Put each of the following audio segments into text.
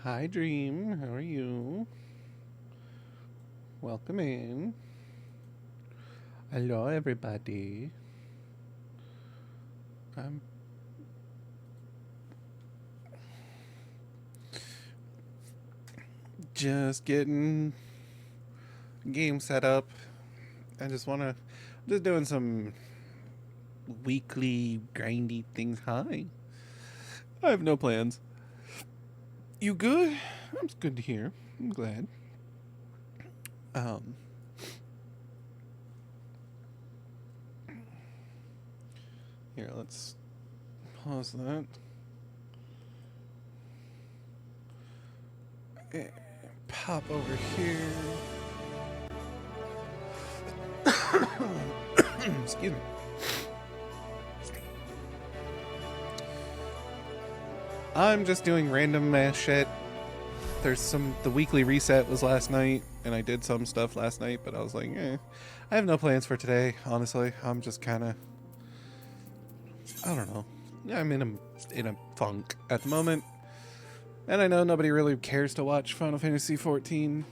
Hi, Dream. How are you? Welcome in. Hello, everybody. I'm just getting game set up. I just wanna, just doing some weekly grindy things. Hi. I have no plans. You good? I'm good to hear. I'm glad. Um, Here, let's pause that. Pop over here. Excuse me. I'm just doing random mass shit. The weekly reset was last night, and I did some stuff last night, but I was like, I have no plans for today, honestly. I'm just kind of, I don't know. Yeah, I'm in a funk at the moment. And I know nobody really cares to watch Final Fantasy 14,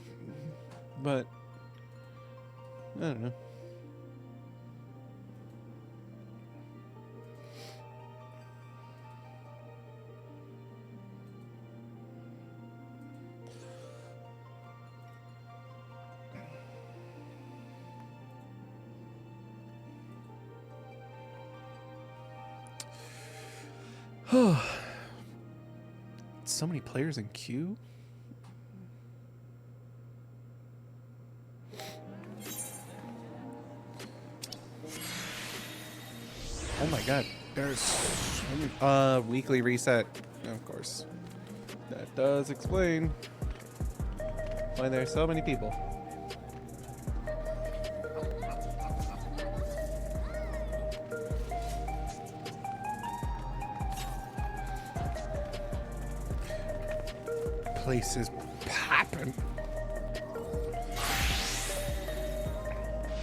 but I don't know. So many players in queue. Oh my god, there's so many, weekly reset, of course. That does explain why there's so many people. Place is popping.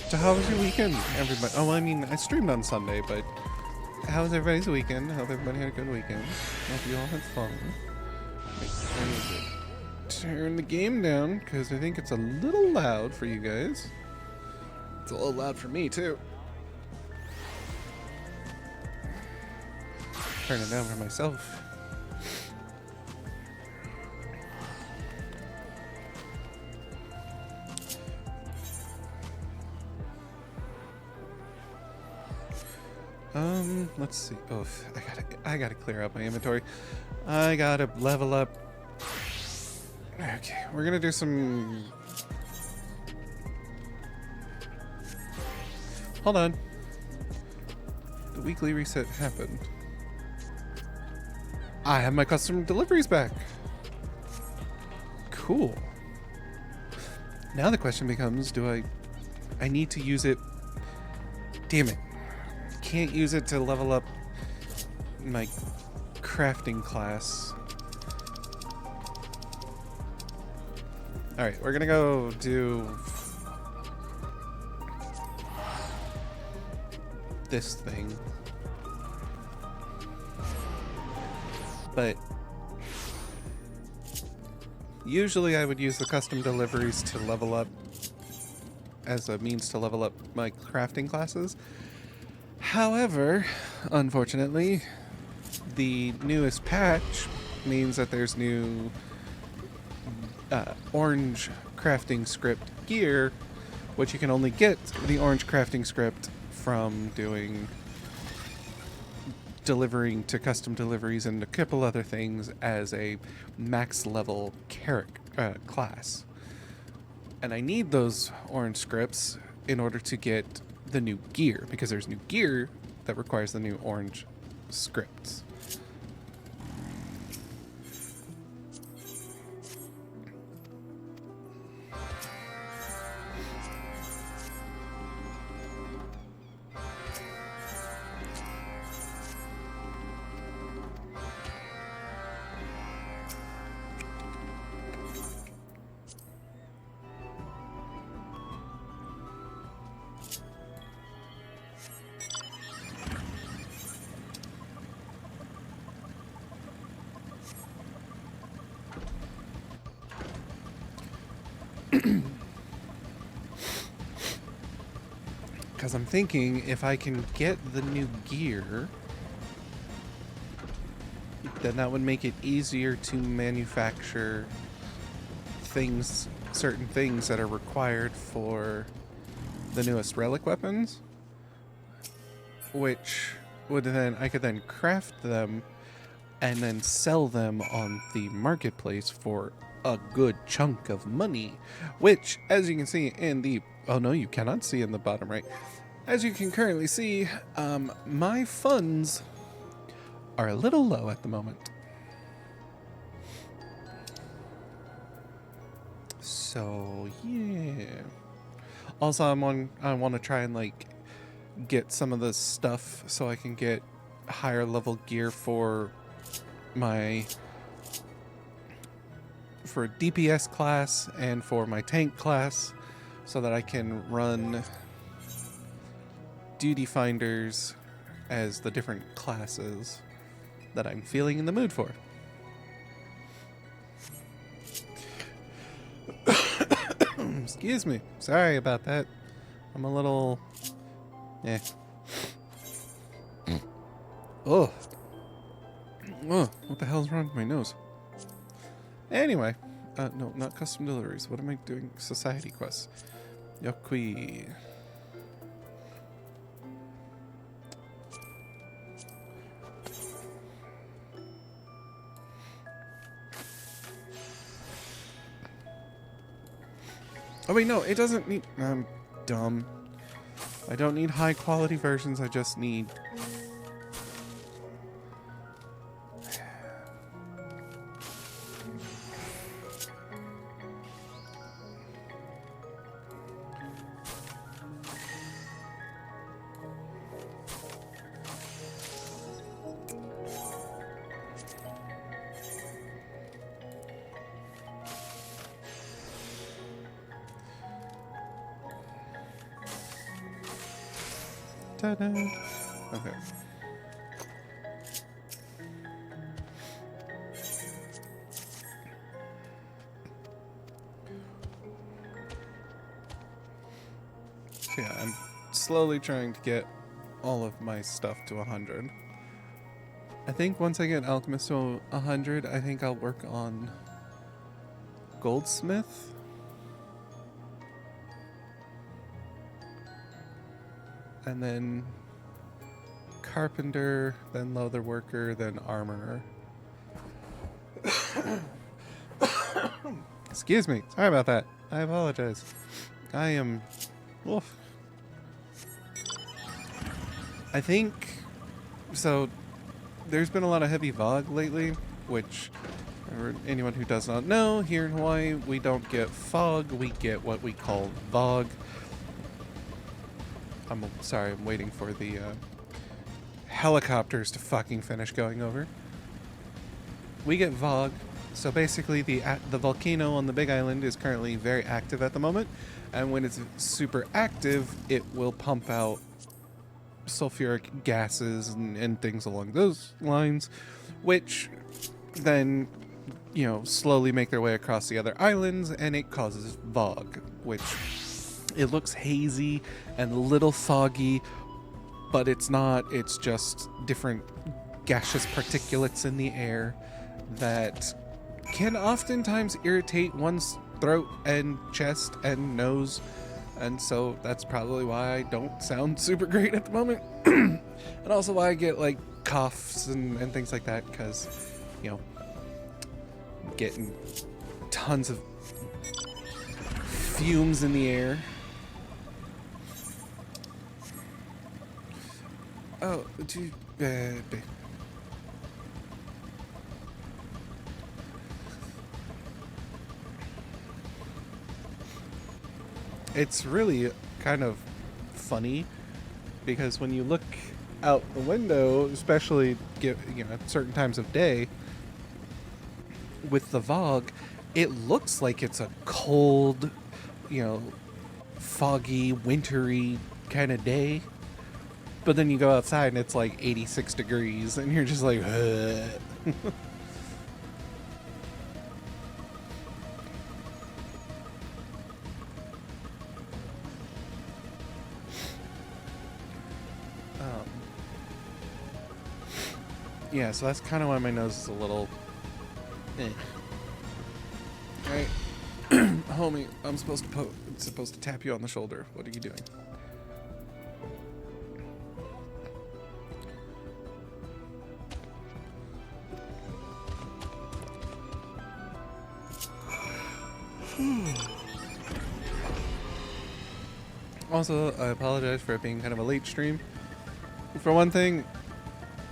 So how was your weekend, everybody? Oh, I mean, I streamed on Sunday, but how was everybody's weekend? Hope everybody had a good weekend. Hope you all had fun. I need to turn the game down, because I think it's a little loud for you guys. It's a little loud for me, too. Turn it down for myself. Let's see. Oh, I gotta clear out my inventory. I gotta level up. Okay, we're gonna do some. Hold on. The weekly reset happened. I have my custom deliveries back. Cool. Now the question becomes, I need to use it. Damn it. Can't use it to level up my crafting class. Alright, we're gonna go do this thing. But usually I would use the custom deliveries to level up as a means to level up my crafting classes. However, unfortunately, the newest patch means that there's new orange crafting script gear, which you can only get the orange crafting script from delivering to custom deliveries and a couple other things as a max level class. And I need those orange scripts in order to get the new gear, because there's new gear that requires the new orange scripts. Because I'm thinking if I can get the new gear, then that would make it easier to manufacture things, certain things that are required for the newest relic weapons, which would then, I could then craft them and then sell them on the marketplace for a good chunk of money, which, as you can see in the, oh no, you cannot see in the bottom right. As you can currently see, my funds are a little low at the moment. So, yeah. Also, I want to try and, like, get some of the stuff so I can get higher level gear for my DPS class and for my tank class, so that I can run duty finders as the different classes that I'm feeling in the mood for. Excuse me. Sorry about that. I'm a little... eh. Oh. Oh, what the hell's wrong with my nose? Anyway. No, not custom deliveries. What am I doing? Society quests. Yokui. Oh wait, no, it doesn't need... I'm dumb. I don't need high quality versions, I just need... Ta-da! Okay. Yeah, I'm slowly trying to get all of my stuff to 100. I think once I get Alchemist to 100, I think I'll work on Goldsmith. And then Carpenter, then Leatherworker, then Armorer. Excuse me. Sorry about that. I apologize. I am... Oof. I think... So, there's been a lot of heavy Vogue lately, which, for anyone who does not know, here in Hawaii, we don't get fog, we get what we call Vogue. I'm sorry, I'm waiting for the helicopters to fucking finish going over. We get Vogue, so basically the volcano on the Big Island is currently very active at the moment, and when it's super active, it will pump out sulfuric gases and things along those lines, which then, you know, slowly make their way across the other islands, and it causes Vogue, which... It looks hazy and a little foggy, but it's not. It's just different gaseous particulates in the air that can oftentimes irritate one's throat and chest and nose. And so that's probably why I don't sound super great at the moment. And also why I get like coughs and things like that, because, you know, I'm getting tons of fumes in the air. Oh, too bad. It's really kind of funny because when you look out the window, especially at certain times of day, with the Vogue, it looks like it's a cold, foggy, wintry kind of day. But then you go outside and it's like 86 degrees and you're just like, Yeah, so that's kind of why my nose is a little... eh. Alright. Homie, I'm supposed to tap you on the shoulder. What are you doing? Also, I apologize for it being kind of a late stream. For one thing,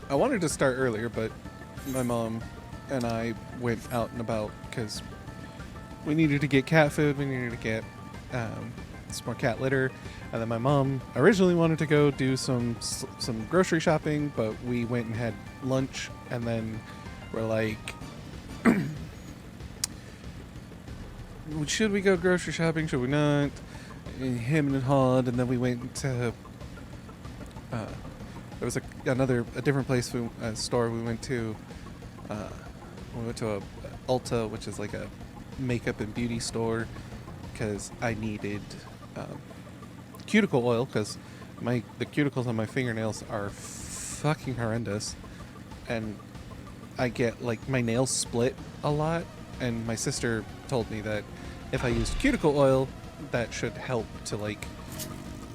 I wanted to start earlier, but my mom and I went out and about because we needed to get cat food, we needed to get some more cat litter, and then my mom originally wanted to go do some grocery shopping, but we went and had lunch, and then we're like, should we go grocery shopping, should we not? And him and hawed, and then we went to there was a different place, a store we went to. We went to a Ulta, which is like a makeup and beauty store, because I needed cuticle oil, because the cuticles on my fingernails are fucking horrendous, and I get like my nails split a lot, and my sister told me that if I used cuticle oil, that should help to like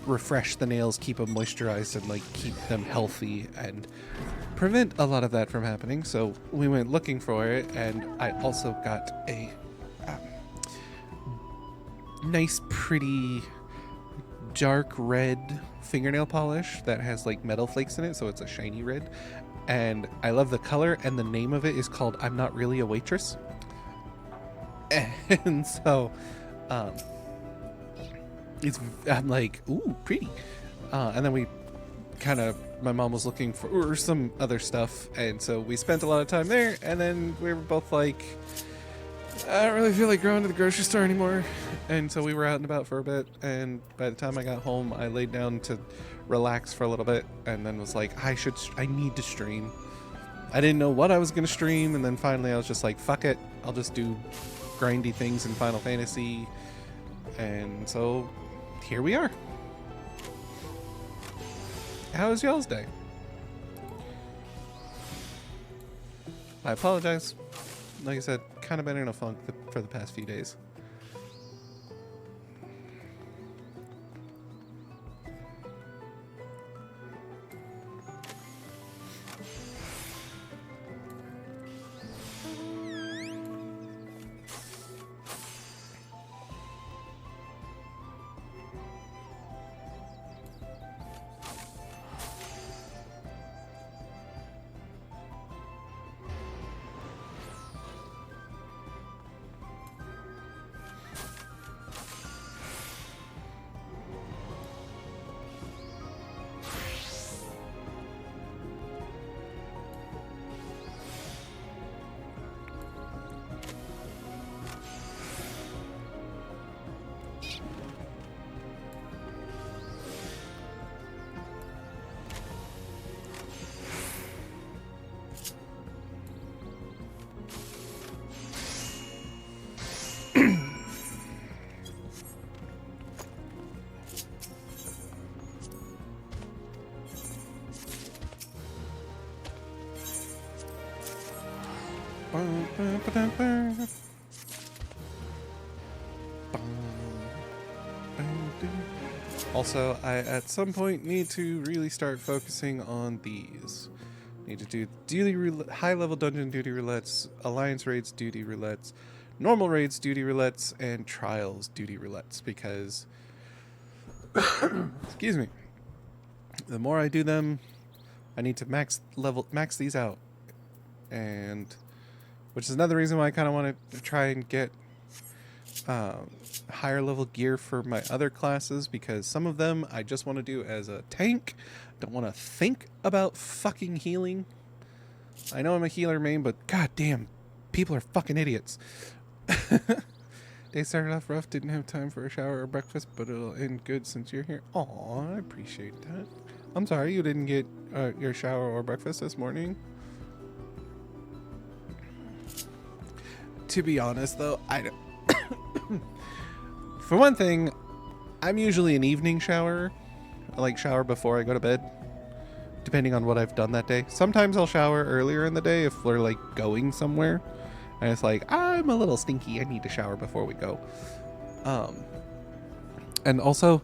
refresh the nails, keep them moisturized, and like keep them healthy and prevent a lot of that from happening. So we went looking for it, and I also got a nice, pretty dark red fingernail polish that has like metal flakes in it, so it's a shiny red, and I love the color, and the name of it is called I'm Not Really a Waitress. And so I'm like, ooh, pretty. And then my mom was looking for some other stuff, and so we spent a lot of time there, and then we were both like, I don't really feel like going to the grocery store anymore. And so we were out and about for a bit, and by the time I got home, I laid down to relax for a little bit, and then was like, I need to stream. I didn't know what I was going to stream, and then finally I was just like, fuck it, I'll just do grindy things in Final Fantasy. And so here we are. How was y'all's day? I apologize. Like I said, kind of been in a funk for the past few days. Also, I at some point need to really start focusing on these. Need to do high-level dungeon duty roulettes, alliance raids duty roulettes, normal raids duty roulettes, and trials duty roulettes, because excuse me, the more I do them, I need to max these out, and which is another reason why I kind of want to try and get higher level gear for my other classes, because some of them I just want to do as a tank. Don't want to think about fucking healing. I know I'm a healer main, but goddamn, people are fucking idiots. Day started off rough, didn't have time for a shower or breakfast, but it'll end good since you're here. Aw, I appreciate that. I'm sorry you didn't get your shower or breakfast this morning. To be honest, though, I don't. For one thing, I'm usually an evening shower. I like shower before I go to bed. depending on what I've done that day. Sometimes I'll shower earlier in the day if we're like going somewhere. And it's like, I'm a little stinky. I need to shower before we go. And also,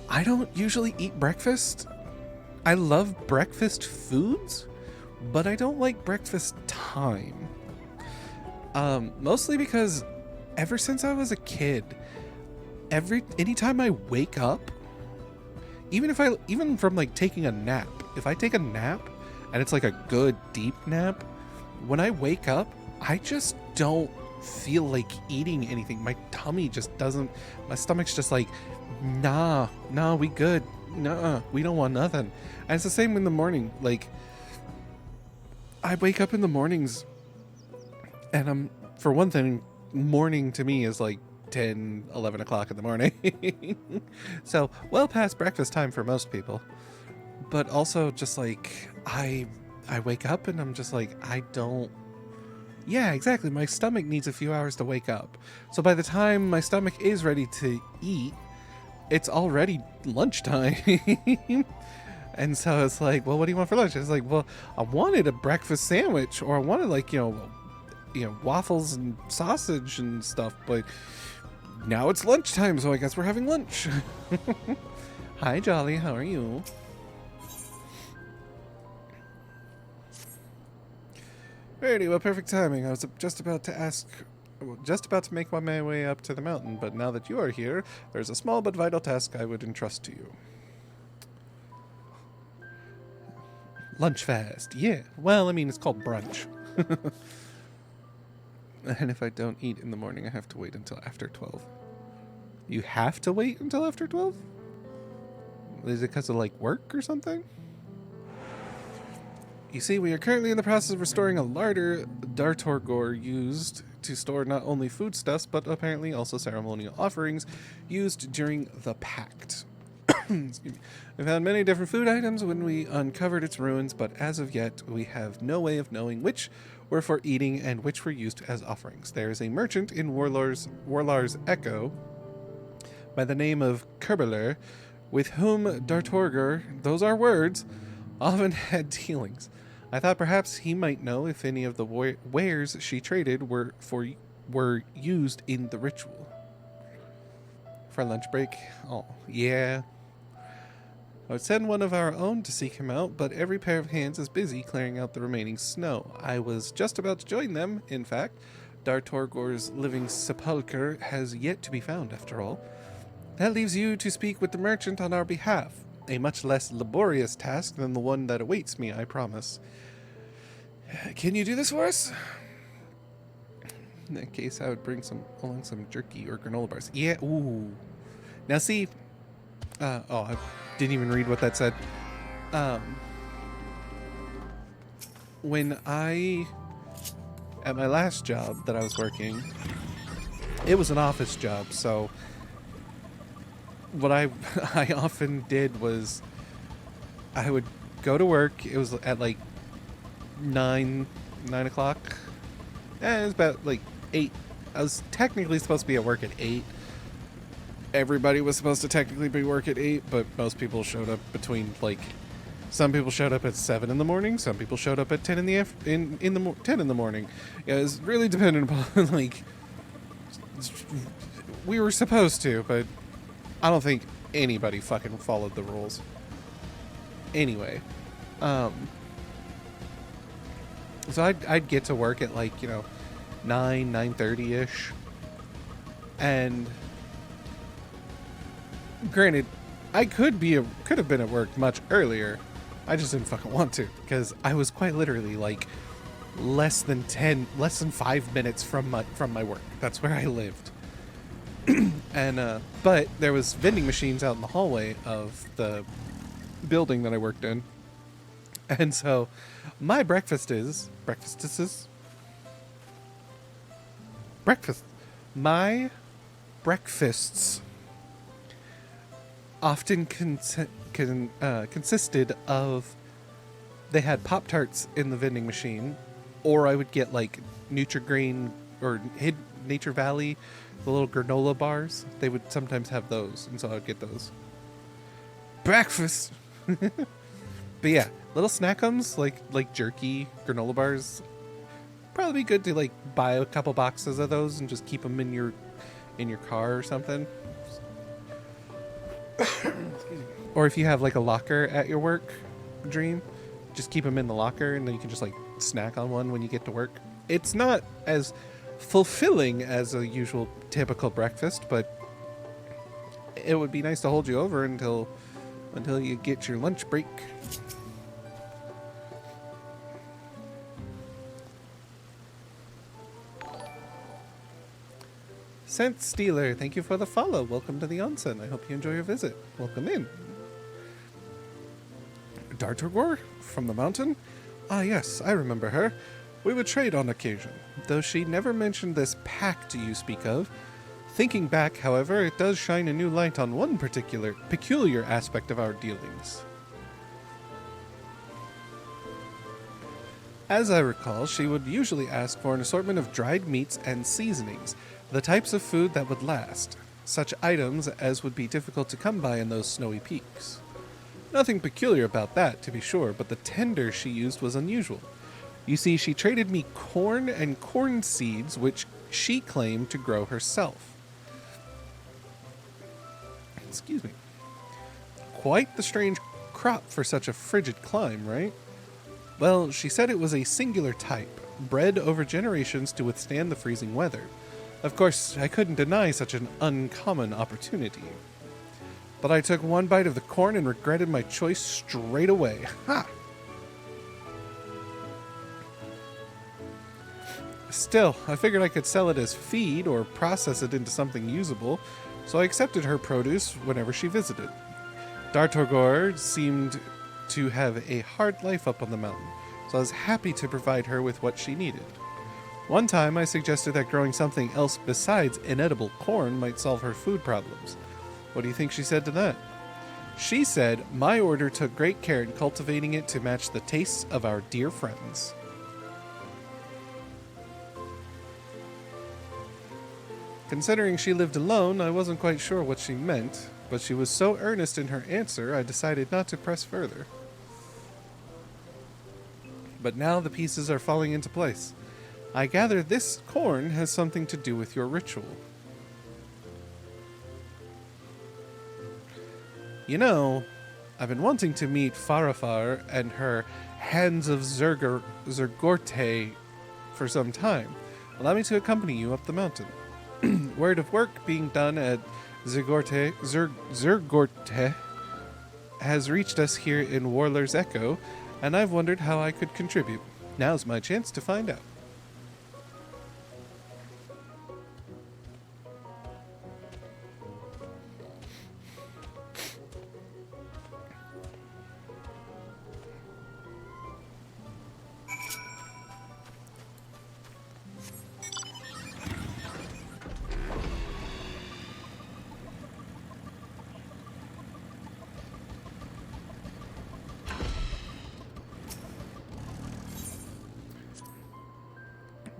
I don't usually eat breakfast. I love breakfast foods, but I don't like breakfast time. Mostly because ever since I was a kid, anytime I wake up, even from like taking a nap, if I take a nap and it's like a good deep nap, when I wake up, I just don't feel like eating anything. My tummy just doesn't, my stomach's just like, nah, we good. Nah, we don't want nothing. And it's the same in the morning. Like, I wake up in the mornings and for one thing, morning to me is like 10, 11 o'clock in the morning. So well past breakfast time for most people. But also just like, I wake up and I'm just like, yeah, exactly. My stomach needs a few hours to wake up. So by the time my stomach is ready to eat, it's already lunchtime. And so it's like, well, what do you want for lunch? It's like, well, I wanted a breakfast sandwich, or I wanted like, waffles and sausage and stuff, but now it's lunchtime, so I guess we're having lunch. Hi, Jolly. How are you? Alrighty, well, perfect timing. I was just about to make my way up to the mountain, but now that you are here, there's a small but vital task I would entrust to you. Lunch fast. Yeah. Well, I mean, it's called brunch. And if I don't eat in the morning, I have to wait until after 12. You have to wait until after 12? Is it because of, like, work or something? You see, we are currently in the process of restoring a larder Dartorgor used to store not only foodstuffs, but apparently also ceremonial offerings used during the Pact. Excuse me. We found many different food items when we uncovered its ruins, but as of yet, we have no way of knowing which were for eating and which were used as offerings. There is a merchant in Warlar's Echo by the name of Kerbeler, with whom Dartorgor, those are words, often had dealings. I thought perhaps he might know if any of the wares she traded were used in the ritual. For lunch break? Oh, yeah. I would send one of our own to seek him out, but every pair of hands is busy clearing out the remaining snow. I was just about to join them, in fact. Dartorgor's living sepulchre has yet to be found, after all. That leaves you to speak with the merchant on our behalf. A much less laborious task than the one that awaits me, I promise. Can you do this for us? In that case, I would bring along some jerky or granola bars. Yeah, ooh. Now see, I didn't even read what that said. When at my last job that I was working, it was an office job, so what I often did was I would go to work. It was at like 9 o'clock. It was about like 8. I was technically supposed to be at work at 8. Everybody was supposed to technically be work at 8, but most people showed up between like, some people showed up at 7 in the morning. Some people showed up at 10 in the 10 in the morning. Yeah, it was really dependent upon like, we were supposed to, but I don't think anybody fucking followed the rules. Anyway, so I'd get to work at like, 9:30ish, and granted, I could have been at work much earlier. I just didn't fucking want to, because I was quite literally like less than 5 minutes from my work. That's where I lived. And but there was vending machines out in the hallway of the building that I worked in, and so my breakfasts often consisted of, they had Pop-Tarts in the vending machine, or I would get like Nutri-Grain or Nature Valley, the little granola bars. They would sometimes have those, and so I would get those. Breakfast! But yeah, little snackums like jerky, granola bars. Probably be good to like buy a couple boxes of those and just keep them in your car or something. Or if you have like a locker at your work, Dream, just keep them in the locker and then you can just like snack on one when you get to work. It's not as fulfilling as a usual typical breakfast, but it would be nice to hold you over until you get your lunch break. Scent Stealer, thank you for the follow. Welcome to the onsen. I hope you enjoy your visit. Welcome in. Dartorgor from the mountain? Ah yes, I remember her. We would trade on occasion, though she never mentioned this pact you speak of. Thinking back, however, it does shine a new light on one peculiar aspect of our dealings. As I recall, she would usually ask for an assortment of dried meats and seasonings, the types of food that would last, such items as would be difficult to come by in those snowy peaks. Nothing peculiar about that, to be sure, but the tender she used was unusual. You see, she traded me corn and corn seeds, which she claimed to grow herself. Excuse me. Quite the strange crop for such a frigid clime, right? Well, she said it was a singular type, bred over generations to withstand the freezing weather. Of course, I couldn't deny such an uncommon opportunity. But I took one bite of the corn and regretted my choice straight away. Ha! Still, I figured I could sell it as feed or process it into something usable, so I accepted her produce whenever she visited. Dartorgor seemed to have a hard life up on the mountain, so I was happy to provide her with what she needed. One time I suggested that growing something else besides inedible corn might solve her food problems. What do you think she said to that? She said, my order took great care in cultivating it to match the tastes of our dear friends. Considering she lived alone, I wasn't quite sure what she meant, but she was so earnest in her answer, I decided not to press further. But now the pieces are falling into place. I gather this corn has something to do with your ritual. You know, I've been wanting to meet Farafar and her Hands of Zergorte for some time. Allow me to accompany you up the mountain. Word of work being done at Zergorte has reached us here in Warler's Echo, and I've wondered how I could contribute. Now's my chance to find out.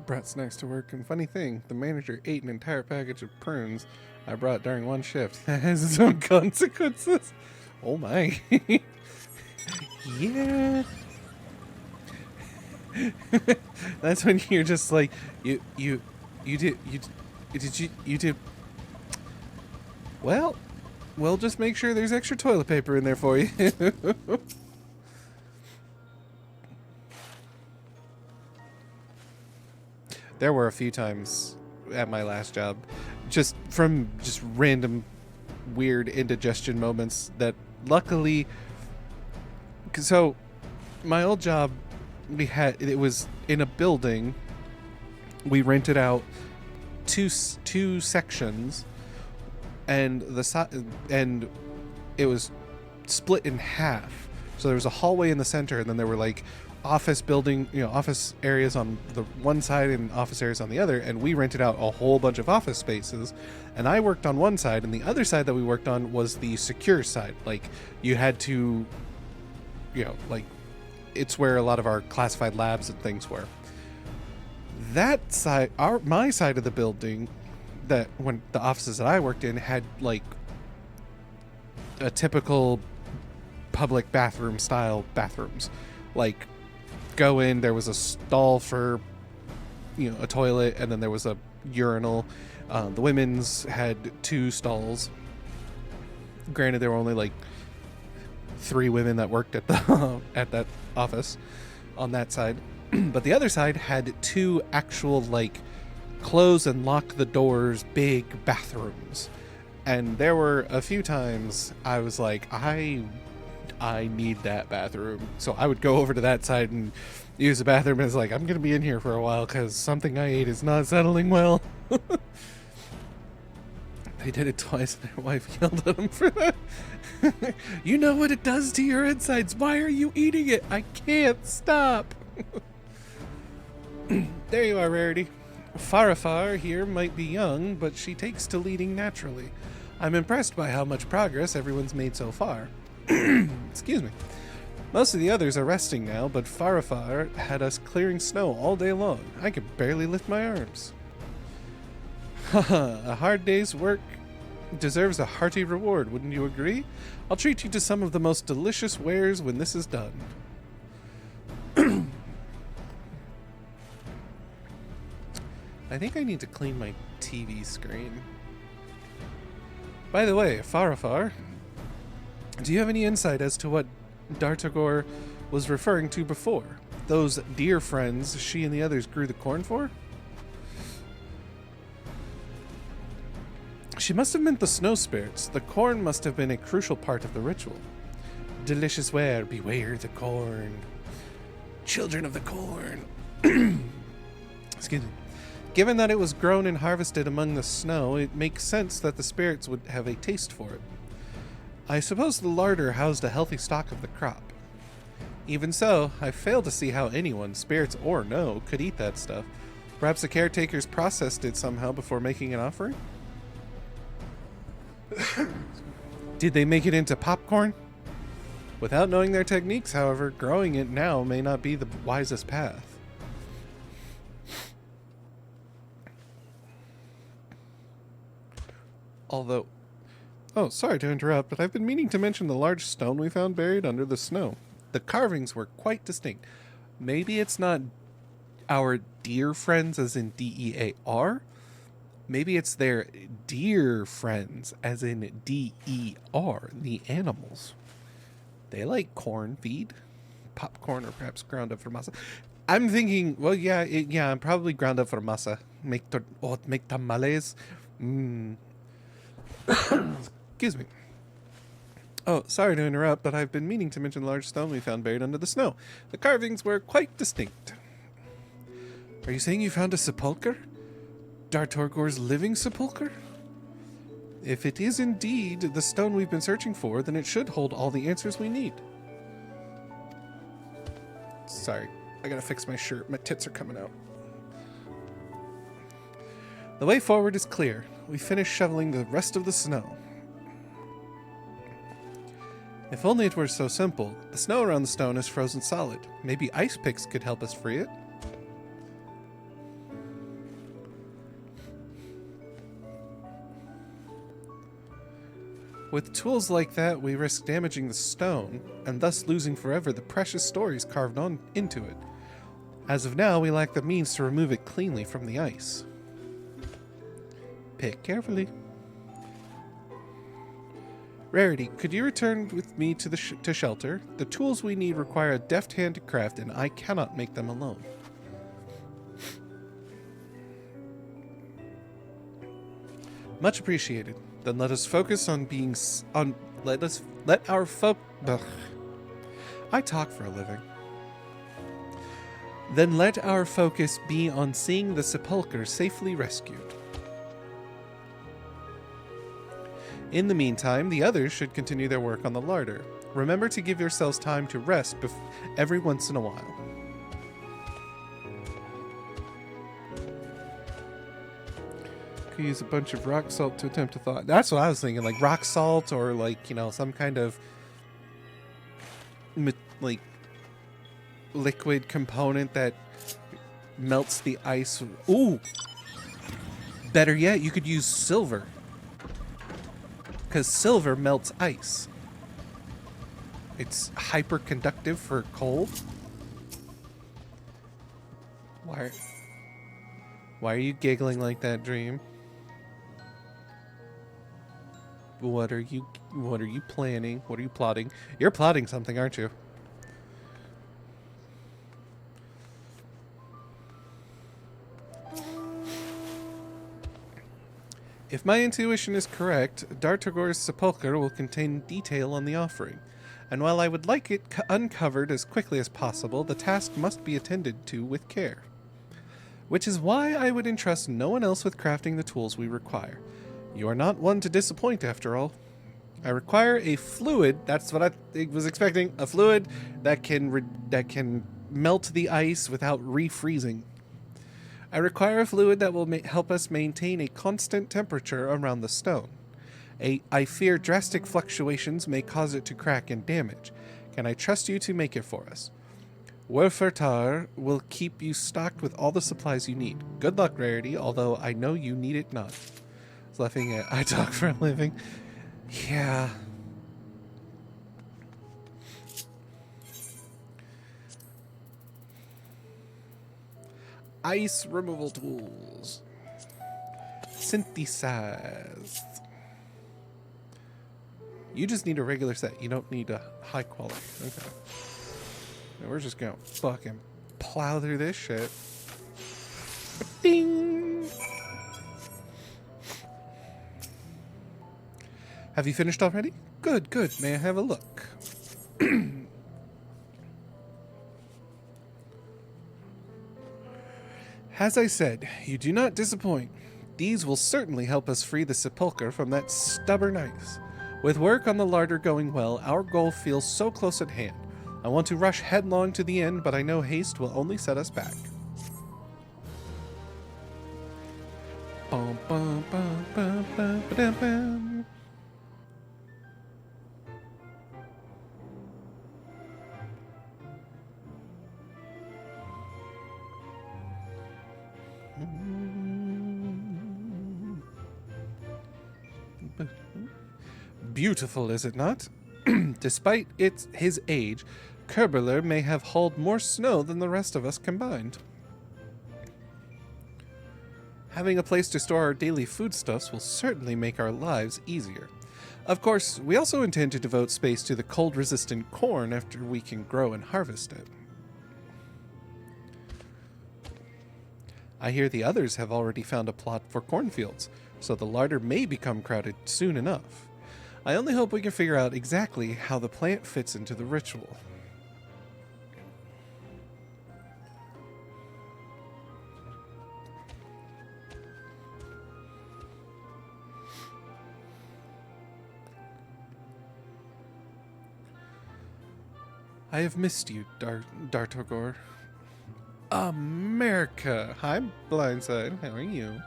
Brought snacks to work, and funny thing, the manager ate an entire package of prunes I brought during one shift. That has its own consequences. Oh my. Yeah. That's when you're just like, you did. Well, we'll just make sure there's extra toilet paper in there for you. There were a few times at my last job, just random weird indigestion moments that luckily, so my old job, it was in a building. We rented out two sections, and and it was split in half. So there was a hallway in the center, and then there were like office areas on the one side and office areas on the other, and we rented out a whole bunch of office spaces, and I worked on one side, and the other side that we worked on was the secure side. Like, you had to, like, it's where a lot of our classified labs and things were. That side, my side of the building, that when the offices that I worked in had like a typical public bathroom style bathrooms. Like, go in, there was a stall for, you know, a toilet, and then there was a urinal. The women's had 2 stalls. Granted, there were only like 3 women that worked at the at that office on that side, but the other side had 2 actual, like, close and lock the doors big bathrooms. And there were a few times I was like, I need that bathroom. So I would go over to that side and use the bathroom, and it's like, I'm gonna be in here for a while because something I ate is not settling well. They did it twice and their wife yelled at them for that. You know what it does to your insides. Why are you eating it? I can't stop. There you are, Rarity. Farafar here might be young, but she takes to leading naturally. I'm impressed by how much progress everyone's made so far. Excuse me. Most of the others are resting now, but Farafar had us clearing snow all day long. I could barely lift my arms. Haha, a hard day's work deserves a hearty reward, wouldn't you agree? I'll treat you to some of the most delicious wares when this is done. I think I need to clean my TV screen. By the way, Farafar, do you have any insight as to what Dartagor was referring to before? Those dear friends she and the others grew the corn for? She must have meant the snow spirits. The corn must have been a crucial part of the ritual. Delicious ware, beware the corn. Children of the corn. Excuse me. Given that it was grown and harvested among the snow, it makes sense that the spirits would have a taste for it. I suppose the larder housed a healthy stock of the crop. Even so, I fail to see how anyone, spirits or no, could eat that stuff. Perhaps the caretakers processed it somehow before making an offering? Did they make it into popcorn? Without knowing their techniques, however, growing it now may not be the wisest path. Although... Oh, sorry to interrupt, but I've been meaning to mention the large stone we found buried under the snow. The carvings were quite distinct. Maybe it's not our dear friends as in D-E-A-R? Maybe it's their deer friends as in D-E-R, the animals. They like corn feed, popcorn, or perhaps ground up for masa. I'm thinking, well, yeah, probably ground up for masa. Make tamales. Excuse me. Oh, sorry to interrupt, but I've been meaning to mention the large stone we found buried under the snow. The carvings were quite distinct. Are you saying you found a sepulcher? Dartorgor's living sepulcher? If it is indeed the stone we've been searching for, then it should hold all the answers we need. Sorry, I gotta fix my shirt. My tits are coming out. The way forward is clear. We finished shoveling the rest of the snow. If only it were so simple. The snow around the stone is frozen solid. Maybe ice picks could help us free it. With tools like that, we risk damaging the stone, and thus losing forever the precious stories carved on into it. As of now, we lack the means to remove it cleanly from the ice. Pick carefully. Rarity, could you return with me to shelter? The tools we need require a deft hand to craft, and I cannot make them alone. Much appreciated. Then let us focus on being let our I talk for a living. Then let our focus be on seeing the sepulcher safely rescued. In the meantime, the others should continue their work on the larder. Remember to give yourselves time to rest every once in a while. Could use a bunch of rock salt to attempt to thaw. That's what I was thinking, like rock salt or like, you know, some kind of like liquid component that melts the ice. Ooh! Better yet, you could use silver. Because silver melts ice. It's hyperconductive for cold. Why? Why are you giggling like that, Dream? What are you planning? What are you plotting? You're plotting something, aren't you? If my intuition is correct, Dartogor's sepulchre will contain detail on the offering. And while I would like it uncovered as quickly as possible, the task must be attended to with care. Which is why I would entrust no one else with crafting the tools we require. You are not one to disappoint, after all. I require a fluid, that's what I was expecting, a fluid that can melt the ice without refreezing. I require a fluid that will help us maintain a constant temperature around the stone. I fear drastic fluctuations may cause it to crack and damage. Can I trust you to make it for us? Werfertar will keep you stocked with all the supplies you need. Good luck, Rarity, although I know you need it not. Laughing at I talk for a living. Yeah. Ice removal tools. Synthesize. You just need a regular set. You don't need a high quality. Okay. Now we're just gonna fucking plow through this shit. Ding! Have you finished already? Good, good. May I have a look? As I said, you do not disappoint. These will certainly help us free the sepulchre from that stubborn ice. With work on the larder going well, our goal feels so close at hand. I want to rush headlong to the end, but I know haste will only set us back. Bum, bum, bum, bum, bum, ba-dum, bum. Beautiful, is it not? Despite his age, Kerbeler may have hauled more snow than the rest of us combined. Having a place to store our daily foodstuffs will certainly make our lives easier. Of course, we also intend to devote space to the cold-resistant corn after we can grow and harvest it. I hear the others have already found a plot for cornfields, so the larder may become crowded soon enough. I only hope we can figure out exactly how the plant fits into the ritual. I have missed you, Dartogor. America! Hi, Blindside. How are you?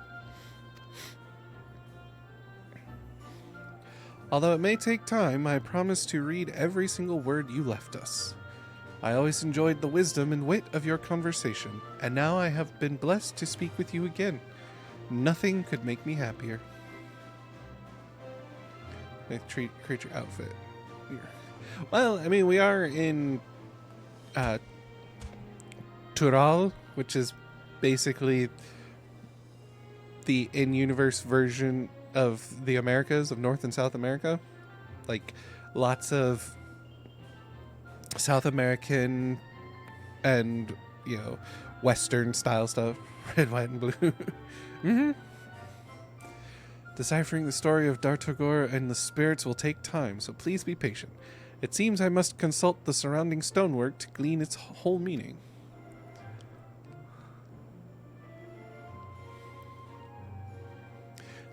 Although it may take time, I promise to read every single word you left us. I always enjoyed the wisdom and wit of your conversation, and now I have been blessed to speak with you again. Nothing could make me happier. Creature outfit. Here. Well, I mean, we are in Tural, which is basically the in-universe version of the Americas, of North and South America. Like, lots of South American and, you know, Western style stuff. Red, white, and blue. Mm-hmm. Deciphering the story of Dartogor and the spirits will take time, so please be patient. It seems I must consult the surrounding stonework to glean its whole meaning.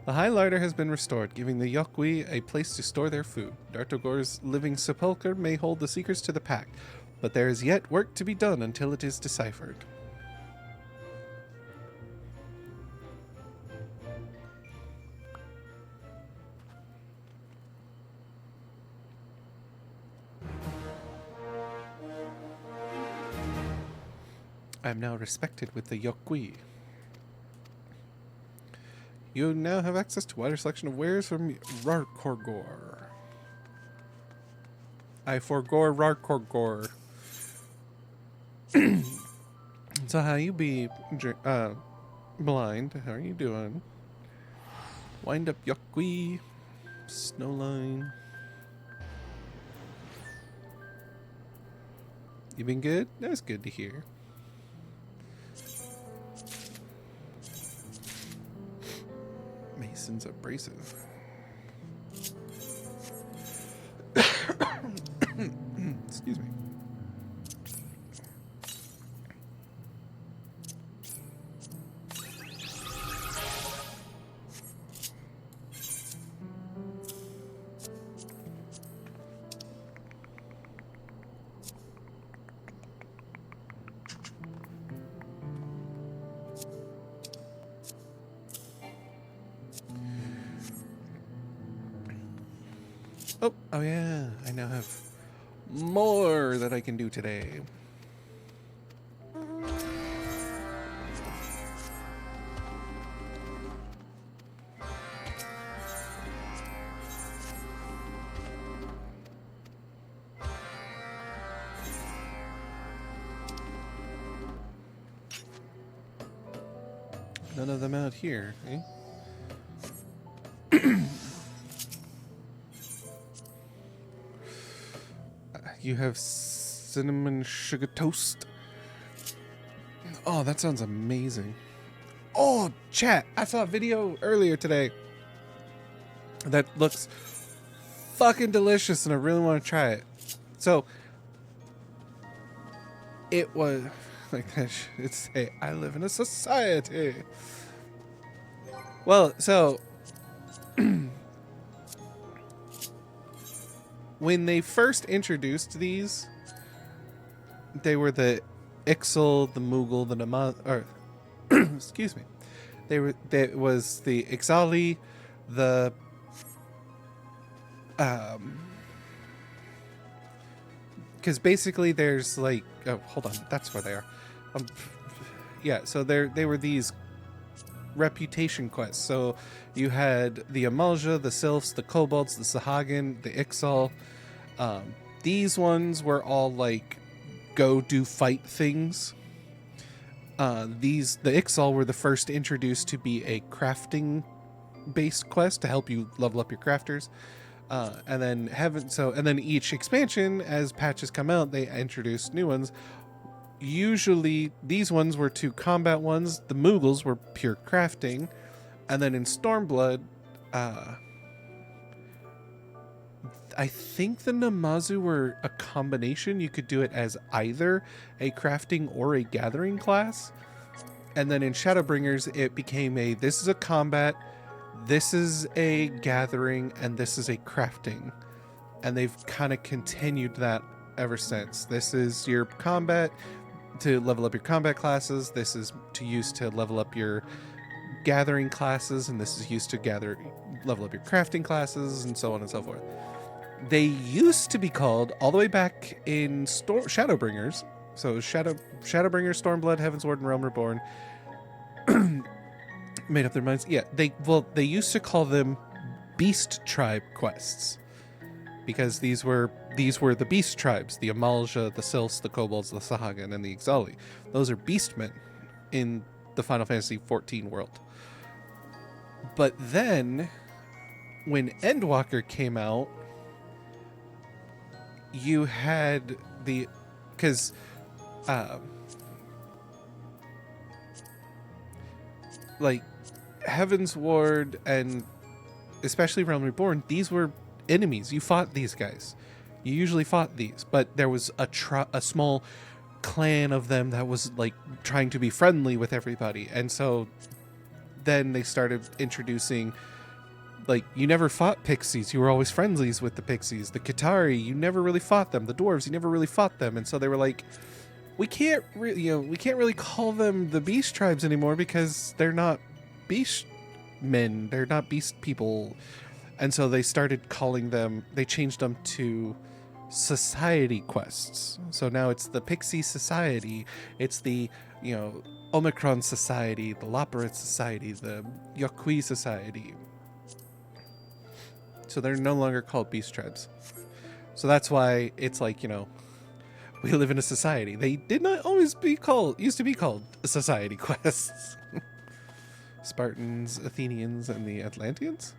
The high larder has been restored, giving the Yokwi a place to store their food. Dartogor's living sepulchre may hold the secrets to the pact, but there is yet work to be done until it is deciphered. I am now respected with the Yokwi. You now have access to a wider selection of wares from Rarkorgor. I forgore Rarkorgor. So how you be, blind? How are you doing? Wind up Yokwi. Snowline. You been good? That's good to hear. Mason's abrasive. Excuse me. Oh yeah, I now have more that I can do today. None of them out here, eh? You have cinnamon sugar toast. Oh, that sounds amazing. Oh, chat, I saw a video earlier today that looks fucking delicious and I really want to try it. So, it was like that should say, I live in a society. Well, so when they first introduced these, they were the Ixal, the Moogle, the Namaz, or excuse me, there was the Ixali, the because basically there's like, oh, hold on, that's where they are. Yeah, so they were these reputation quests. So you had the Amalja, the Sylphs, the Kobolds, the Sahagin, the Ixal. These ones were all like go do fight things. The Ixal were the first introduced to be a crafting based quest to help you level up your crafters. And then each expansion, as patches come out, they introduce new ones. Usually these ones were 2 combat ones. The Moogles were pure crafting. And then in Stormblood, I think the Namazu were a combination. You could do it as either a crafting or a gathering class. And then in Shadowbringers, it became this is a combat, this is a gathering, and this is a crafting. And they've kind of continued that ever since. This is your combat to level up your combat classes. This is to use to level up your gathering classes, and this is used to level up your crafting classes, and so on and so forth. They used to be called, all the way back in Shadowbringers, so Shadowbringers, Stormblood, Heavensward, and Realm Reborn, made up their minds. Yeah, they used to call them Beast Tribe quests, because these were the Beast Tribes, the Amalja, the Sylphs, the Kobolds, the Sahagin, and the Ixali. Those are beastmen in the Final Fantasy XIV world. But then, when Endwalker came out, you had because like Heavensward and especially Realm Reborn, these were enemies. You fought these guys. You usually fought these, but there was a small clan of them that was like trying to be friendly with everybody, and so then they started introducing, like, you never fought pixies, you were always friendlies with the pixies. The Qitari, you never really fought them. The dwarves, you never really fought them. And so they were like, we can't really call them the beast tribes anymore because they're not beast men, they're not beast people. And so they started calling them, they changed them to society quests. So now it's the Pixie Society, it's the, Omicron Society, the Loporrit Society, the Yokwi Society. So they're no longer called beast tribes. So that's why it's like, you know, we live in a society. They did not always used to be called society quests. Spartans, Athenians, and the Atlanteans?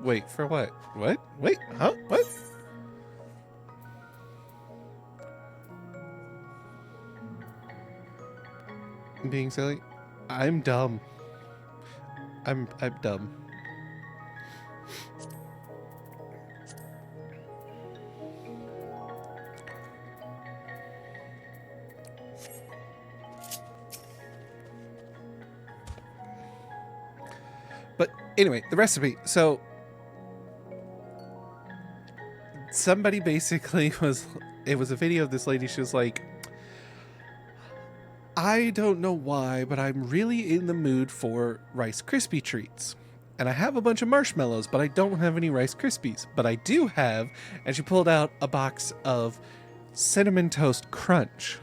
Wait, for what? What? Wait, huh? What? I'm being silly? I'm dumb. I'm dumb. But anyway, the recipe. So somebody basically it was a video of this lady. She was like, I don't know why, but I'm really in the mood for Rice Krispie treats. And I have a bunch of marshmallows, but I don't have any Rice Krispies. But I do have, and she pulled out a box of Cinnamon Toast Crunch.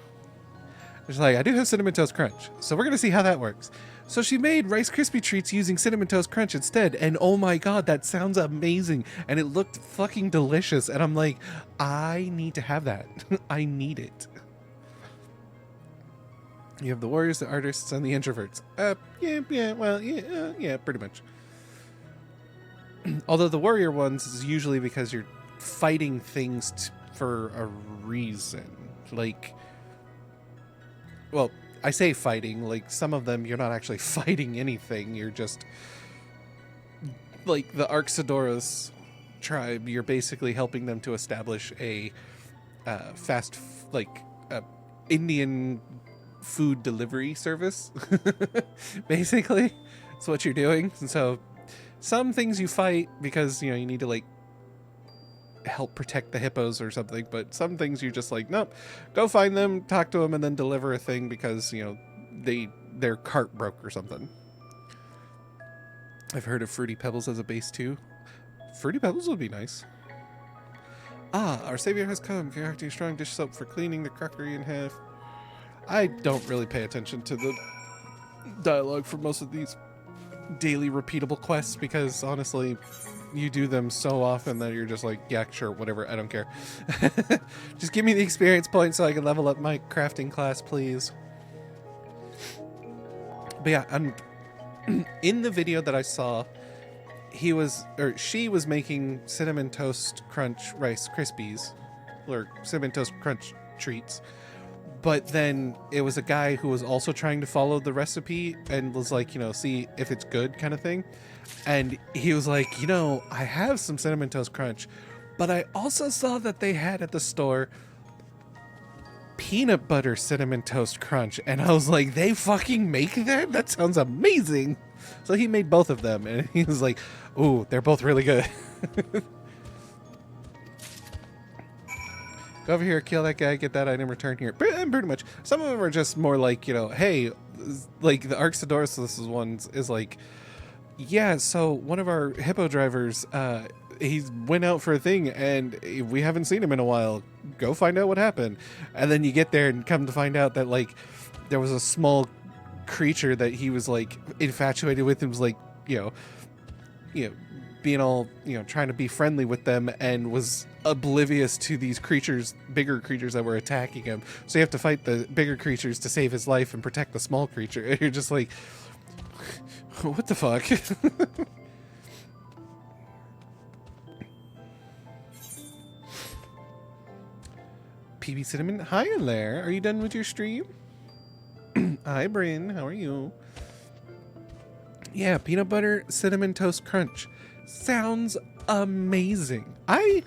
She's like, I do have Cinnamon Toast Crunch, so we're going to see how that works. So she made Rice Krispie treats using Cinnamon Toast Crunch instead, and oh my god, that sounds amazing, and it looked fucking delicious, and I'm like, I need to have that. I need it. You have the warriors, the artists, and the introverts. Yeah, pretty much. Although the warrior ones is usually because you're fighting things for a reason. Like, well, I say fighting, like some of them you're not actually fighting anything, you're just, like the Arxadoros tribe, you're basically helping them to establish a Indian food delivery service. Basically, that's what you're doing. And so some things you fight because, you know, you need to like help protect the hippos or something, but some things you just like, nope, go find them, talk to them, and then deliver a thing because, you know, their cart broke or something. I've heard of Fruity Pebbles as a base too. Fruity Pebbles would be nice. Ah, our savior has come, concocting strong dish soap for cleaning the crockery in half. I don't really pay attention to the dialogue for most of these daily repeatable quests because honestly, you do them so often that you're just like, yeah, sure, whatever, I don't care. Just give me the experience points so I can level up my crafting class, please. But yeah, in the video that I saw, she was making Cinnamon Toast Crunch Rice Krispies, or Cinnamon Toast Crunch treats. But then it was a guy who was also trying to follow the recipe and was like, you know, see if it's good kind of thing. And he was like, you know, I have some Cinnamon Toast Crunch, but I also saw that they had at the store peanut butter Cinnamon Toast Crunch. And I was like, they fucking make that? That sounds amazing. So he made both of them. And he was like, ooh, they're both really good. Go over here, kill that guy, get that item, return here. Pretty much. Some of them are just more like, you know, hey, like the Arxadoros ones is like, yeah, so one of our hippo drivers, he went out for a thing and we haven't seen him in a while. Go find out what happened. And then you get there and come to find out that like there was a small creature that he was like infatuated with and was like, you know, being all, you know, trying to be friendly with them and was oblivious to these creatures, bigger creatures that were attacking him. So you have to fight the bigger creatures to save his life and protect the small creature. And you're just like, what the fuck? PB Cinnamon, hi there. Are you done with your stream? Hi, Bryn. How are you? Yeah, peanut butter cinnamon toast crunch. Sounds amazing. I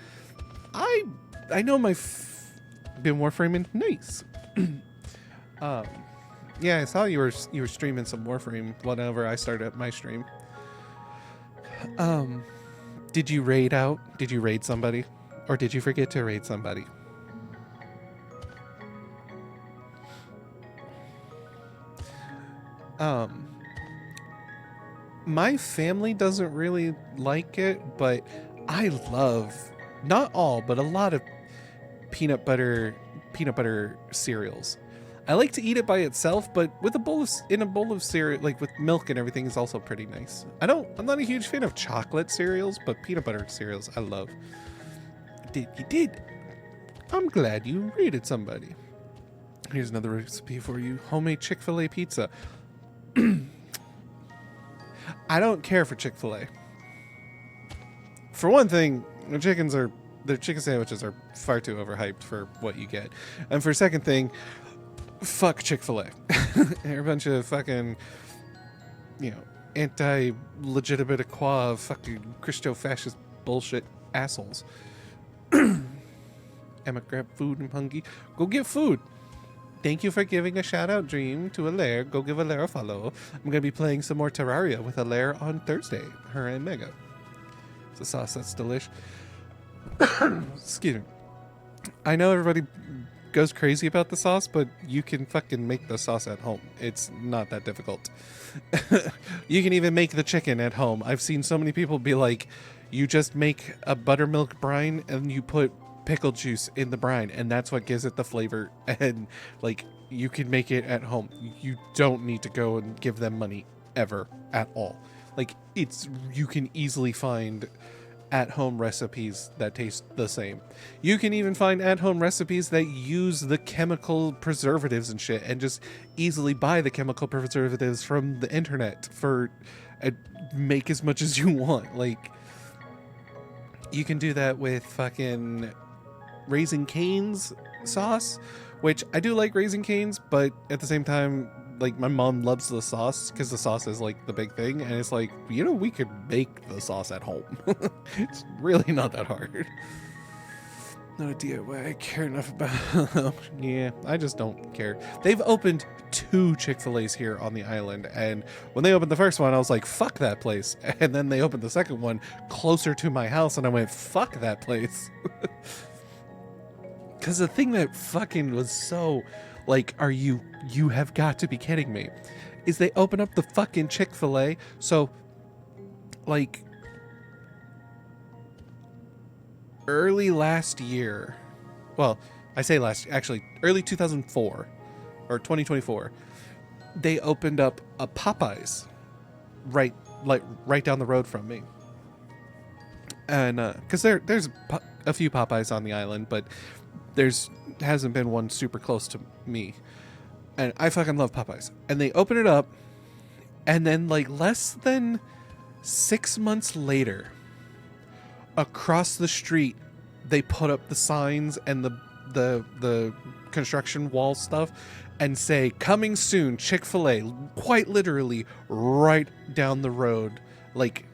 know my been Warframing. Nice. Yeah, I saw you were streaming some Warframe whenever I started my stream. Did you raid out? Did you raid somebody? Or did you forget to raid somebody? My family doesn't really like it, but I love, not all, but a lot of peanut butter cereals. I like to eat it by itself, but with in a bowl of cereal, like with milk and everything, is also pretty nice. I'm not a huge fan of chocolate cereals, but peanut butter cereals I love. You did. I'm glad you rated somebody. Here's another recipe for you: homemade Chick-fil-A pizza. I don't care for Chick-fil-A. For one thing, their chicken sandwiches are far too overhyped for what you get. And for a second thing, fuck Chick-fil-A. They're a bunch of fucking, anti-legitimate fucking Christo-fascist bullshit assholes. Emma, grab food and hungry. Go get food. Thank you for giving a shout-out dream to Alaire. Go give Alaire a follow. I'm going to be playing some more Terraria with Alaire on Thursday. Her and Mega. It's a sauce that's delish. Excuse me. I know everybody goes crazy about the sauce, but you can fucking make the sauce at home. It's not that difficult. You can even make the chicken at home. I've seen so many people be like, you just make a buttermilk brine and you put pickle juice in the brine, and that's what gives it the flavor. And like, you can make it at home. You don't need to go and give them money ever at all. Like, you can easily find at-home recipes that taste the same. You can even find at-home recipes that use the chemical preservatives and shit, and just easily buy the chemical preservatives from the internet for make as much as you want. Like, you can do that with fucking Raising Cane's sauce, which I do like Raising Cane's, but at the same time, like, my mom loves the sauce because the sauce is like the big thing, and it's like, we could make the sauce at home. It's really not that hard. Not a DIY I care enough about. Yeah, I just don't care. They've opened 2 Chick-fil-A's here on the island, and when they opened the first one, I was like, fuck that place. And then they opened the second one closer to my house, and I went, fuck that place. Because the thing that fucking was so, like, you have got to be kidding me, is they open up the fucking Chick-fil-A. So, like, early last year, well, I say early 2004 or 2024, they opened up a Popeyes right down the road from me. And because there's a few Popeyes on the island, but hasn't been one super close to me, and I fucking love Popeyes. And they open it up, and then like less than 6 months later, across the street, they put up the signs and the construction wall stuff and say, coming soon, Chick-fil-A, quite literally right down the road. Like,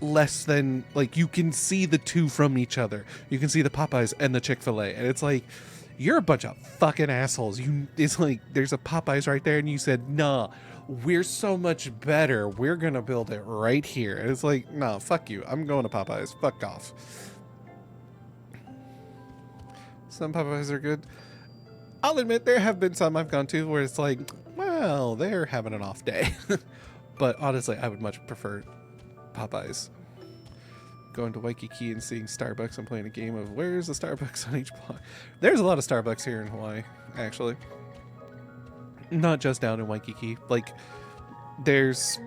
less than, like, you can see the two from each other. You can see the Popeyes and the Chick-fil-A, and it's like, you're a bunch of fucking assholes. It's like, there's a Popeyes right there, and you said, nah, we're so much better, we're gonna build it right here. And it's like, nah, fuck you, I'm going to Popeyes, fuck off. Some Popeyes are good. I'll admit, there have been some I've gone to where it's like, well, they're having an off day. But honestly, I would much prefer Popeyes. Going to Waikiki and seeing Starbucks and playing a game of where's the Starbucks on each block. There's a lot of Starbucks here in Hawaii, actually. Not just down in Waikiki. Like, there's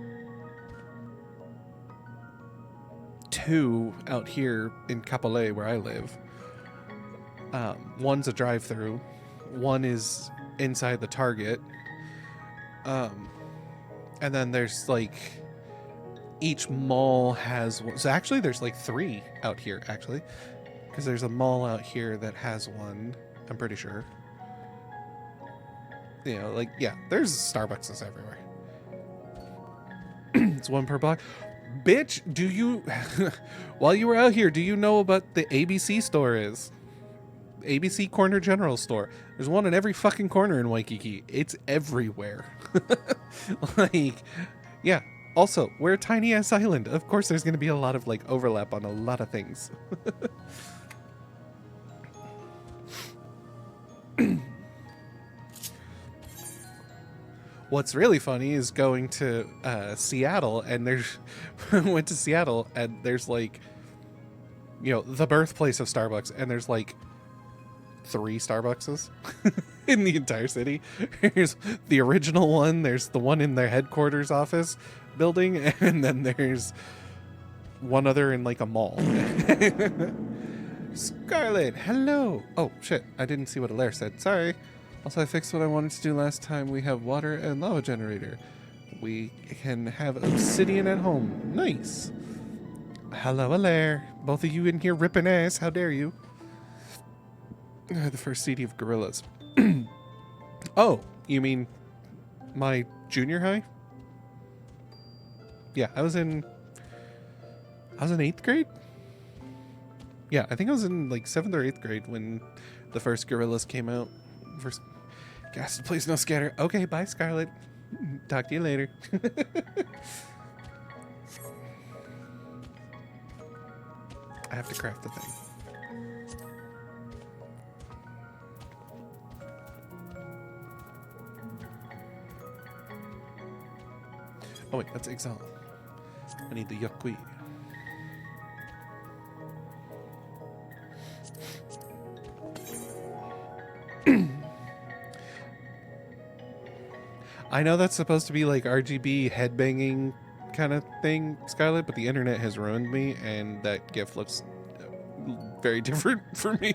2 out here in Kapolei where I live. One's a drive-through. One is inside the Target. And then there's like, each mall has one. So actually there's like 3 out here, actually, because there's a mall out here that has one, I'm pretty sure. You know, like, yeah, there's Starbucks everywhere. It's 1 per block. Bitch, do you while you were out here, do you know about the ABC store is? ABC Corner General Store. There's one in every fucking corner in Waikiki. It's everywhere. Like, yeah. Also, we're a tiny ass island. Of course there's going to be a lot of like overlap on a lot of things. What's really funny is going to Seattle, and went to Seattle, and there's like, you know, the birthplace of Starbucks, and there's like 3 Starbuckses. in the entire city. There's the original one. There's the one in their headquarters office building, and then there's one other in like a mall. Scarlet, hello. Oh shit, I didn't see what Alaire said. Sorry. Also, I fixed what I wanted to do last time. We have water and lava generator. We can have obsidian at home. Nice. Hello, Alaire. Both of you in here ripping ass. How dare you? The first CD of Gorillas. Oh, you mean my junior high? Yeah, I was in 8th grade? Yeah, I think I was in like 7th or 8th grade when the first Gorillas came out. First gas, please no scatter. Okay, bye Scarlet. Talk to you later. I have to craft the thing. Oh wait, that's Exile. I need the Yukui. I know that's supposed to be like RGB headbanging kind of thing, Scarlet, but the internet has ruined me, and that GIF looks very different for me.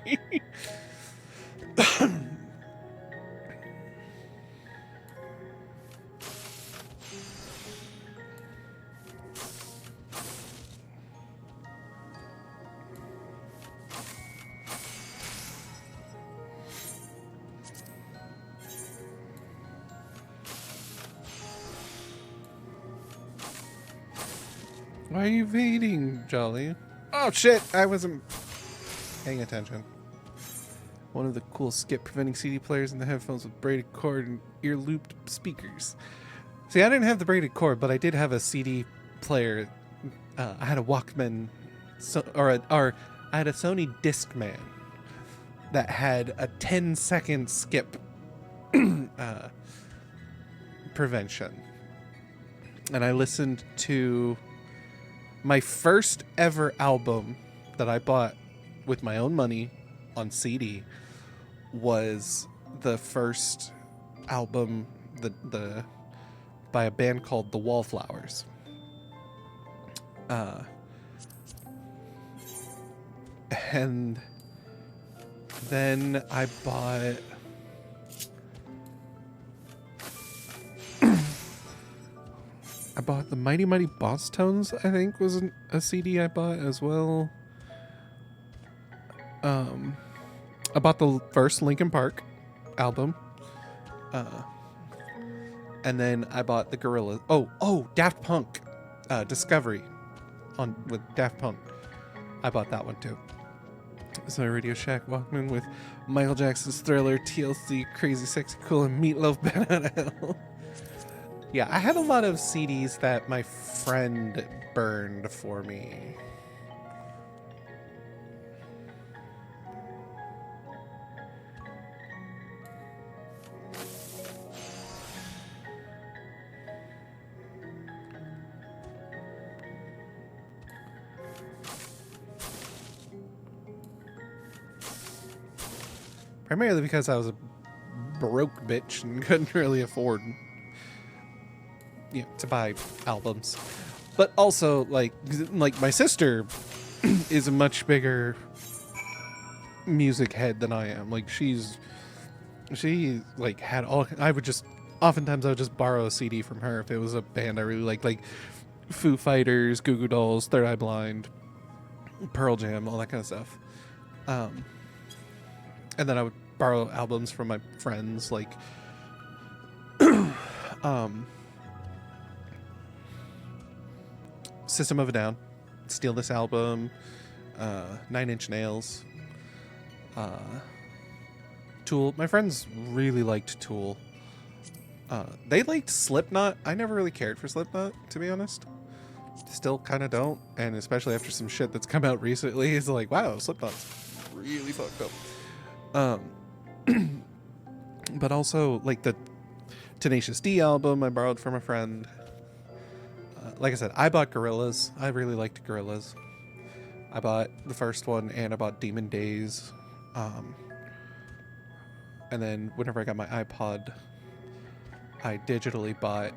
Why are you waiting, Jolly? Oh shit, I wasn't paying attention. One of the cool skip preventing CD players in the headphones with braided cord and ear-looped speakers. See, I didn't have the braided cord, but I did have a CD player. I had a Walkman, or I had a Sony Discman that had a 10-second skip prevention. And I listened to my first ever album that I bought with my own money on CD was the first album the by a band called The Wallflowers. And then I bought the Mighty Mighty Boss Tones, I think was a CD I bought as well. I bought the first Linkin Park album. And then I bought the Gorillaz. Oh, Daft Punk Discovery with Daft Punk. I bought that one too. So Radio Shack Walkman with Michael Jackson's Thriller, TLC, Crazy Sexy Cool, and Meatloaf Bad Out of Hell. Yeah, I had a lot of CDs that my friend burned for me. Primarily because I was a broke bitch and couldn't really afford to buy albums. But also, like my sister is a much bigger music head than I am. Like she like had all. Oftentimes I would just borrow a CD from her if it was a band I really liked, like Foo Fighters, Goo Goo Dolls, Third Eye Blind, Pearl Jam, all that kind of stuff. And then I would borrow albums from my friends, like System of a Down, steal this album, 9 Inch Nails, Tool. My friends really liked Tool. They liked Slipknot. I never really cared for Slipknot, to be honest. Still kind of don't, and especially after some shit that's come out recently, it's like, wow, Slipknot's really fucked up. But also, like, the Tenacious D album I borrowed from a friend. Like I said, I bought Gorillaz. I really liked Gorillaz. I bought the first one, and I bought Demon Days. And then whenever I got my iPod, I digitally bought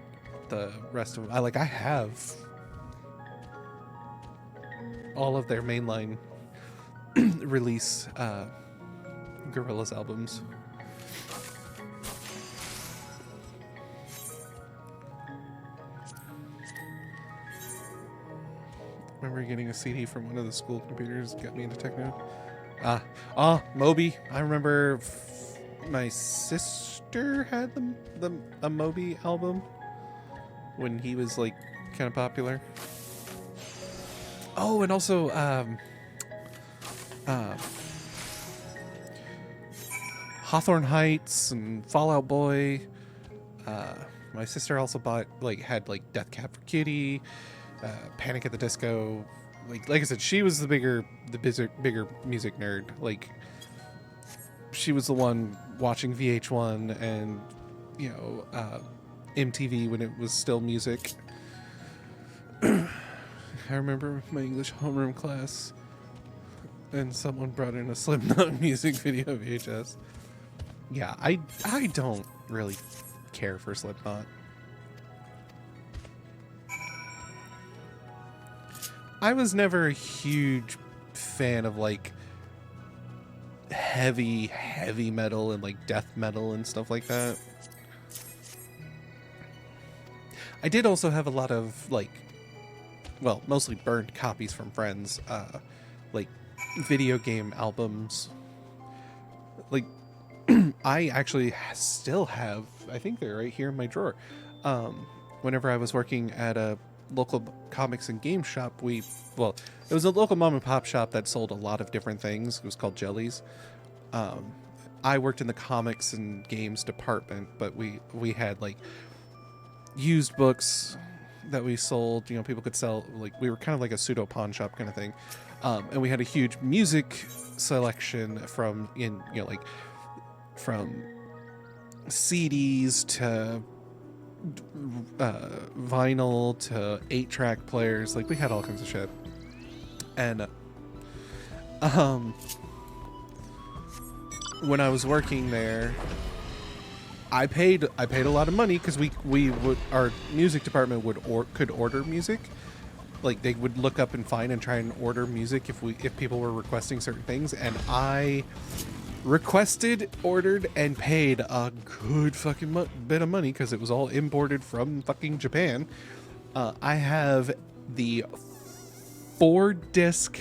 the rest of them. I have all of their mainline release Gorillaz albums. Remember getting a CD from one of the school computers got me into techno. Moby. I remember my sister had a Moby album when he was like kind of popular. Oh, and also Hawthorne Heights and Fall Out Boy. My sister also had Death Cab for Cutie, Panic at the Disco. Like I said, she was the bigger music nerd. Like, she was the one watching VH1 and MTV when it was still music. I remember my English homeroom class, and someone brought in a Slipknot music video VHS. Yeah, I don't really care for Slipknot. I was never a huge fan of heavy metal and death metal and stuff like that. I did also have a lot of mostly burned copies from friends, video game albums. I actually still have, I think they're right here in my drawer. Whenever I was working at a local comics and game shop, it was a local mom and pop shop that sold a lot of different things. It was called Jellies. I worked in the comics and games department, but we had used books that we sold. People could sell, we were kind of like a pseudo pawn shop kind of thing. And we had a huge music selection from CDs to vinyl to 8-track players. We had all kinds of shit. And when I was working there, I paid a lot of money because our music department could order music. They would look up and find and try and order music if people were requesting certain things, and I requested, ordered, and paid a good fucking bit of money because it was all imported from fucking Japan. I have the 4-disc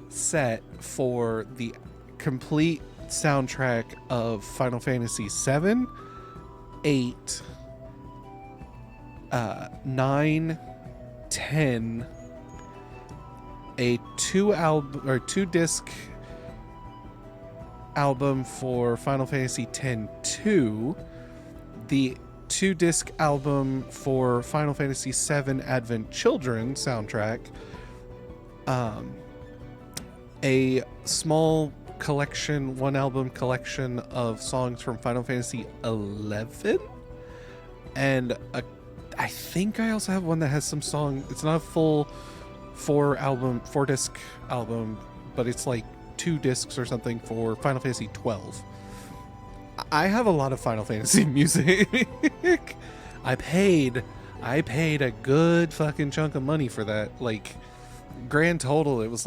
set for the complete soundtrack of Final Fantasy 7, 8, 9, 10, a 2-disc album for Final Fantasy X-2, the 2-disc album for Final Fantasy VII Advent Children soundtrack, a small collection, 1-album collection of songs from Final Fantasy XI, and I think I also have one that has some song. It's not a full 4-disc album, but it's 2 discs or something for Final Fantasy 12. I have a lot of Final Fantasy music. I paid a good fucking chunk of money for that. Grand total, it was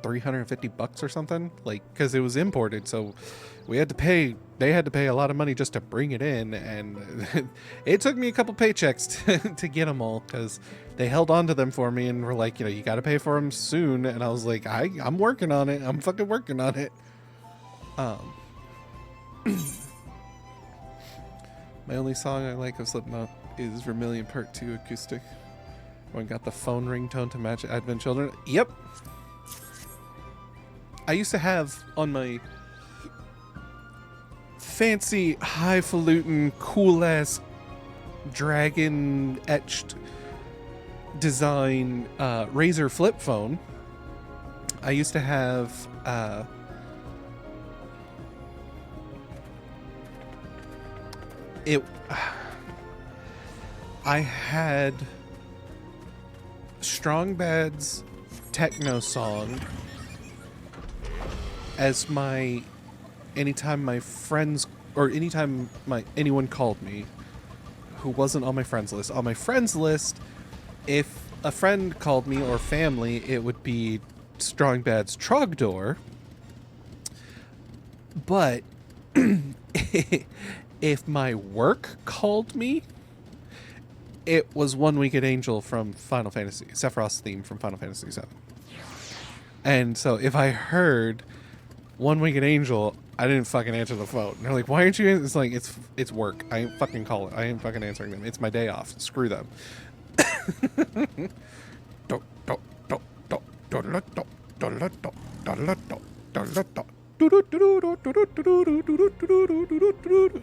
$350 or something, because it was imported, so they had to pay a lot of money just to bring it in, and it took me a couple paychecks to get them all, because they held on to them for me and were like, you got to pay for them soon, and I was like, I'm working on it. I'm fucking working on it. My only song I like of Slipknot is Vermilion Part 2 acoustic. When I got the phone ringtone to match Advent Children. Yep. I used to have on my fancy, highfalutin, cool-ass dragon-etched design Razer flip phone. I used to have I had Strong Bad's techno song as my anytime my friends or anytime anyone called me who wasn't on my friends list. On my friends list, if a friend called me or family, it would be Strong Bad's Trogdor. But if my work called me, it was One Winged Angel from Final Fantasy, Sephiroth's theme from Final Fantasy VII. And so if I heard One Winged Angel, I didn't fucking answer the phone. And they're like, why aren't you? It's like, it's work. I ain't fucking calling. I ain't fucking answering them. It's my day off. Screw them.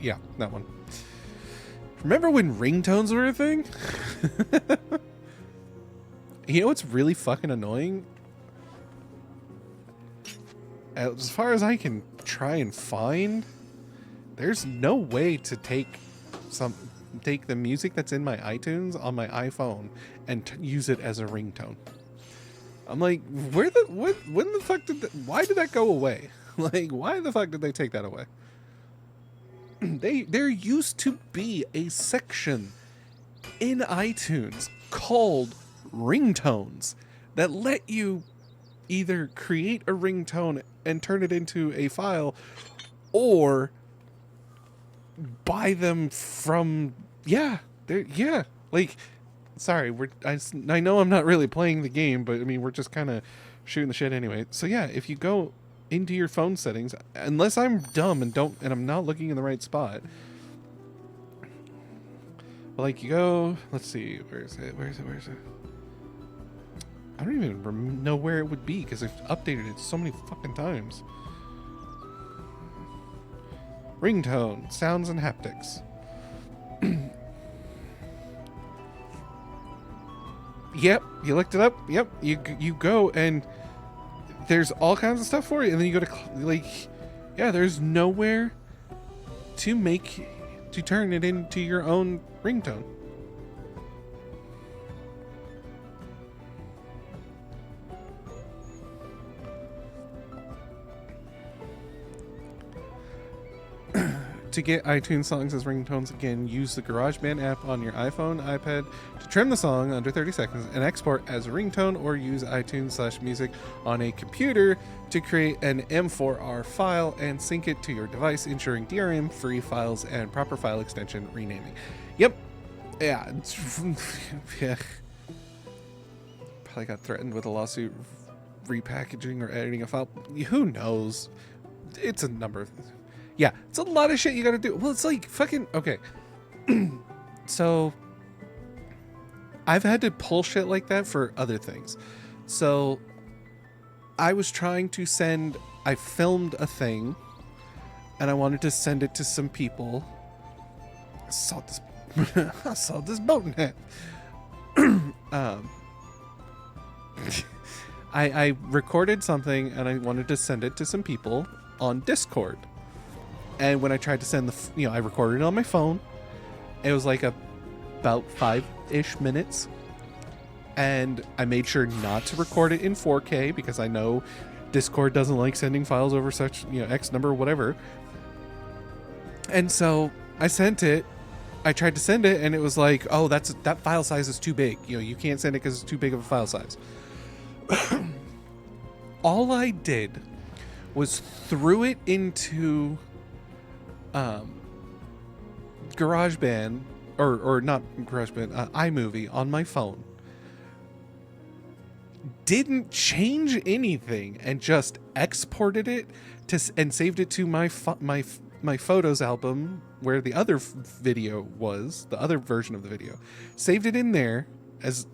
Yeah, that one. Remember when ringtones were a thing? You know what's really fucking annoying? As far as I can try and find, there's no way to take the music that's in my iTunes on my iPhone and use it as a ringtone. I'm like, when the fuck why did that go away? Like, why the fuck did they take that away? There used to be a section in iTunes called ringtones that let you either create a ringtone and turn it into a file or buy them from like, sorry, I know I'm not really playing the game, but I mean, we're just kind of shooting the shit anyway. So yeah, if you go into your phone settings, unless I'm dumb and I'm not looking in the right spot, like, you go, let's see, where is it? I don't even know where it would be because I've updated it so many fucking times. Ringtone, sounds and haptics. Yep, you looked it up. Yep, you go and there's all kinds of stuff for it, and then you go to there's nowhere to turn it into your own ringtone. To get iTunes songs as ringtones again, use the GarageBand app on your iPhone, iPad to trim the song under 30 seconds and export as a ringtone, or use iTunes/music on a computer to create an M4R file and sync it to your device, ensuring DRM-free files and proper file extension renaming. Yep. Yeah. Yeah. Probably got threatened with a lawsuit, repackaging or editing a file. Who knows? It's a number of things. Yeah, it's a lot of shit you gotta do. Well, it's like fucking... Okay. So, I've had to pull shit like that for other things. So, I was trying to send... I filmed a thing, and I wanted to send it to some people. I saw this boat net. I recorded something, and I wanted to send it to some people on Discord. And when I tried to send I recorded it on my phone. It was like about 5-ish minutes. And I made sure not to record it in 4K because I know Discord doesn't like sending files over such, X number, whatever. And so I sent it. I tried to send it and it was like, oh, that file size is too big. You can't send it because it's too big of a file size. All I did was threw it into GarageBand or not GarageBand, iMovie on my phone. Didn't change anything and just exported it and saved it to my photos album where the other video was, the other version of the video. Saved it in there as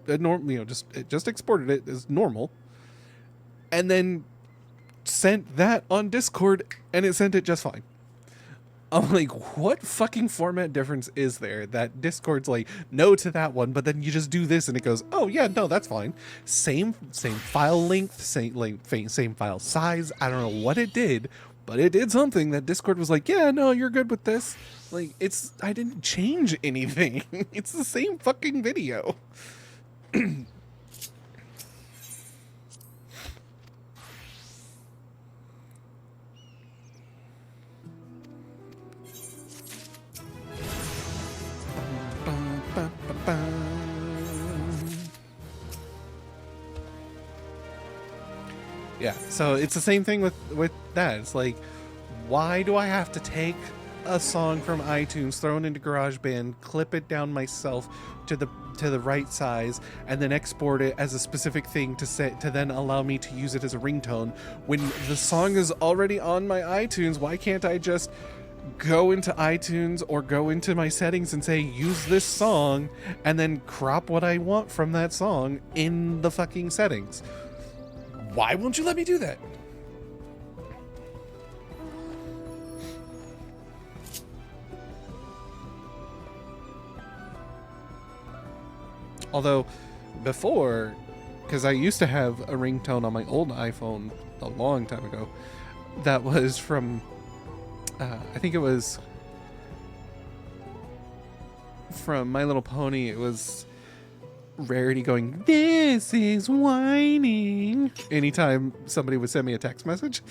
a normal, just exported it as normal, and then sent that on Discord, and it sent it just fine. I'm like, what fucking format difference is there that Discord's like, no to that one, but then you just do this and it goes, oh yeah, no, that's fine. Same file length, same file size. I don't know what it did, but it did something that Discord was like, yeah, no, you're good with this. Like, I didn't change anything. It's the same fucking video. Yeah, so it's the same thing with that. It's like, why do I have to take a song from iTunes, throw it into GarageBand, clip it down myself to the right size, and then export it as a specific thing to then allow me to use it as a ringtone when the song is already on my iTunes? Why can't I just go into iTunes or go into my settings and say use this song and then crop what I want from that song in the fucking settings? Why won't you let me do that? Although before, because I used to have a ringtone on my old iPhone a long time ago that was from I think it was from My Little Pony. It was Rarity going, "This is whining," anytime somebody would send me a text message.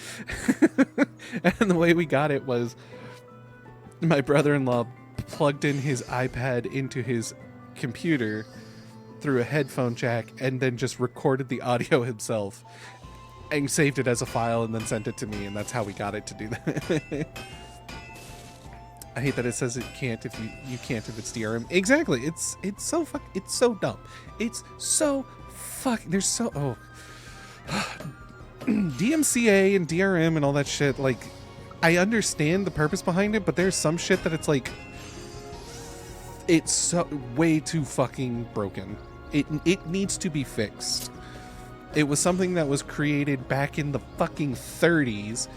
And the way we got it was my brother-in-law plugged in his iPad into his computer through a headphone jack and then just recorded the audio himself and saved it as a file and then sent it to me, and that's how we got it to do that. I hate that it says it can't if you can't if it's DRM. Exactly. It's so dumb. It's so there's so DMCA and DRM and all that shit, like, I understand the purpose behind it, but there's some shit that it's like, it's so way too fucking broken. It needs to be fixed. It was something that was created back in the fucking 30s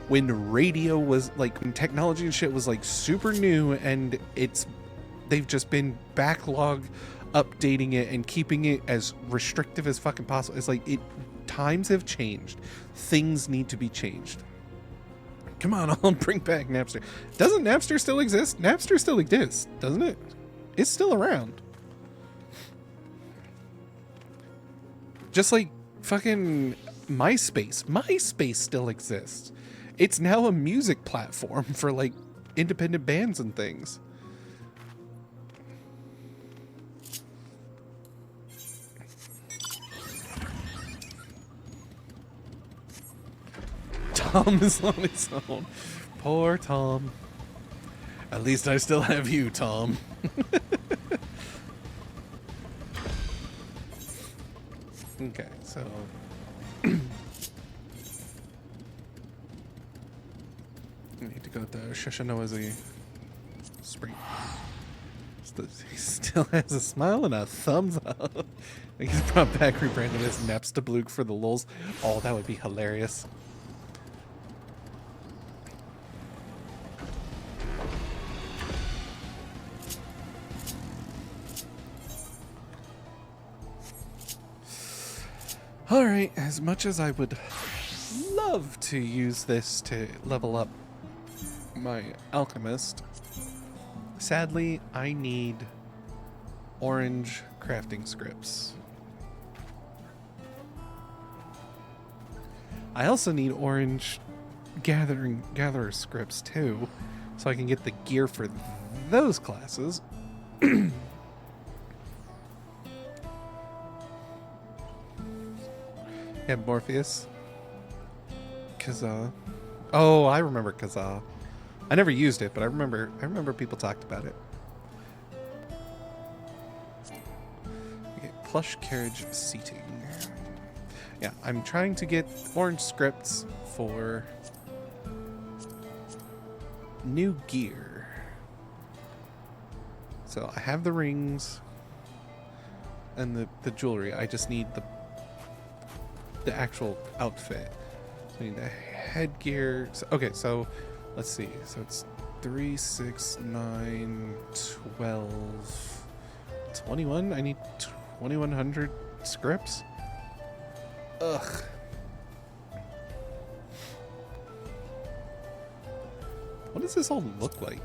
when radio was like, when technology and shit was like super new, and they've just been backlog updating it and keeping it as restrictive as fucking possible. It's like, times have changed. Things need to be changed. Come on, I'll bring back Napster. Doesn't Napster still exist? Napster still exists, doesn't it? It's still around. Just like fucking MySpace. MySpace still exists. It's now a music platform for like independent bands and things. Tom is on his own. Poor Tom. At least I still have you, Tom. Okay, so I need to go to Shoshanoa's spring. He still has a smile and a thumbs up. He's brought back rebranding his Napstablook for the lulz. Oh, that would be hilarious. Alright, as much as I would love to use this to level up my alchemist, sadly, I need orange crafting scripts. I also need orange gatherer scripts too, so I can get the gear for those classes. Yeah, Morpheus. Kazaa. Oh, I remember Kazaa. I never used it, but I remember people talked about it. Okay, plush carriage seating. Yeah, I'm trying to get orange scripts for new gear. So I have the rings and the jewelry. I just need the actual outfit. So I need the headgear. So, okay, so let's see. So it's 3, 6, 9, 12, 21. I need 2,100 scripts. Ugh. What does this all look like?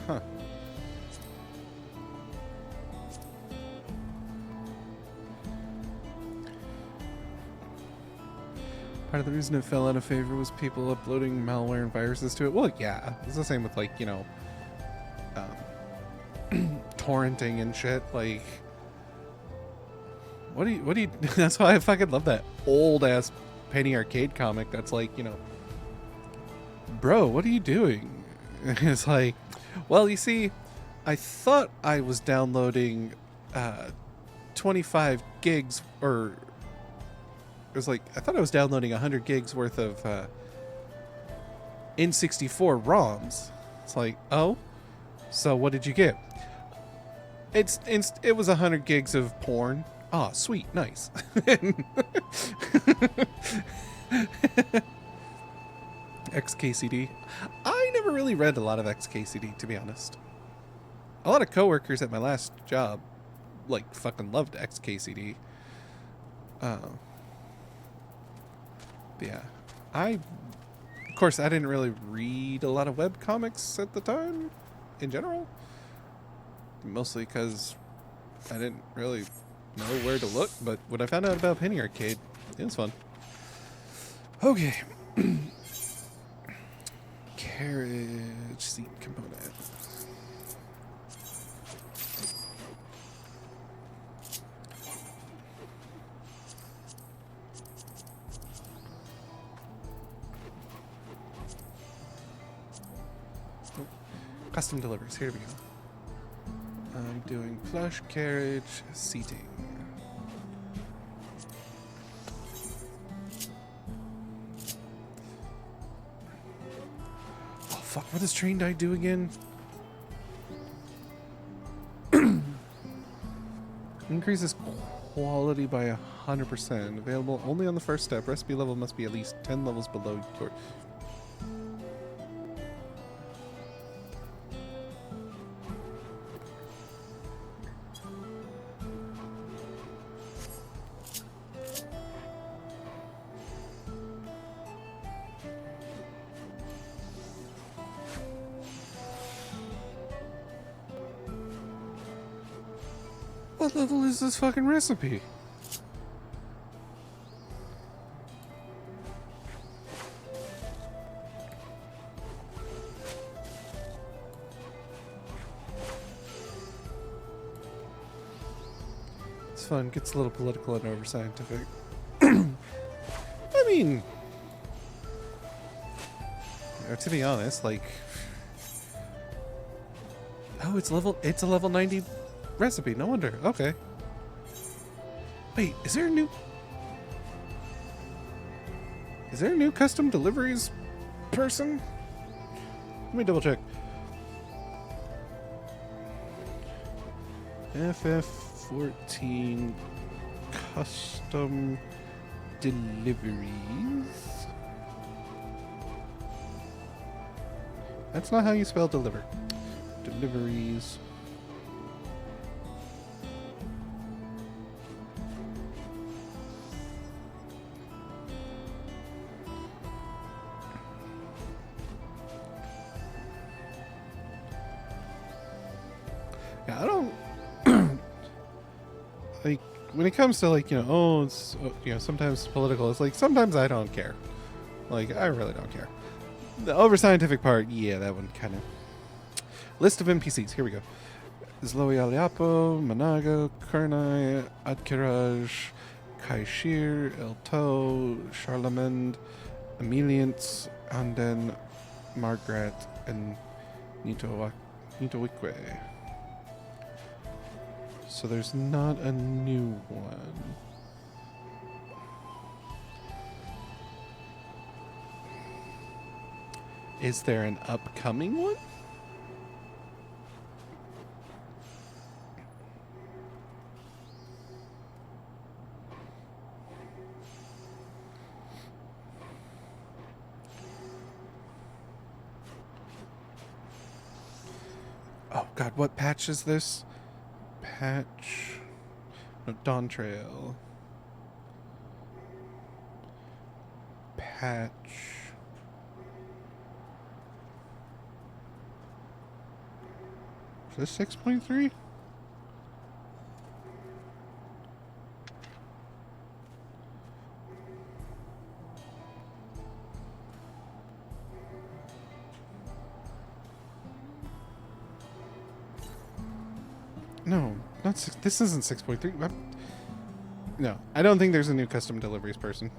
Huh. Part of the reason it fell out of favor was people uploading malware and viruses to it. Well, yeah, it's the same with like, you know, torrenting and shit. Like, what do you? That's why I fucking love that old ass Penny Arcade comic. That's like, you know, bro, what are you doing? It's like, well, you see, I thought I was downloading 25 gigs, or it was like, I thought I was downloading 100 gigs worth of N64 ROMs. It's like, oh, so what did you get? It was 100 gigs of porn. Ah, oh, sweet, nice. XKCD. I never really read a lot of XKCD, to be honest. A lot of coworkers at my last job, like, fucking loved XKCD. Yeah. Of course, I didn't really read a lot of web comics at the time, in general. Mostly because I didn't really know where to look, but when I found out about Penny Arcade, it was fun. Okay. Carriage seat component. Oh. Custom deliveries. Here we go. I'm doing plush carriage seating. Oh fuck, what does train die do again? Increases quality by 100%. Available only on the first step. Recipe level must be at least 10 levels below your... What level is this fucking recipe? It's fun, gets a little political and over scientific. I mean, to be honest, like, oh, it's a level 90 recipe, no wonder. Okay. Wait, is there a new custom deliveries person? Let me double check. FF14 custom deliveries. That's not how you spell deliver. Deliveries. Yeah, I don't like when it comes to, like, you know, oh, it's, you know, sometimes political. It's like sometimes I don't care. Like, I really don't care. The over scientific part, yeah, that one kind of. List of NPCs. Here we go. Zloe Aliapo, Managa, Kurnai, Adkiraj, Kaishir, Elto, Charlemagne, Emiliance, Anden, Margaret, and Nitowique. So there's not a new one. Is there an upcoming one? Oh god, what patch is this? Patch... No, Dawn Trail. Patch... Is this 6.3? No, not six. This isn't 6.3. No, I don't think there's a new custom deliveries person.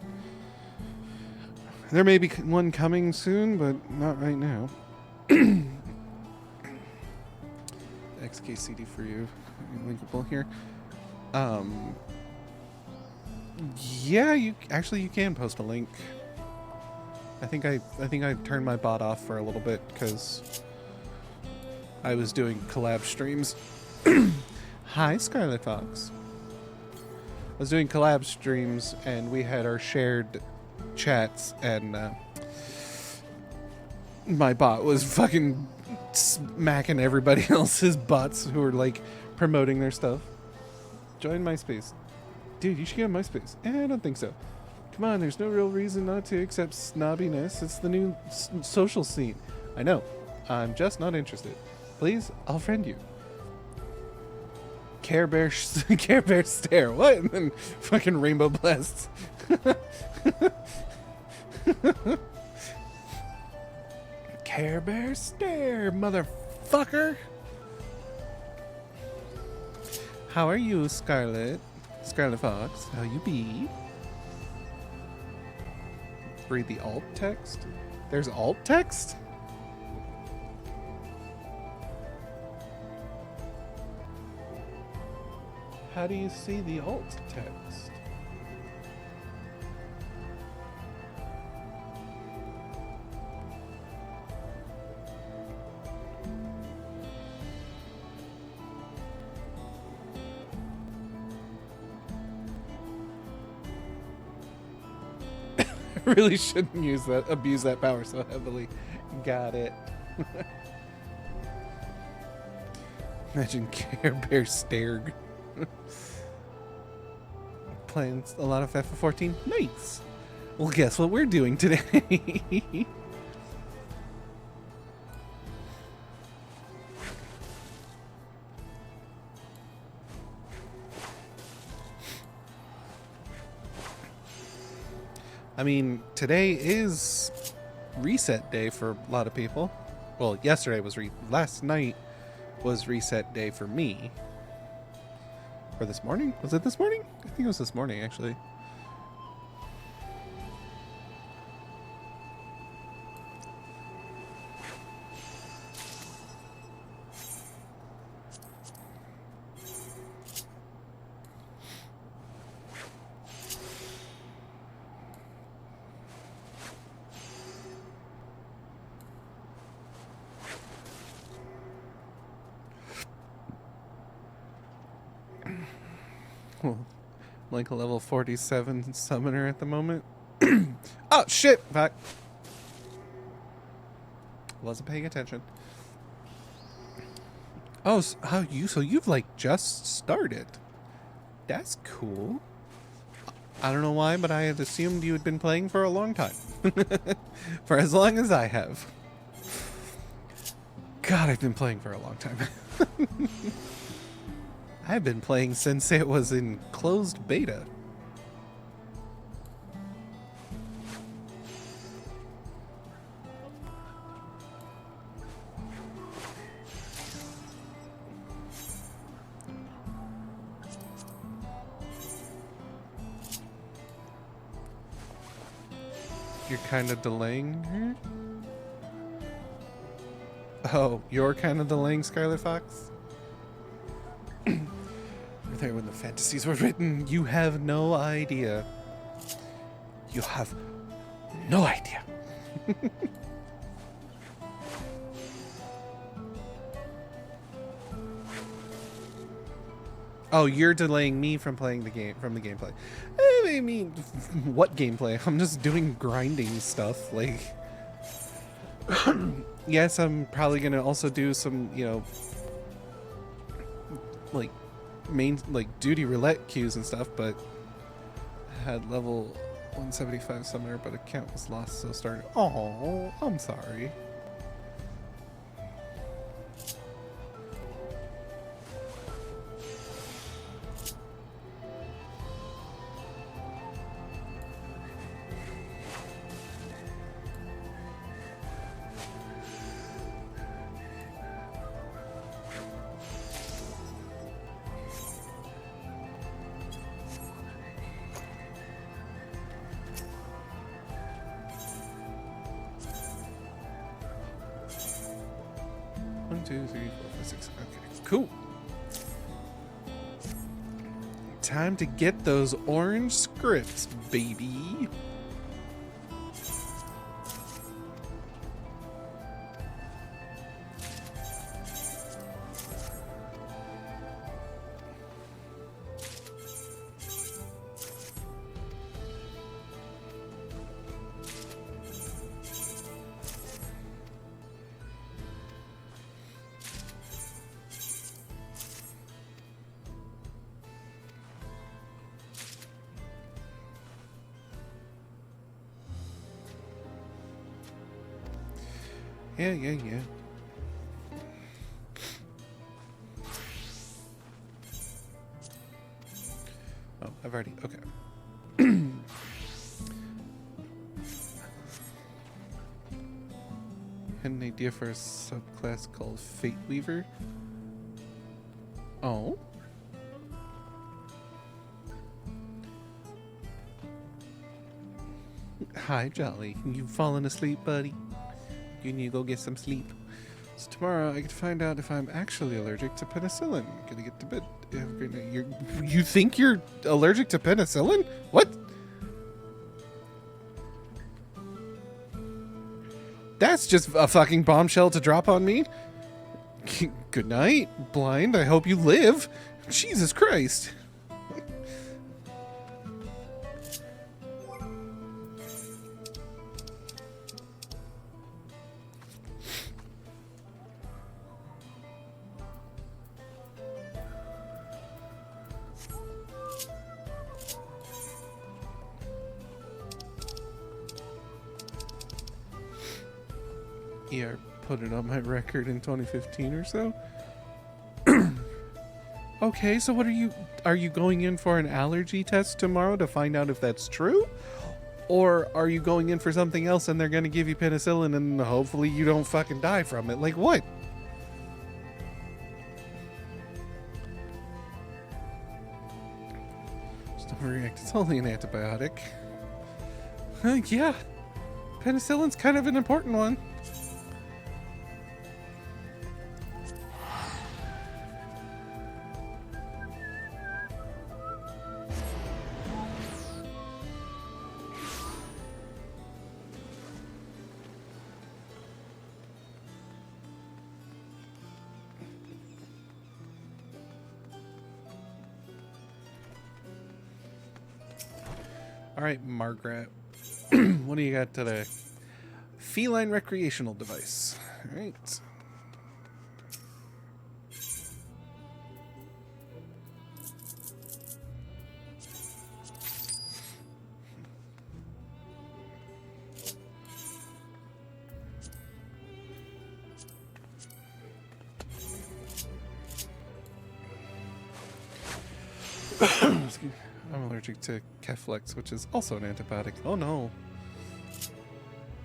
There may be one coming soon, but not right now. XKCD for you, linkable here. Yeah, you can post a link. I think I turned my bot off for a little bit because I was doing collab streams. Hi, Scarlet Fox. I was doing collab streams and we had our shared chats, and my bot was fucking smacking everybody else's bots who were like promoting their stuff. Join MySpace. Dude, you should get on MySpace. I don't think so. Come on, there's no real reason not to accept snobbiness. It's the new social scene. I know. I'm just not interested. Please, I'll friend you. Care Bear stare. What? And then fucking rainbow blasts. Care Bear stare, motherfucker. How are you, Scarlet Fox? How you be? Read the alt text? There's alt text? How do you see the alt text? I really shouldn't abuse that power so heavily. Got it. Imagine Care Bear Sterg. Playing a lot of FF14. Nice. Well, guess what we're doing today? I mean, today is reset day for a lot of people. Well, last night was reset day for me. Or this morning? Was it this morning? I think it was this morning, actually. Like a level 47 summoner at the moment. Oh shit! Fuck. Wasn't paying attention. Oh, so you've like just started. That's cool. I don't know why, but I had assumed you had been playing for a long time. For as long as I have. God, I've been playing for a long time. I've been playing since it was in closed beta. You're kind of delaying her? Oh, you're kind of delaying Scarlet Fox? There when the fantasies were written. You have no idea. You have no idea. Oh, you're delaying me from playing the game, from the gameplay. I mean, what gameplay? I'm just doing grinding stuff. Like, yes, I'm probably gonna also do some, you know, like duty roulette queues and stuff, but I had level 175 summoner, but account was lost, so started. Oh, I'm sorry. 2, 3, 4, 5, 6. Okay, cool. Time to get those orange scripts, baby. Yeah. Oh, I've already, okay. Had an idea for a subclass called Fate Weaver. Oh. Hi, Jolly. You falling asleep, buddy? You need to go get some sleep. So tomorrow I get to find out if I'm actually allergic to penicillin. Gonna get to bed. You think you're allergic to penicillin? What? That's just a fucking bombshell to drop on me. Good night, blind. I hope you live. Jesus Christ. Yeah, put it on my record in 2015 or so. Okay, so what are you going in for an allergy test tomorrow to find out if that's true? Or are you going in for something else and they're going to give you penicillin and hopefully you don't fucking die from it? Like what? Just don't react. It's only an antibiotic. Yeah. Penicillin's kind of an important one. All right, Margaret. What do you got today? Feline recreational device. All right. I'm allergic to Keflex, which is also an antibiotic. Oh no.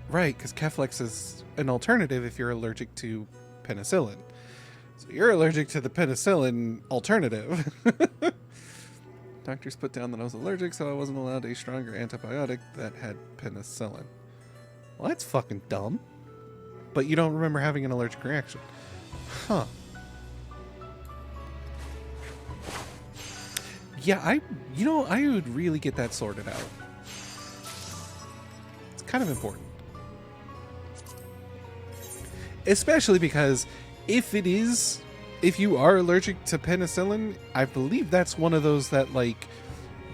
Right, because Keflex is an alternative if you're allergic to penicillin. So you're allergic to the penicillin alternative. Doctors put down that I was allergic, so I wasn't allowed a stronger antibiotic that had penicillin. Well, that's fucking dumb. But you don't remember having an allergic reaction. Huh. Yeah, I would really get that sorted out. It's kind of important. Especially because if you are allergic to penicillin, I believe that's one of those that, like,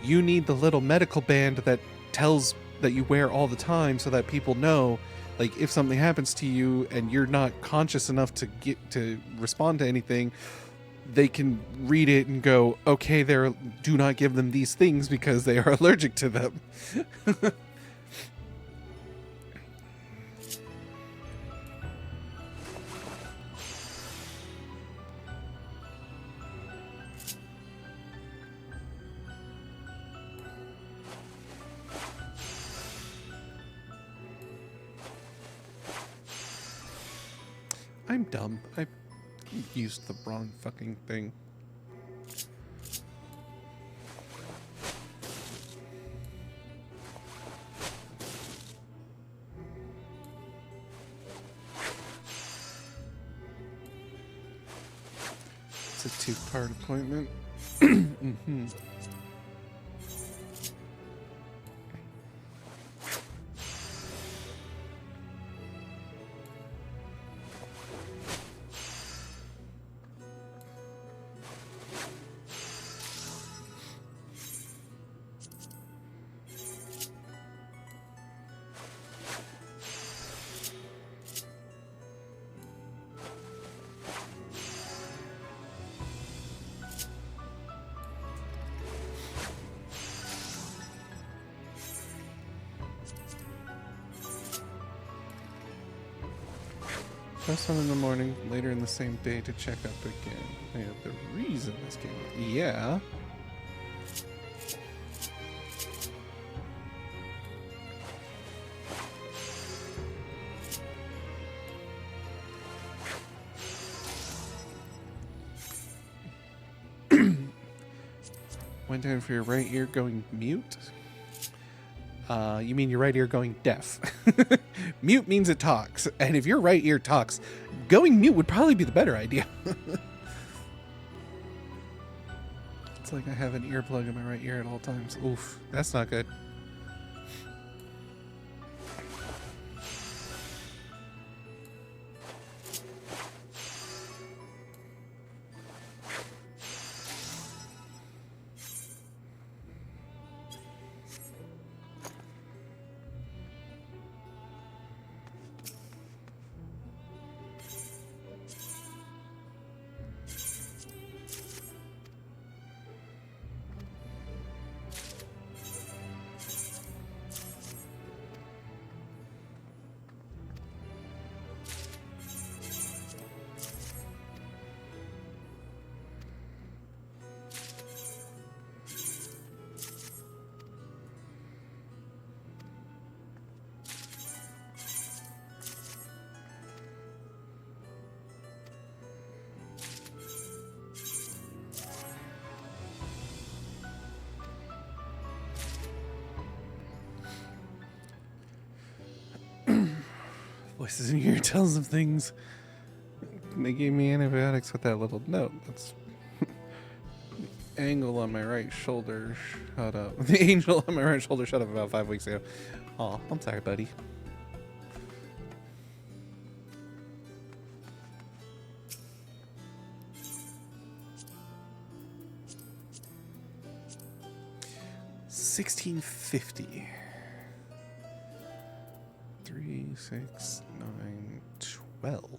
you need the little medical band that tells that you wear all the time so that people know, like, if something happens to you and you're not conscious enough to get to respond to anything, they can read it and go, okay, do not give them these things because they are allergic to them. I'm dumb. I used the wrong fucking thing. It's a two-part appointment. Mm-hmm. First one in the morning, later in the same day to check up again. Yeah, the reason this came up. Yeah. Went down for your right ear going mute? You mean your right ear going deaf. Mute means it talks. And if your right ear talks, going mute would probably be the better idea. It's like I have an earplug in my right ear at all times. Oof, that's not good. Voices in here tells them things. They gave me antibiotics with that little note. That's the angle on my right shoulder shut up. The angel on my right shoulder shut up about 5 weeks ago. Aw, I'm sorry, buddy. $16.50. 3, 6, 9, 12.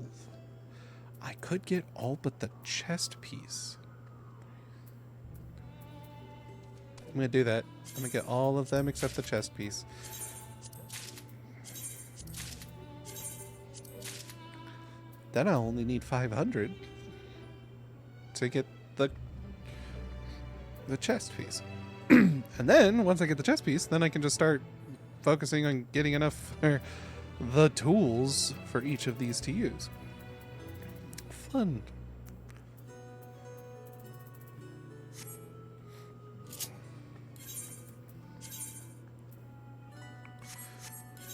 I could get all but the chest piece. I'm gonna do that. I'm gonna get all of them except the chest piece. Then I'll only need 500 to get the chest piece. And then once I get the chest piece, then I can just start focusing on getting enough for the tools for each of these to use. Fun.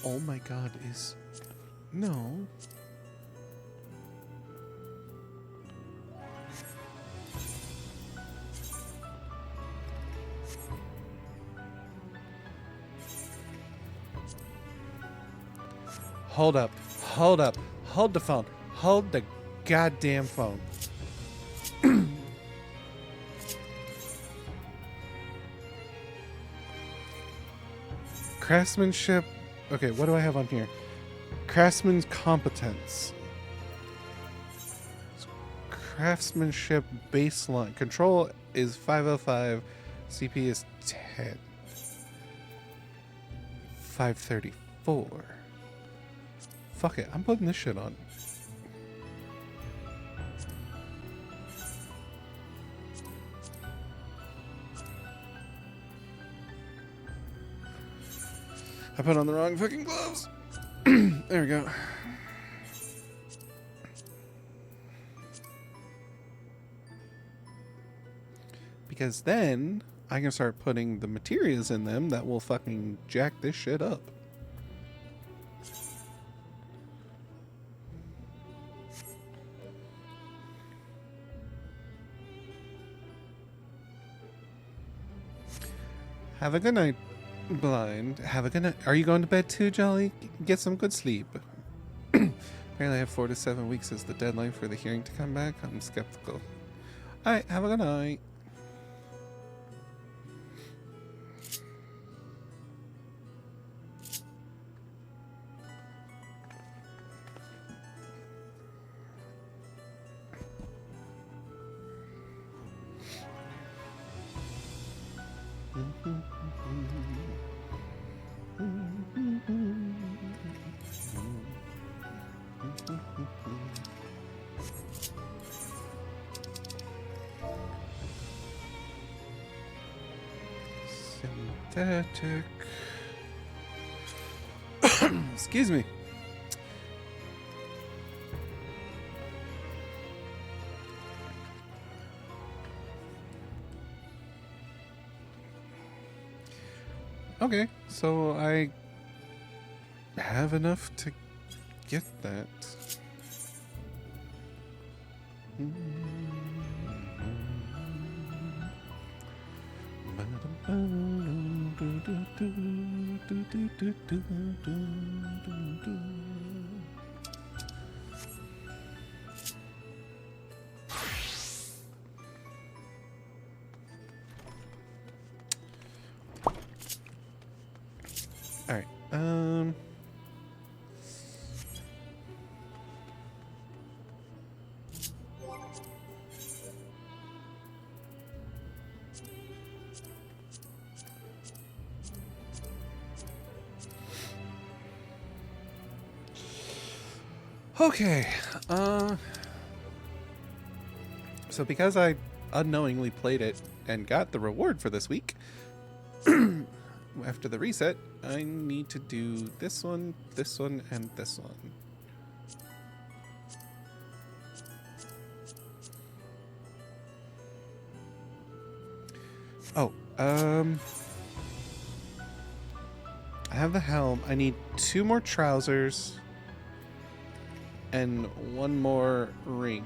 Oh my god, is... No. Hold up. Hold up. Hold the phone. Hold the goddamn phone. Craftsmanship. Okay, what do I have on here? Craftsman's competence. Craftsmanship baseline. Control is 505. CP is 10. 534. Fuck it, I'm putting this shit on. I put on the wrong fucking gloves. There we go. Because then I can start putting the materials in them that will fucking jack this shit up. Have a good night, Blind. Have a good night. Are you going to bed too, Jolly? Get some good sleep. Apparently I have 4 to 7 weeks as the deadline for the hearing to come back. I'm skeptical. Alright, have a good night. Synthetic. Excuse me. Okay, so I have enough to get that. All right. Okay. So because I unknowingly played it and got the reward for this week, after the reset, I need to do this one, and this one. Oh, I have the helm. I need 2 more trousers and 1 more ring.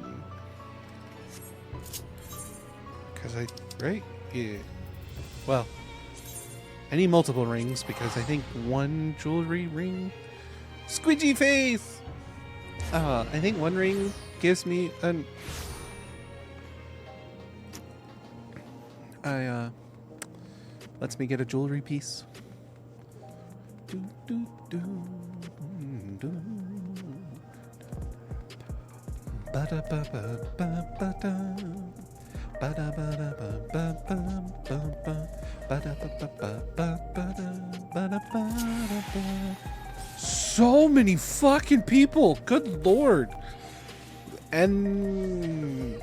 Right? Yeah. Well, I need multiple rings because I think 1 jewelry ring. Squidgy face! I think 1 ring gives me an. Lets me get a jewelry piece. Do, do, do, do. Ba-da-ba-ba-ba-ba-da. So many fucking people. Good lord. And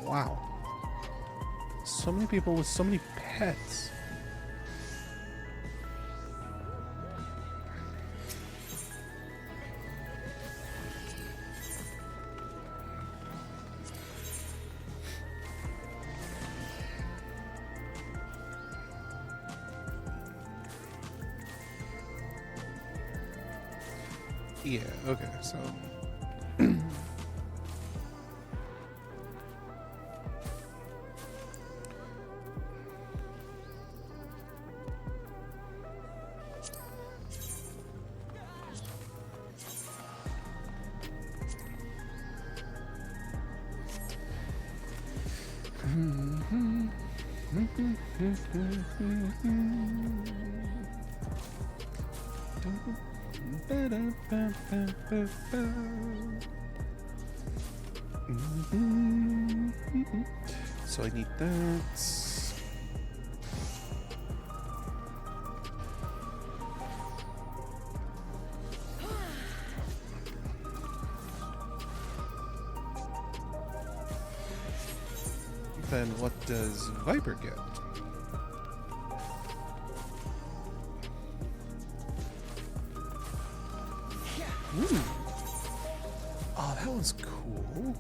wow. So many people with so many pets. Yeah, okay, so so I need that. Then what does Viper get? Ooh. Oh, that one's cool.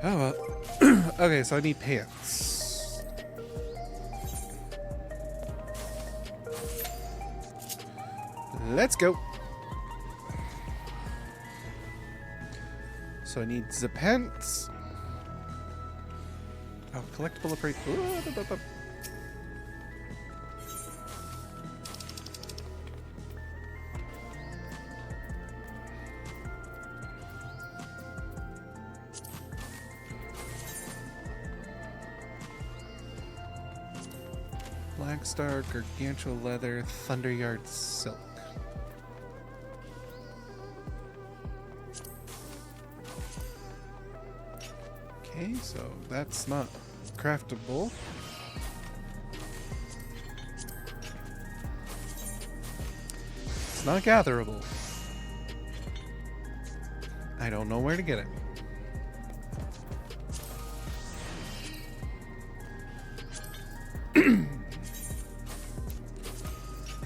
Oh, well. Okay, so I need pants. Let's go. So I need the pants. Oh, collectible appraise. Blackstar, Gargantua leather, Thunderyard silk. Okay, so that's not craftable. It's not gatherable. I don't know where to get it.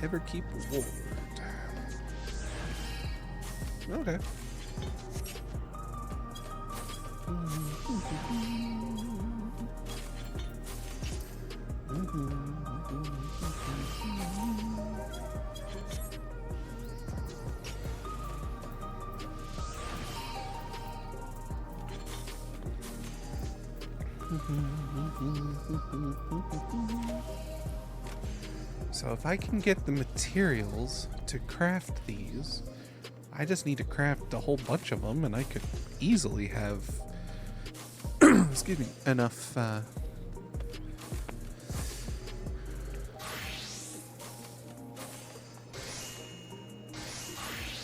Ever keep ward. Okay. So if I can get the materials to craft these, I just need to craft a whole bunch of them and I could easily have excuse me, enough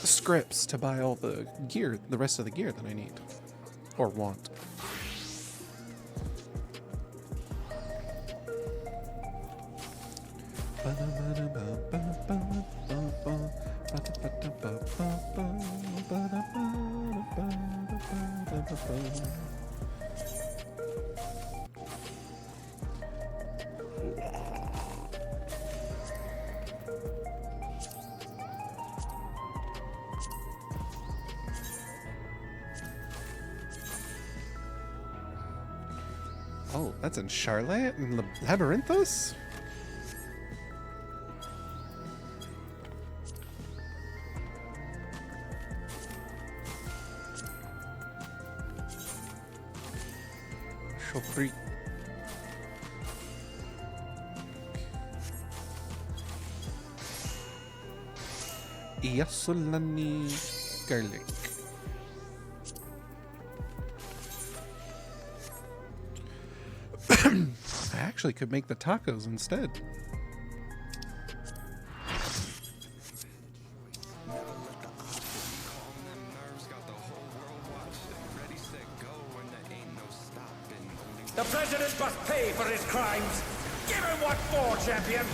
scripts to buy all the gear, the rest of the gear that I need or want. Oh, that's in Charlotte and Labyrinthos? Chopri. Yasulani garlic. I actually could make the tacos instead. The president must pay for his crimes. Give him what for, champion.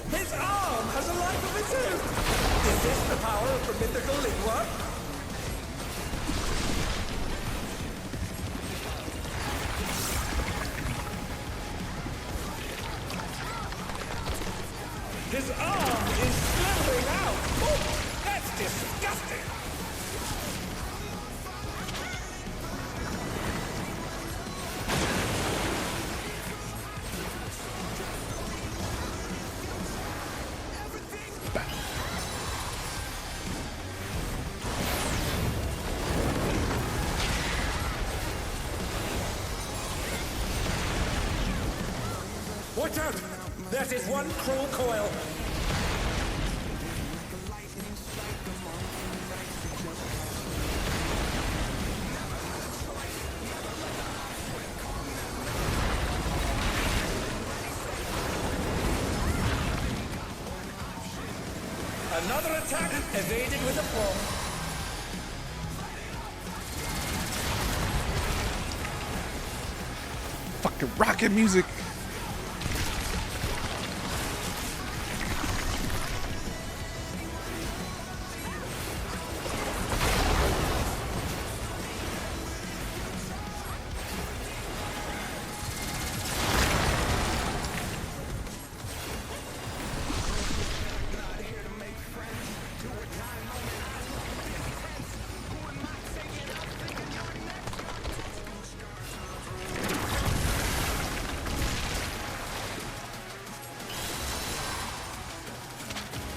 His arm has a life of its own. Is this the power of the mythical lingua? His arm is slithering out! Oh, that's disgusting! Watch out! That is one cruel coil! Another attack evaded with aplomb. fucking rocket music.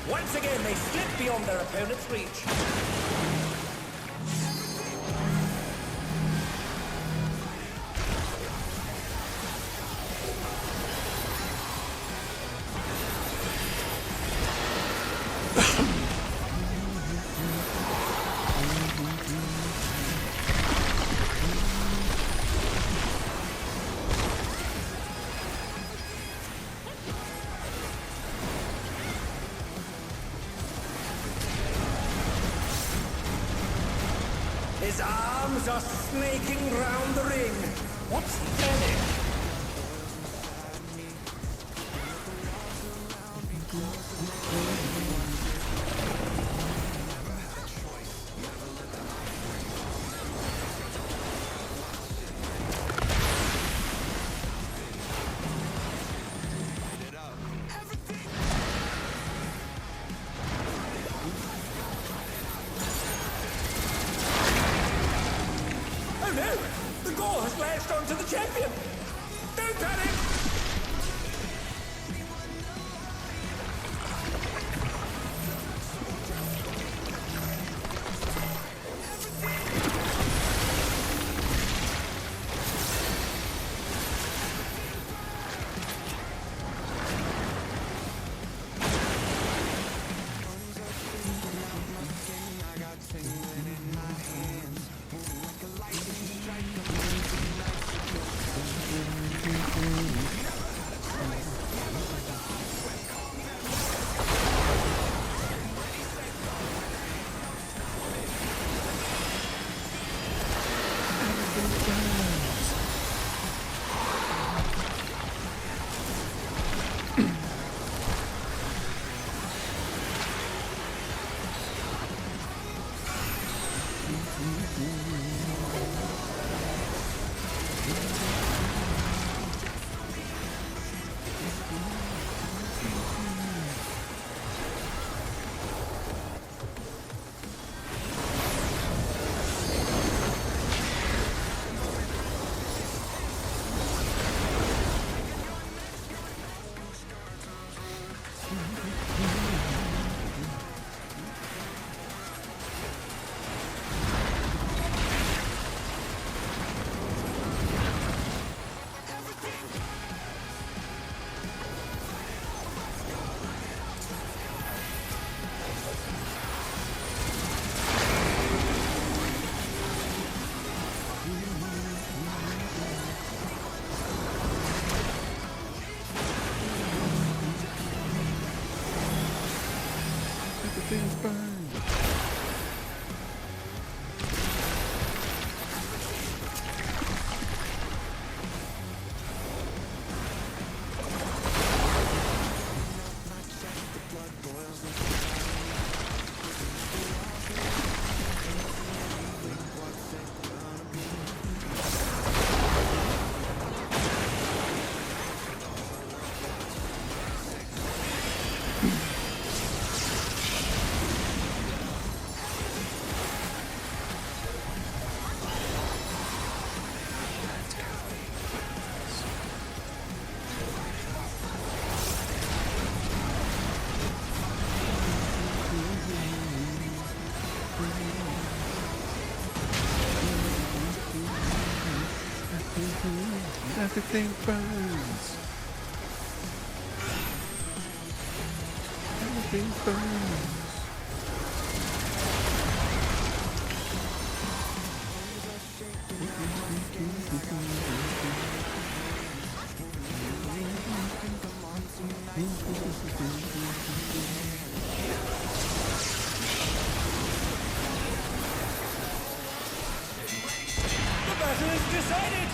Once again, they slip beyond their opponent's reach. His arms are snaking round the ring. What's he planning? Oh no! The gore has lashed onto the champion! Don't panic! Everything's burned. Everything burns. Everything burns. The battle is decided!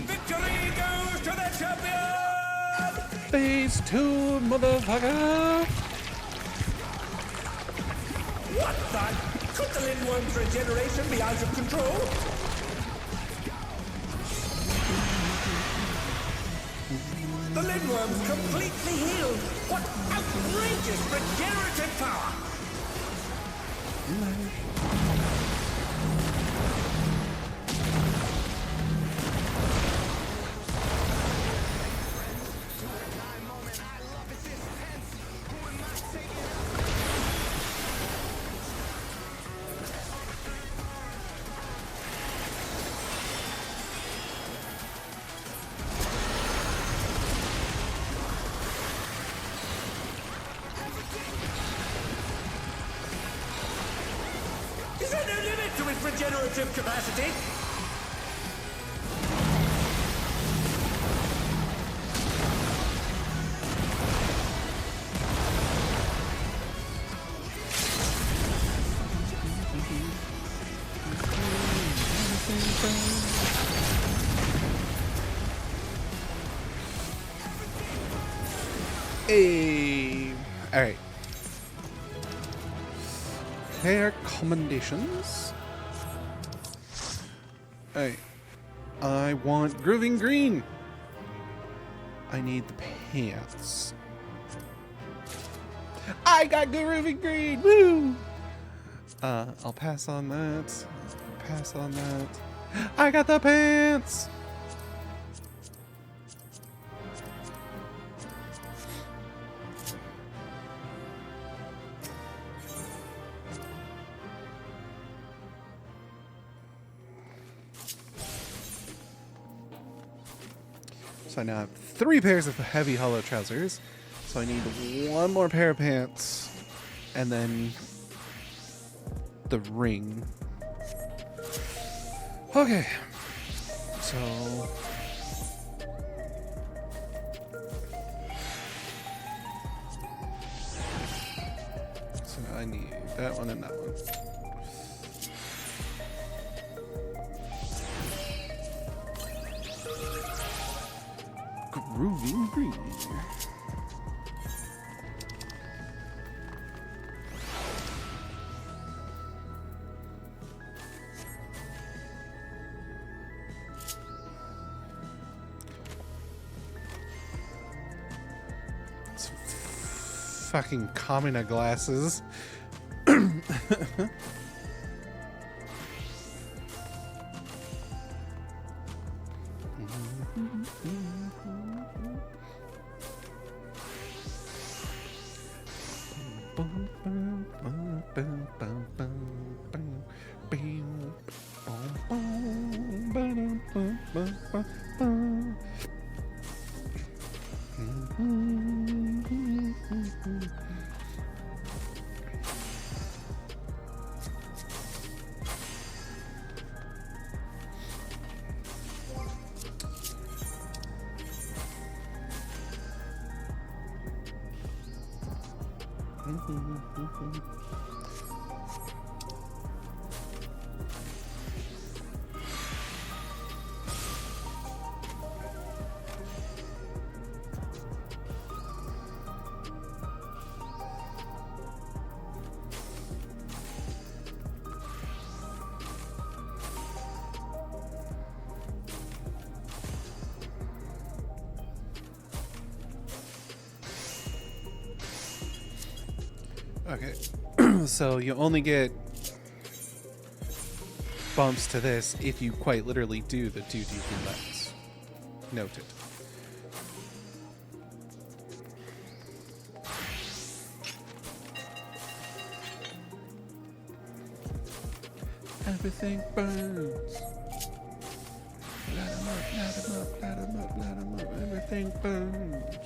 Victory goes to Phase 2, motherfucker! What the? Could the Lindworm's regeneration be out of control? The Lindworm's completely healed! What outrageous regenerative power! Is there no limit to its regenerative capacity? Hey! Alright. Hair commendations. Alright. I want grooving green. I need the pants. I got grooving green! Woo! I'll pass on that. Pass on that. I got the pants! So I now have 3 pairs of heavy hollow trousers. So I need 1 more pair of pants. And then the ring. Okay. So I need that one and that one. Grooving green. It's fucking Kamina glasses. Okay, so you only get bumps to this if you quite literally do the 2 DP levels. Noted. Everything burns. Light 'em up, light 'em up, light 'em up, light 'em up. Everything burns.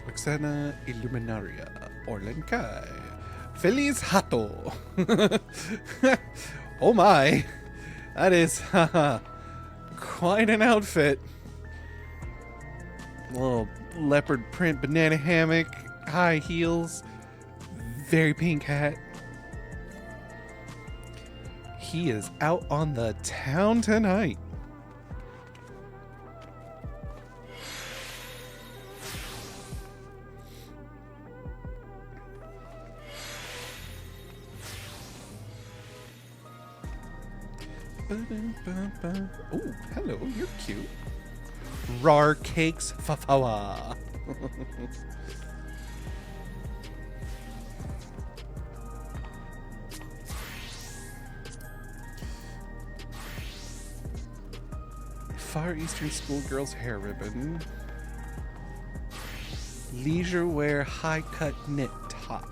Oxana Illuminaria Orlenkai Feliz Hato. Oh my, that is quite an outfit. Little leopard print banana hammock, high heels, very pink hat. He is out on the town tonight. Oh, hello, you're cute. Rar cakes fafawa. Far Eastern schoolgirl's hair ribbon. Leisure wear high cut knit top.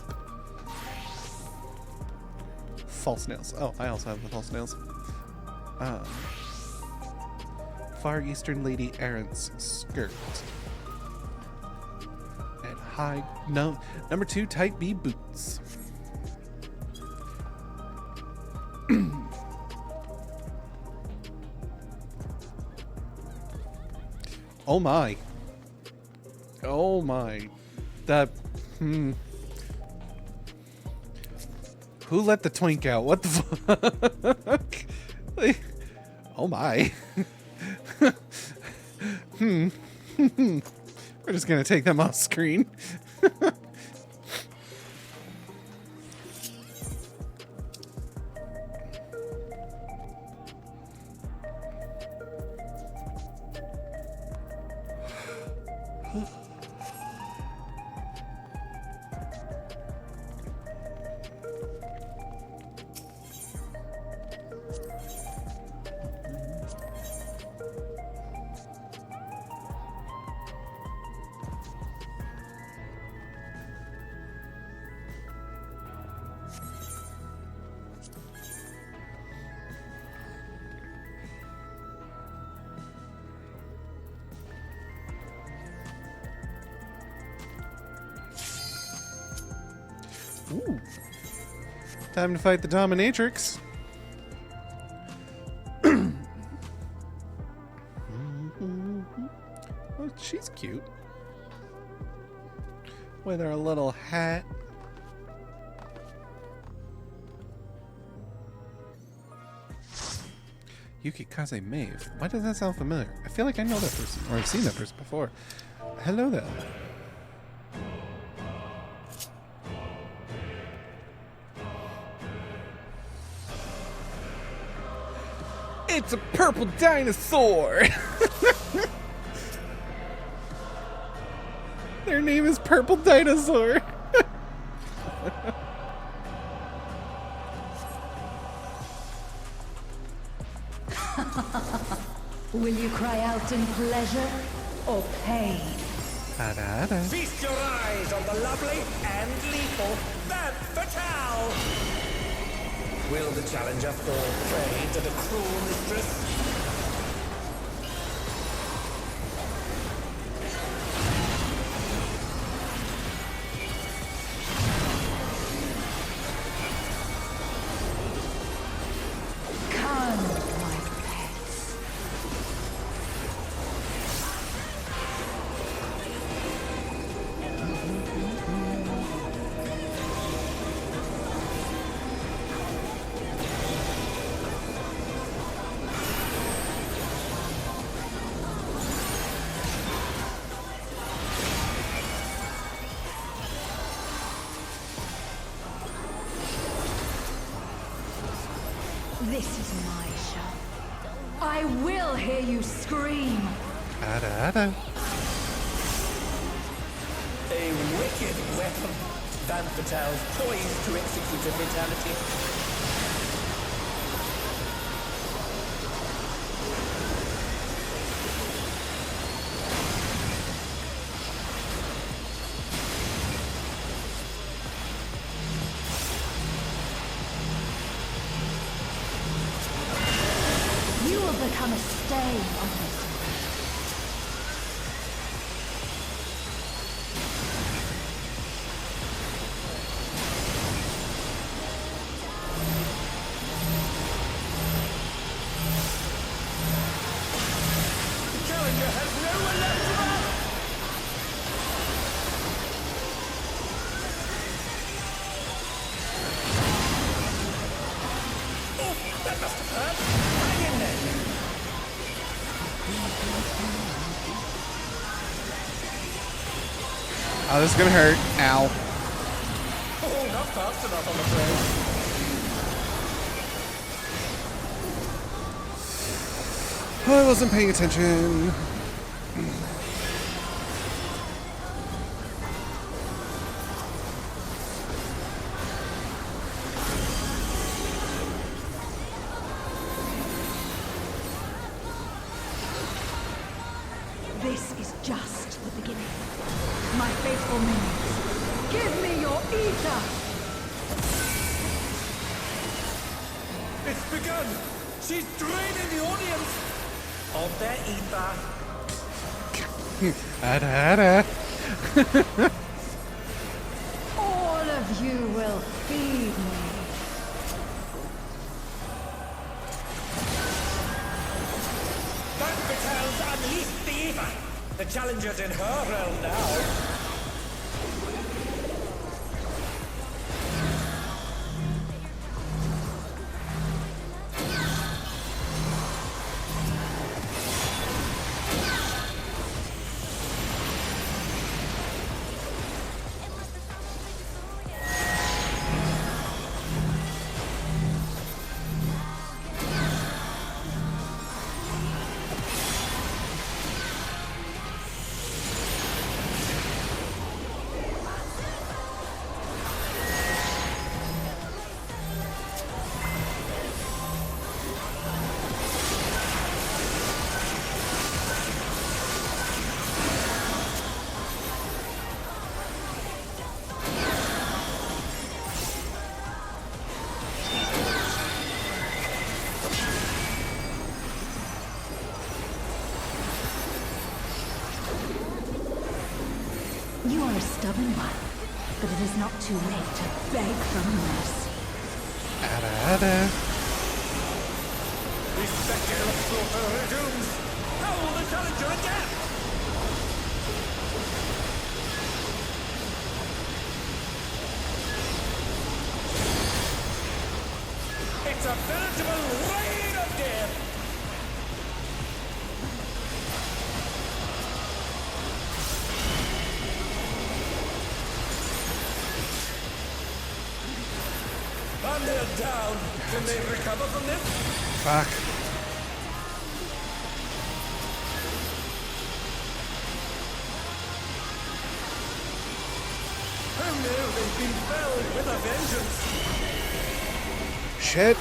False nails. Oh, I also have the false nails. Far Eastern lady errant's skirt. And high number 2 type B boots. Oh my. Oh my. That Who let the twink out? What the fuck? Like, oh my. We're just gonna take them off screen. Ooh. Time to fight the dominatrix. Oh, she's cute. With her little hat. Yukikaze Maeve. Why does that sound familiar? I feel like I know that person, or I've seen that person before. Hello there. It's a purple dinosaur! Their name is Purple Dinosaur. Will you cry out in pleasure or pain? Feast your eyes on the lovely and lethal Femme Fatale! Will the challenger fall prey to the cruel mistress? Come, my pets. This is my show. I will hear you scream. Ada. A wicked weapon. Femme Fatale's poised to execute a fatality. You will become a stain on this. The challenger has nowhere left to run! That must have hurt. Hang in there. Oh, this is gonna hurt. Ow. Oh, not fast enough, I'm afraid. Oh, I wasn't paying attention. This is just the beginning. My faithful minions, give me your ether! It's begun. She's draining the audience of their ether. Ada. All of you will feed me. That Vitel's unleashed the ether. The challenger's in her realm now. You are a stubborn one, but it is not too late to beg for mercy. Ada. The spectacle of slaughter resumes. How will the challenger adapt? It's a veritable rain of death. And they're down. Can they recover from this? Fuck. Who knew they'd been felled with a vengeance? Shit.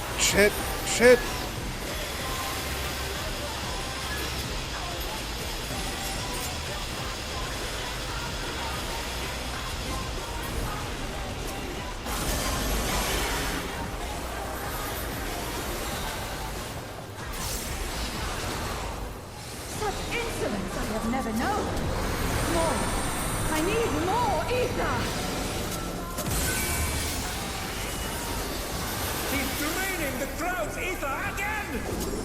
Such insolence I have never known. More. I need more ether! He's draining the crowd's ether again!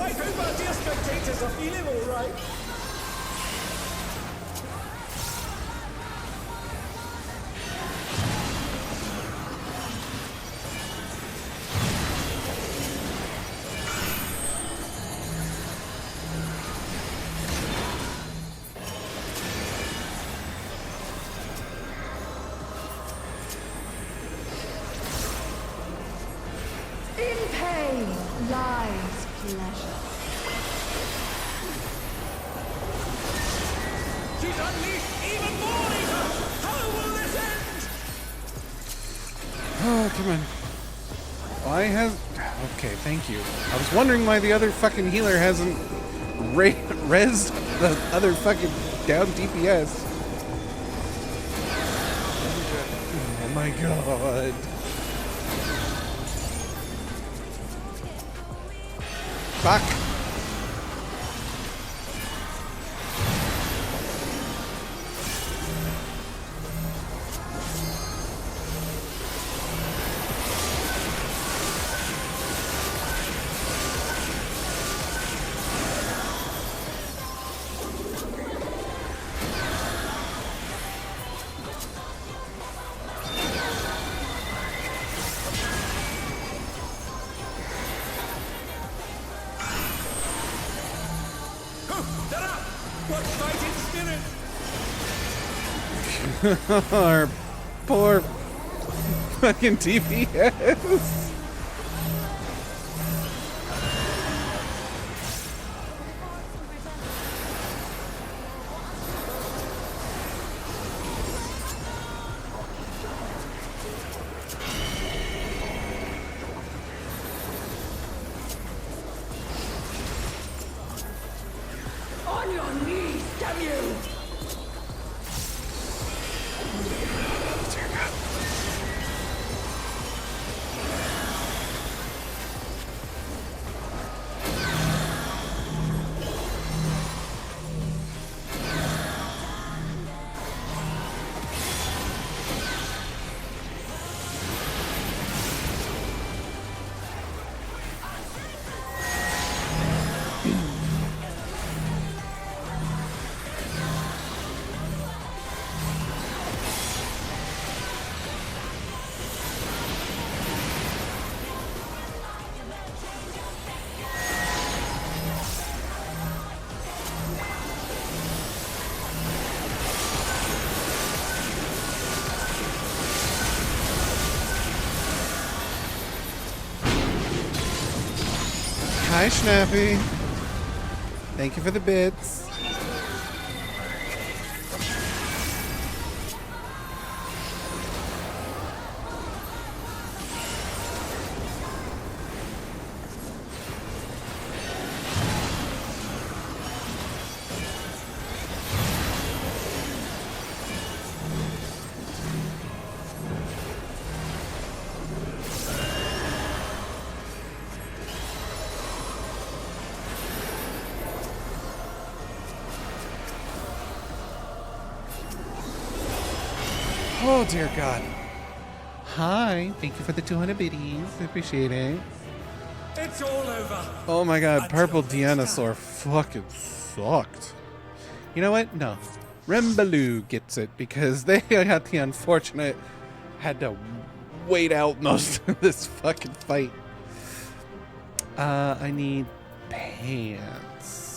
I hope our dear spectators are feeling all right. In pain lies pleasure. She's unleashed even more ether! How will this end? Oh, come on. Why has... Okay, thank you. I was wondering why the other fucking healer hasn't rezzed the other fucking down DPS. Oh my god. Fuck. What fighting spirit! Our poor fucking DPS. On your knees, damn you! Hi, Snappy. Thank you for the bits. Oh, dear God. Hi. Thank you for the 200 biddies. I appreciate it. It's all over. Oh my God. Until Purple next Deinosaur fucking sucked. You know what? No. Rembaloo gets it because they got the unfortunate had to wait out most of this fucking fight. I need pants.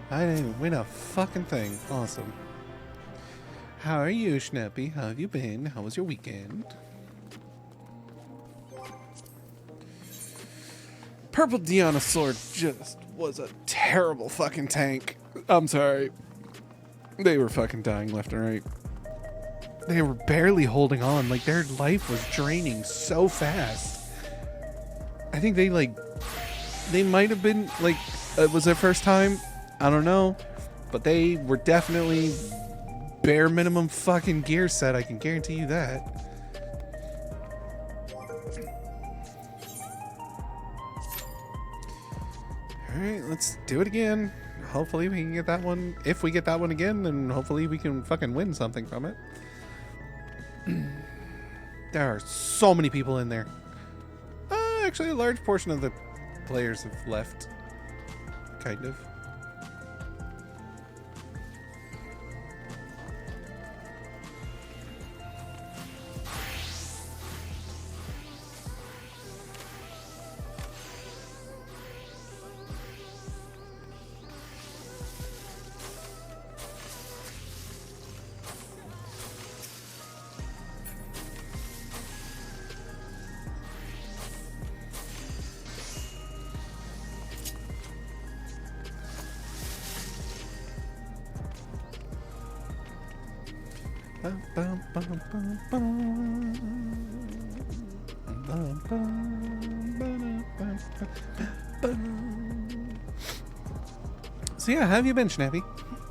I didn't win a fucking thing. Awesome. How are you, Snappy? How have you been? How was your weekend? Purple Deinosaur just was a terrible fucking tank. I'm sorry. They were fucking dying left and right. They were barely holding on. Like, their life was draining so fast. I think they might have been, like, it was their first time. I don't know. But they were definitely bare minimum fucking gear set. I can guarantee you that. Alright, let's do it again. Hopefully we can get that one. If we get that one again, then hopefully we can fucking win something from it. There are so many people in there. Actually, a large portion of the players have left. Kind of. So yeah, how have you been, Snappy?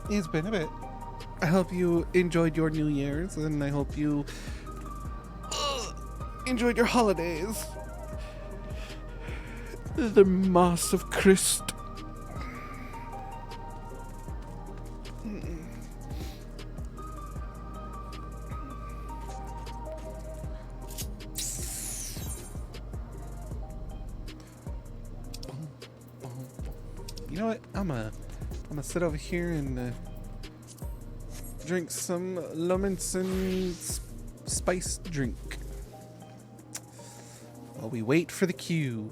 It's been a bit. I hope you enjoyed your New Year's, and I hope you enjoyed your holidays. The Moss of Christ. You know what? I'm gonna sit over here and drink some Lominson spice drink while we wait for the queue.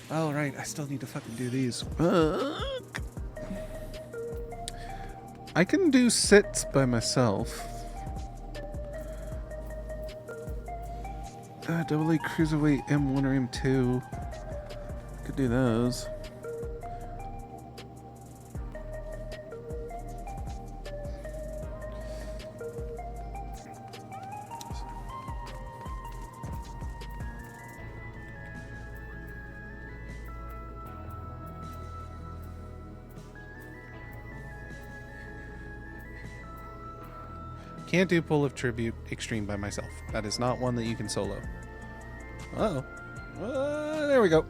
Oh, right. I still need to fucking do these. Fuck. I can do sits by myself. AA Cruiserweight M1 or M2. Could do those. Can't do Pull of Tribute Extreme by myself. That is not one that you can solo. Uh-oh. There we go.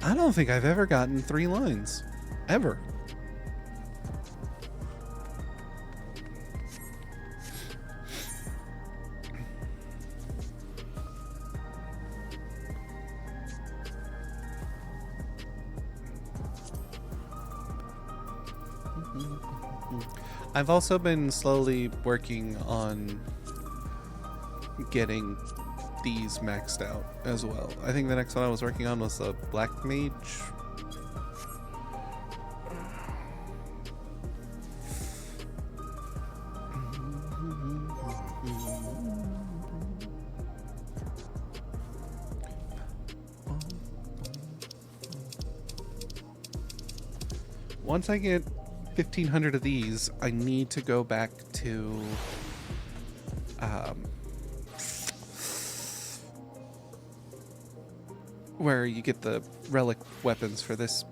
I don't think I've ever gotten 3 lines. Ever. I've also been slowly working on getting these maxed out as well. I think the next one I was working on was the Black Mage. Once I get 1,500 of these, I need to go back to where you get the relic weapons for this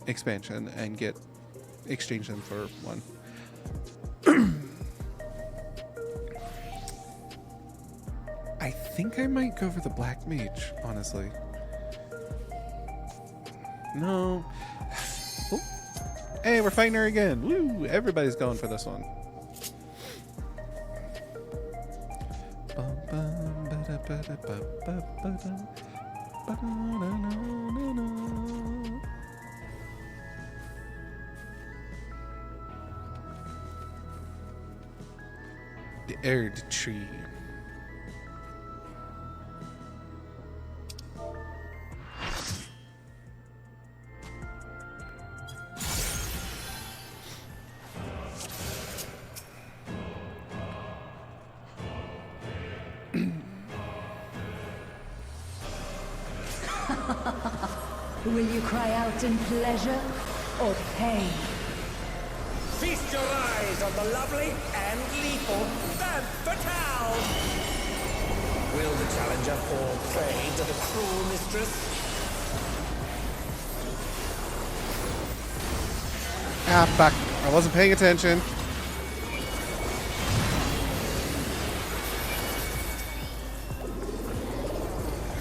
expansion and exchange them for one. I think I might go for the Black Mage, honestly. No. Oh. Hey, we're fighting her again. Woo! Everybody's going for this one. The Erd Tree. Will you cry out in pleasure or pain? Feast your eyes on the lovely and lethal Femme Fatale! Will the challenger fall prey to the cruel mistress? Ah, fuck. I wasn't paying attention.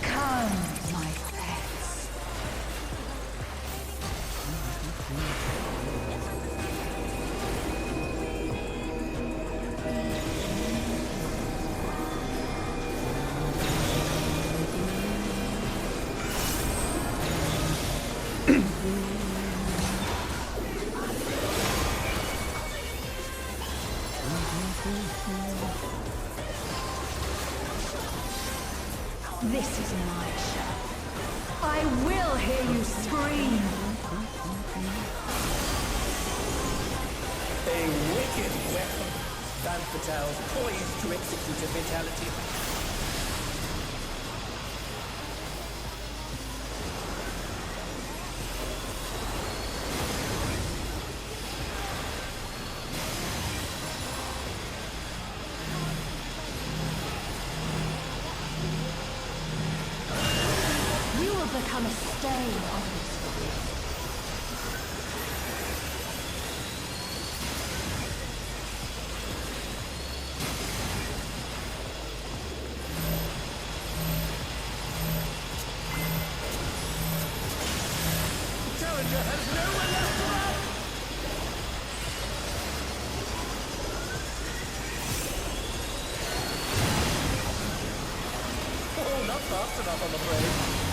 Come, my pets. This is my show. I will hear you scream. A wicked weapon. Femme Fatale's poised to execute a fatality. You will become a stain on this world. not fast enough, I'm afraid.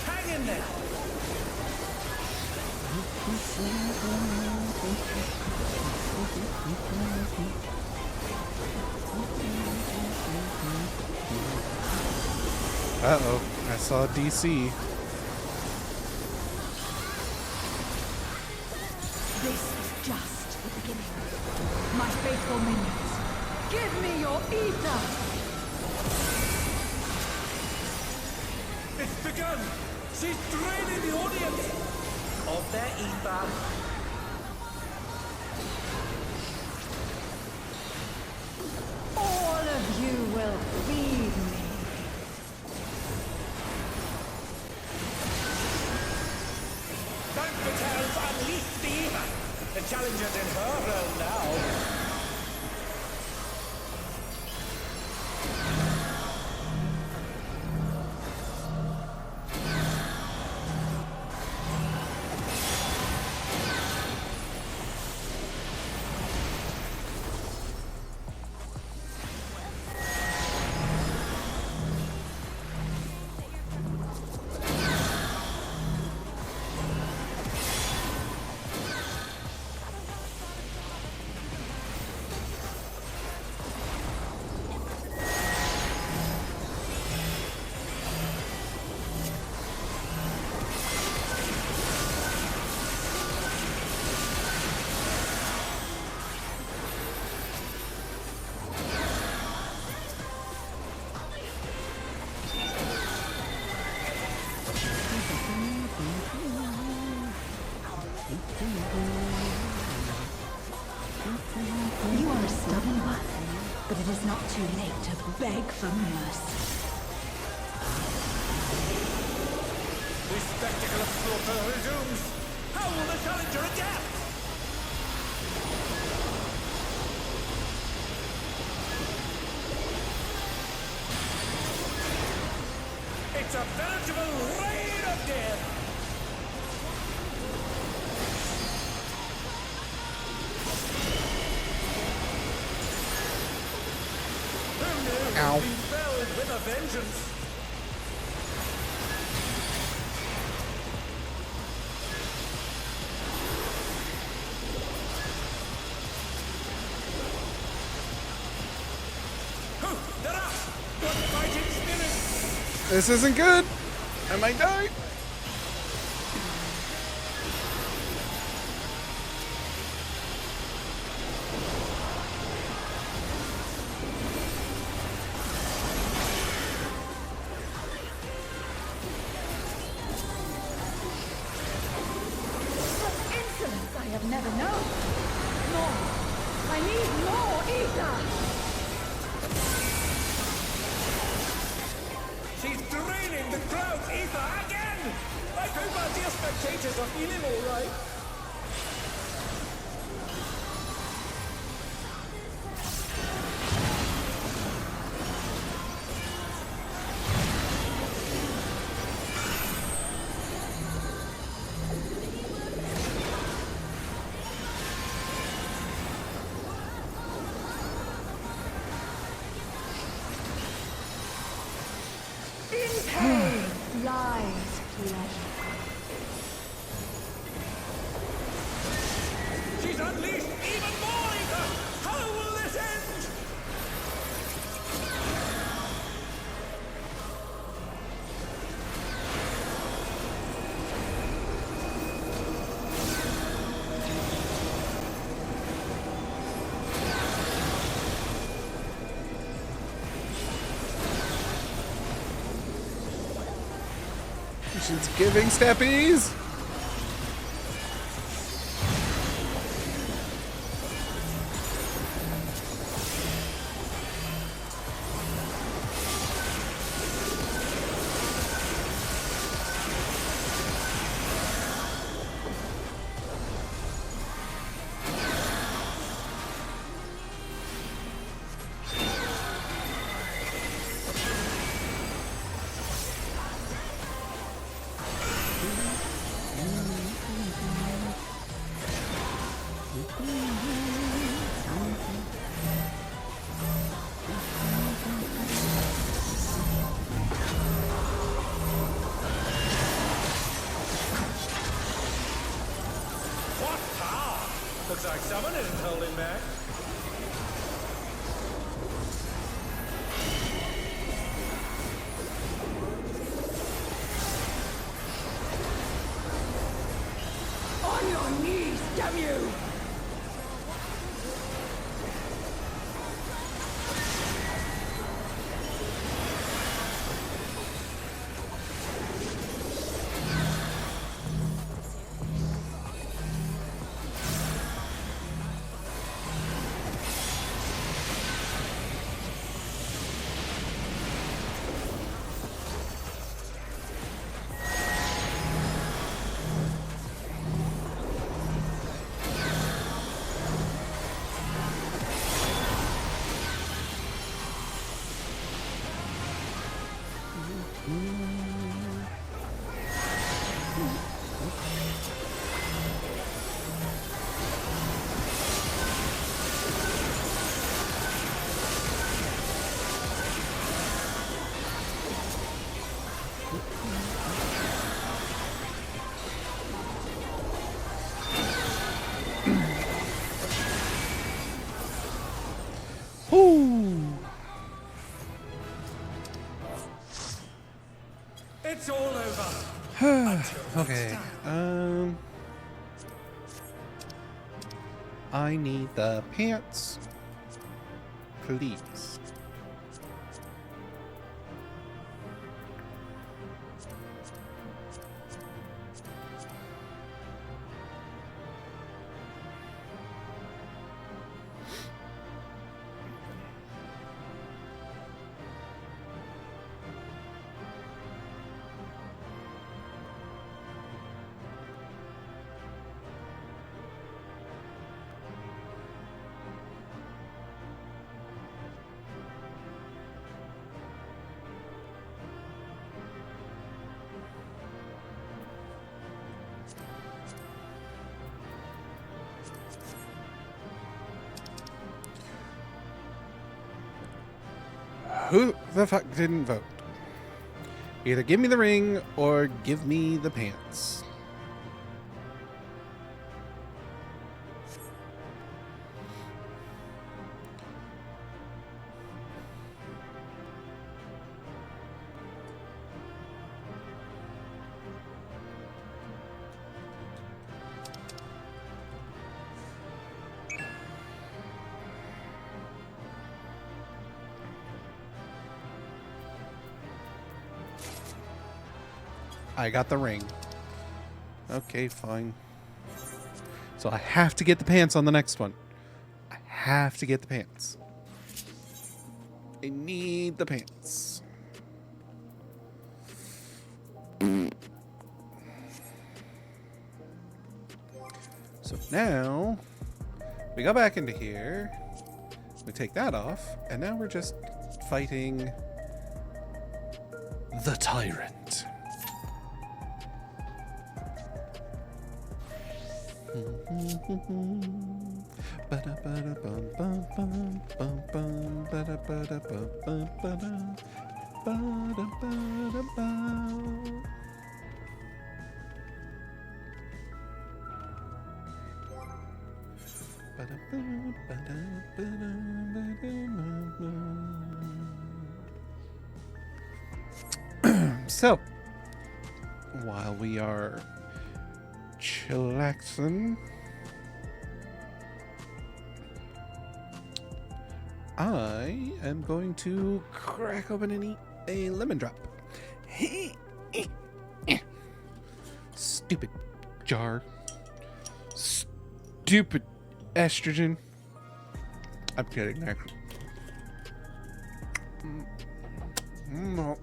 Hang in there. Uh-oh, I saw DC. This is just the beginning. My faithful minions, give me your ether! It's begun. She's draining the audience of their ether. All of you will feed me. Time for Tell to unleash the ether. The challenger's in her realm now. You are a stubborn one, but it is not too late to beg for mercy. The spectacle of slaughter resumes. How will the challenger adapt? It's a veritable rain of death. Ow. Be felled with a vengeance. They're up! What fighting spirit! This isn't good. I might die. Such insolence I have never known. More. I need more ether. She's draining the crowd's ether again! I hope our dear spectators are feeling all right. In pain lies pleasure. She's unleashed even more ether! How will this end? She's giving steppies. Looks like someone isn't holding back. On your knees, damn you! Ooh. It's all over. Okay. I need the pants, please. Who the fuck didn't vote? Either give me the ring or give me the pants. I got the ring. Okay, fine. So I have to get the pants on the next one. I have to get the pants. I need the pants. So now we go back into here. We take that off, and now we're just fighting the tyrant. So, while we are chillaxing, I am going to crack open and eat a lemon drop. Stupid jar. Stupid estrogen. I'm kidding, actually. No.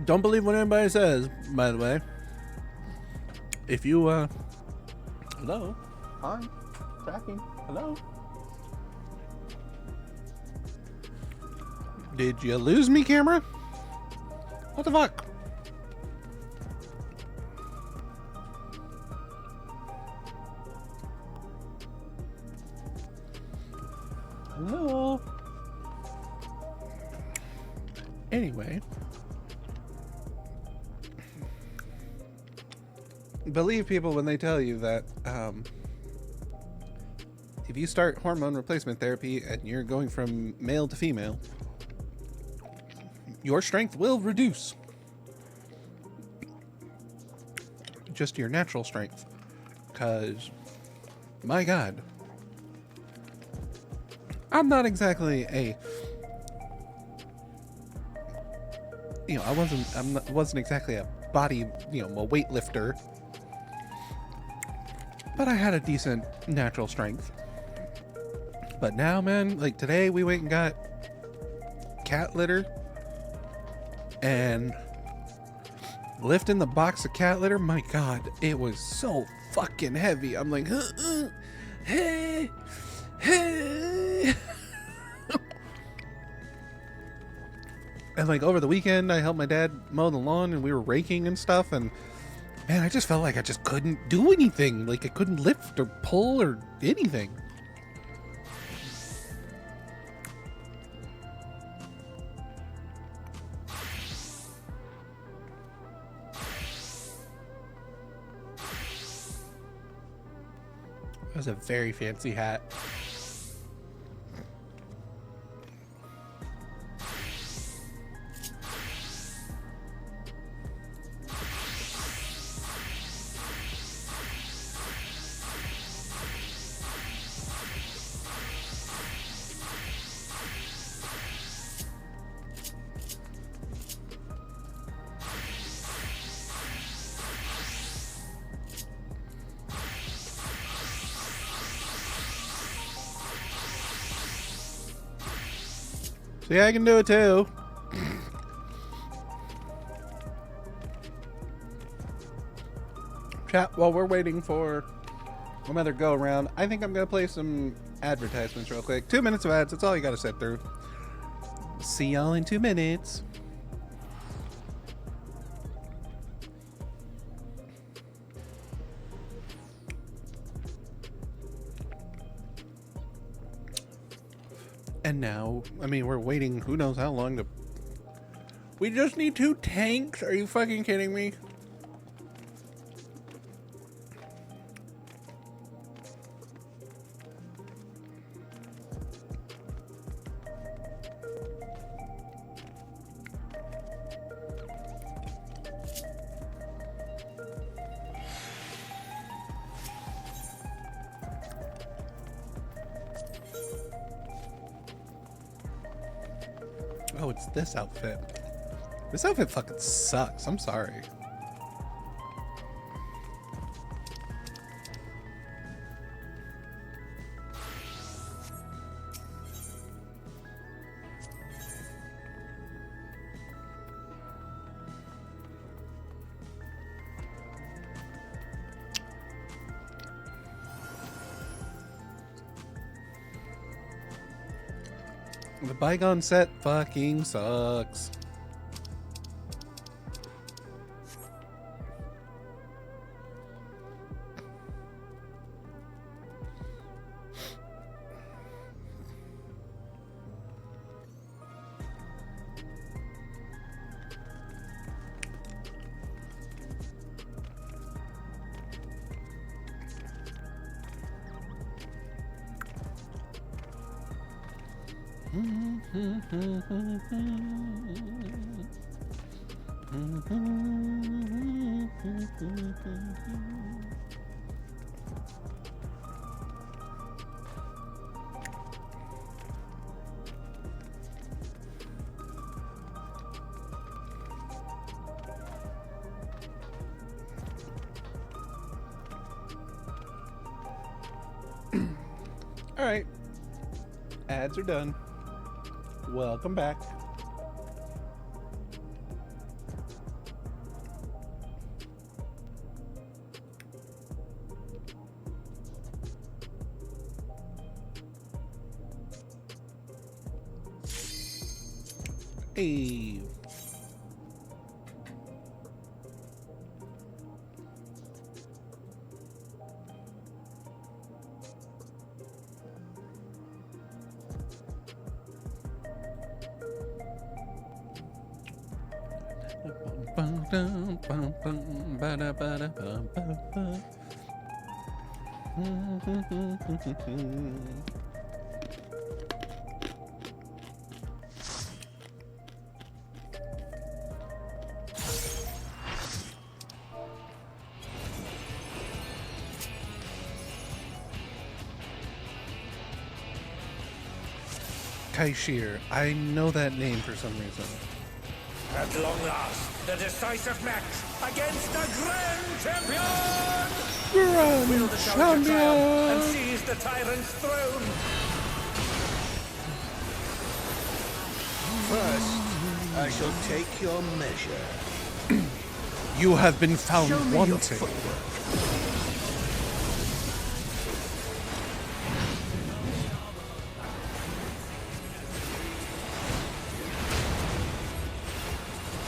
Don't believe what anybody says, by the way. If you, hello? Hi? Tracking? Hello? Did you lose me, camera? What the fuck? Hello. Anyway, believe people when they tell you that if you start hormone replacement therapy and you're going from male to female, your strength will reduce. Just your natural strength. Because, my God, I'm not exactly a, I wasn't exactly a body, a weightlifter, but I had a decent natural strength. But now, man, like today we went and got cat litter, and lifting the box of cat litter, my God, it was so fucking heavy. I'm like, hey. And like over the weekend, I helped my dad mow the lawn and we were raking and stuff. And man, I just felt like I just couldn't do anything. Like I couldn't lift or pull or anything. That was a very fancy hat. See, I can do it too. Chat, while we're waiting for another go around, I think I'm going to play some advertisements real quick. 2 minutes of ads, that's all you got to sit through. See y'all in 2 minutes. And now, I mean, we're waiting who knows how long to... We just need 2 tanks? Are you fucking kidding me? Oh, it's this outfit. This outfit fucking sucks. I'm sorry. The bygone set fucking sucks. All right, ads are done. Welcome back. Hey. Kaishir. I know that name for some reason. At long last, the decisive match against the Grand Champion! Grand Wield the challenge to triumph and seize the tyrant's throne! First, I shall take your measure. You have been found Show me your wanting. footwork.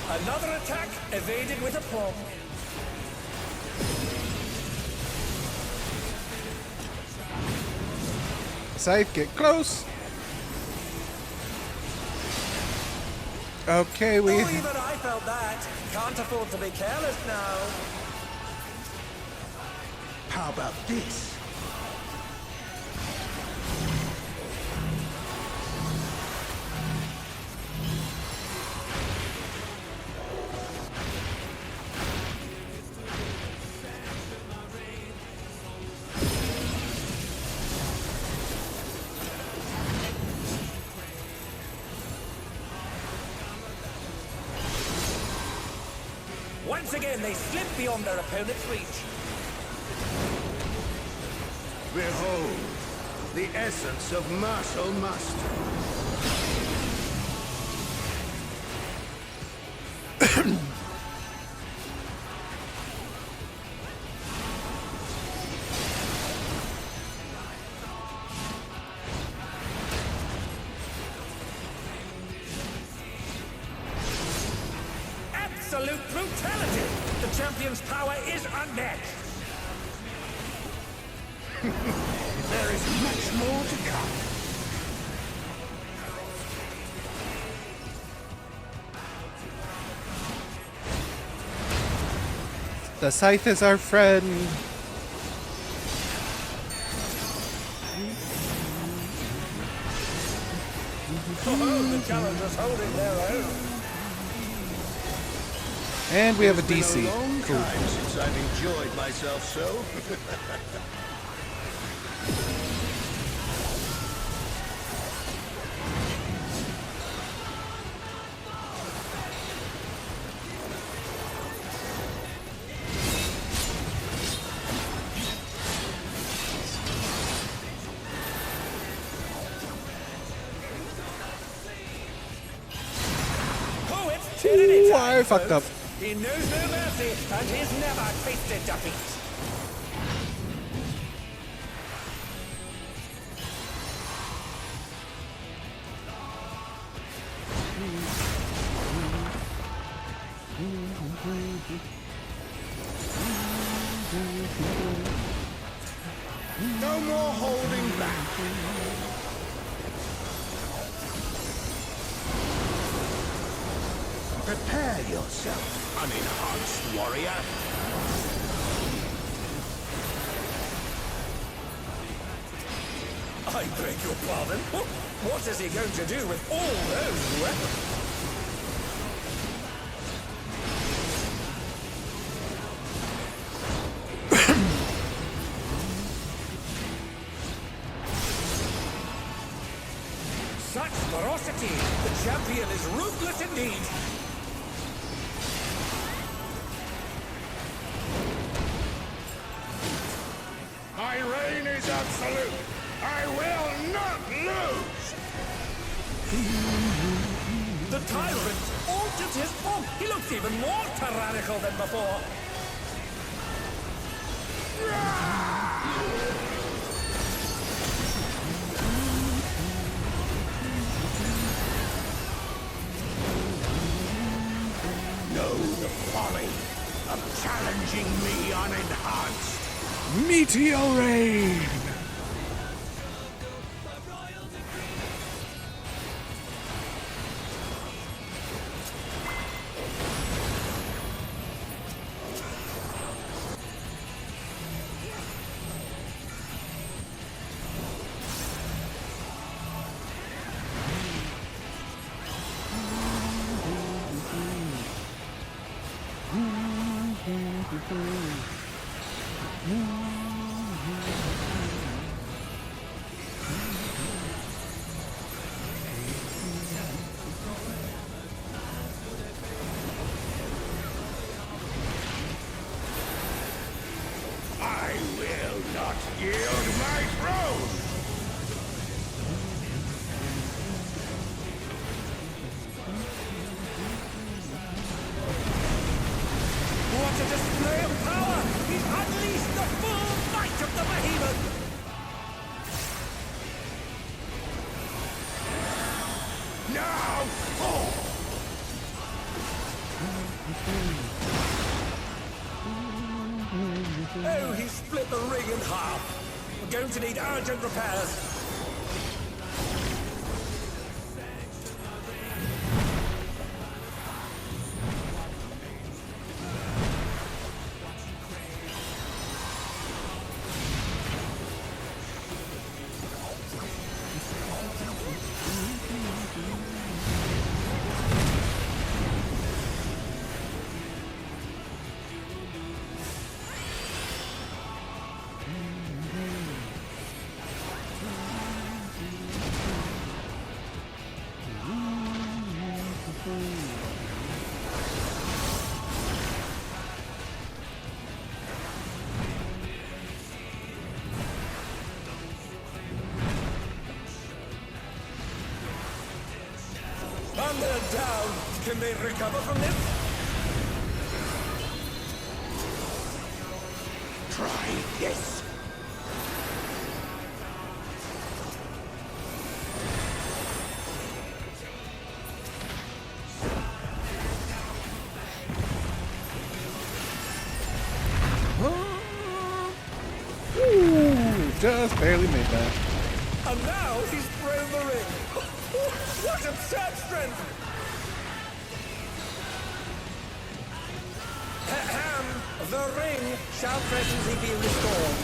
Another attack evaded with aplomb. Scythe, get close. Okay, we. Oh, even I felt that. Can't afford to be careless now. How about this? Once again, they slip beyond their opponent's reach. Behold, the essence of martial mastery. Absolute brutality! The champion's power is unmatched! There is much more to come. The Scythe is our friend. Oh, the challengers holding their own. And we have a It's been DC. a long Cool. time since I've enjoyed myself so. Poet's tyranny Ooh, time, I fucked up. folks. He knows no mercy, and he's never tasted defeat. No more holding back. Prepare yourself, unenhanced warrior. I beg your pardon? What is he going to do with all those weapons? Such ferocity! The champion is ruthless indeed! My reign is absolute. I will not lose. The tyrant altered his form! He looks even more tyrannical than before! Know the folly of challenging me unenhanced. Meteor rain. I will not yield my throne! What a display of power! He's unleashed the full might of the behemoth! Now fall! Oh, he split the ring in half. We're going to need urgent repairs. Thunder down! Can they recover from this? Try this! Ooh, just barely made that. And now he's thrown the ring. What absurd strength! Ahem. The ring shall presently be restored.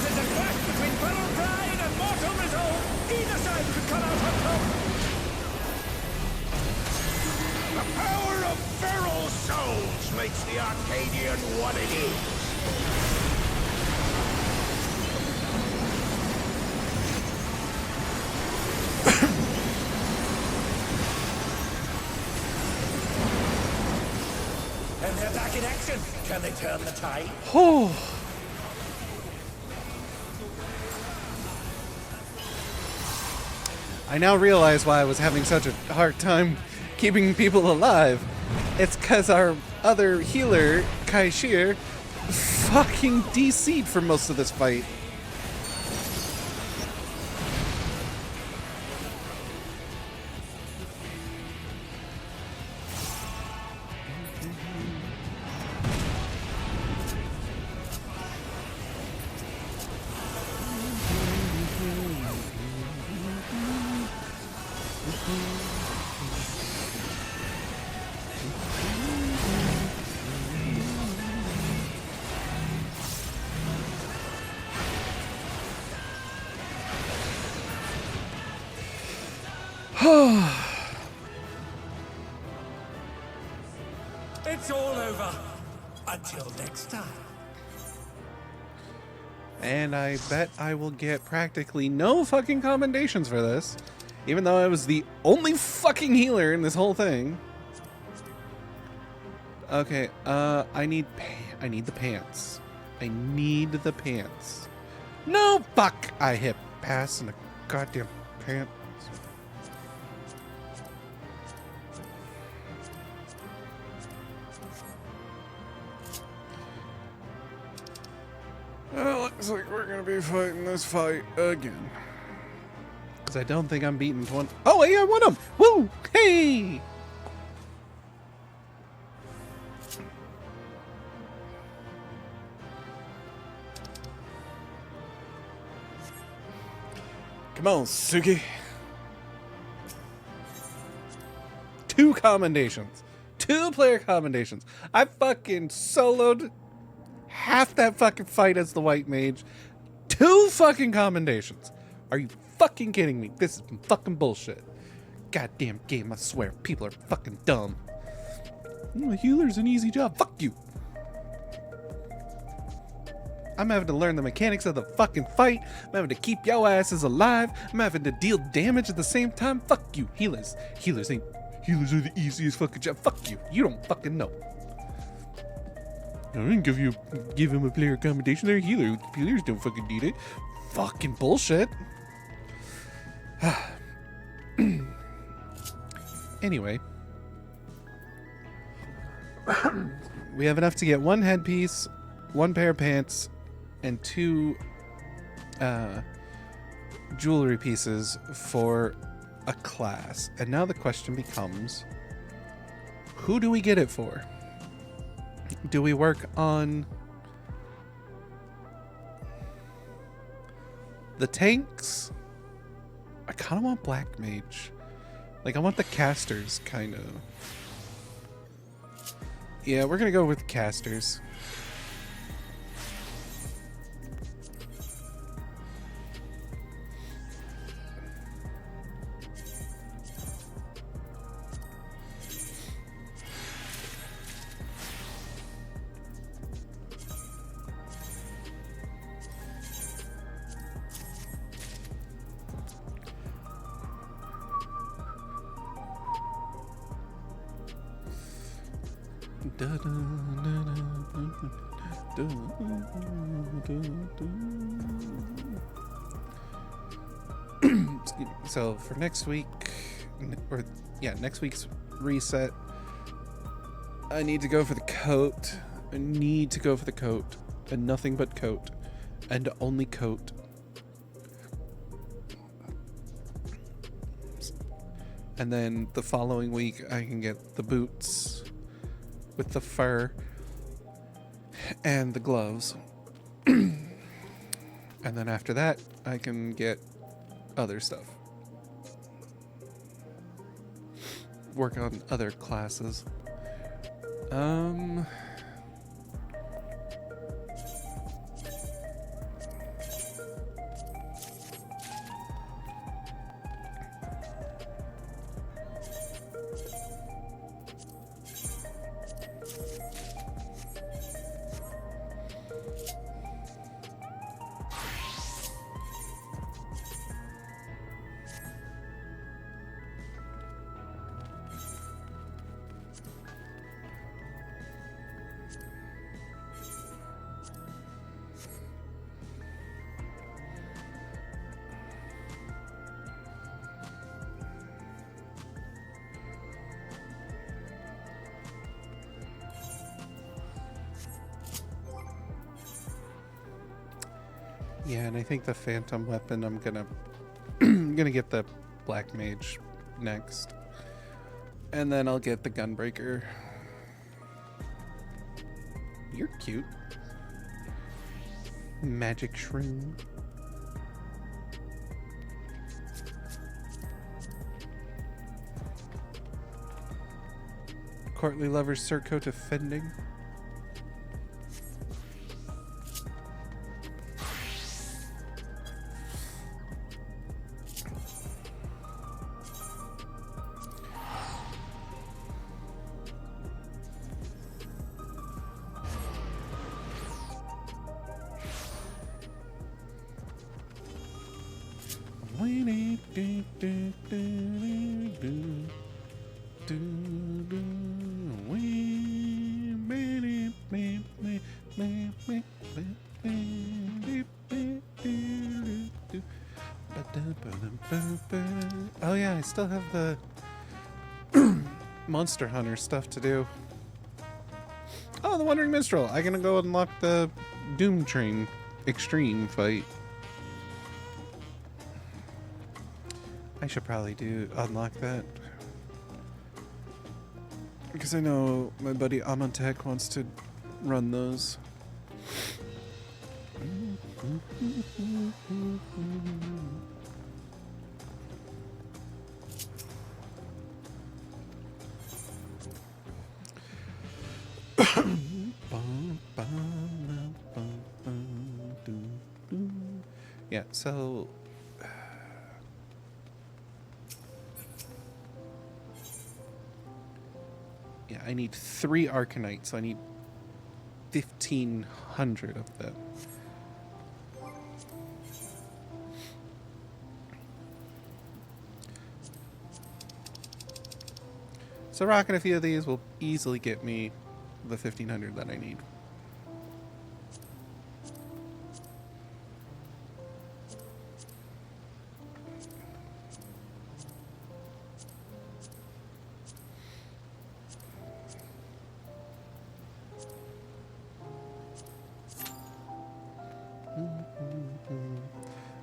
There's a clash between battle pride and mortal resolve. Either side could come out on top. The power of feral souls makes the Arcadian what it is. And they're back in action. Can they turn the tide? Oh. I now realize why I was having such a hard time keeping people alive. It's because our other healer, Kaishir, fucking DC'd for most of this fight. It's all over. Until next time. And I bet I will get practically no fucking commendations for this. Even though I was the only fucking healer in this whole thing. Okay, I need the pants. I need the pants. No, fuck! I hit pass in the goddamn pants. Well, looks like we're gonna be fighting this fight again. Because I don't think I'm beating 20. Oh, yeah, I won him! Woo! Hey! Come on, Suki. 2 commendations. 2-player commendations. I fucking soloed half that fucking fight as the white mage. 2 fucking commendations. Are you fucking kidding me? This is fucking bullshit. Goddamn game, I swear. People are fucking dumb. The healer's an easy job. Fuck you. I'm having to learn the mechanics of the fucking fight. I'm having to keep yo asses alive. I'm having to deal damage at the same time. Fuck you, healers. Healers are the easiest fucking job. Fuck you. You don't fucking know. I didn't give him a player accommodation. They're a healer. Healers don't fucking need it. Fucking bullshit. Anyway. We have enough to get 1 headpiece, 1 pair of pants, and 2 jewelry pieces for a class. And now the question becomes, who do we get it for? Do we work on the tanks? I kind of want Black Mage. Like, I want the casters, kind of. Yeah, we're gonna go with casters. So for next week, next week's reset, I need to go for the coat. I need to go for the coat, and nothing but coat, and only coat. And then the following week, I can get the boots with the fur and the gloves. And then after that, I can get other stuff. Work on other classes. Yeah, and I think the phantom weapon, I'm gonna get the black mage next, and then I'll get the gunbreaker. You're cute. Magic shroom. Courtly lover's surcoat defending. Oh yeah, I still have the Monster Hunter stuff to do. Oh, the Wandering Minstrel. I'm gonna go unlock the Doom Train Extreme fight. I should probably unlock that. Because I know my buddy Amontek wants to run those. Yeah, so yeah, I need 3 Arcanites, so I need 1,500 of them. So rocking a few of these will easily get me the 1,500 that I need.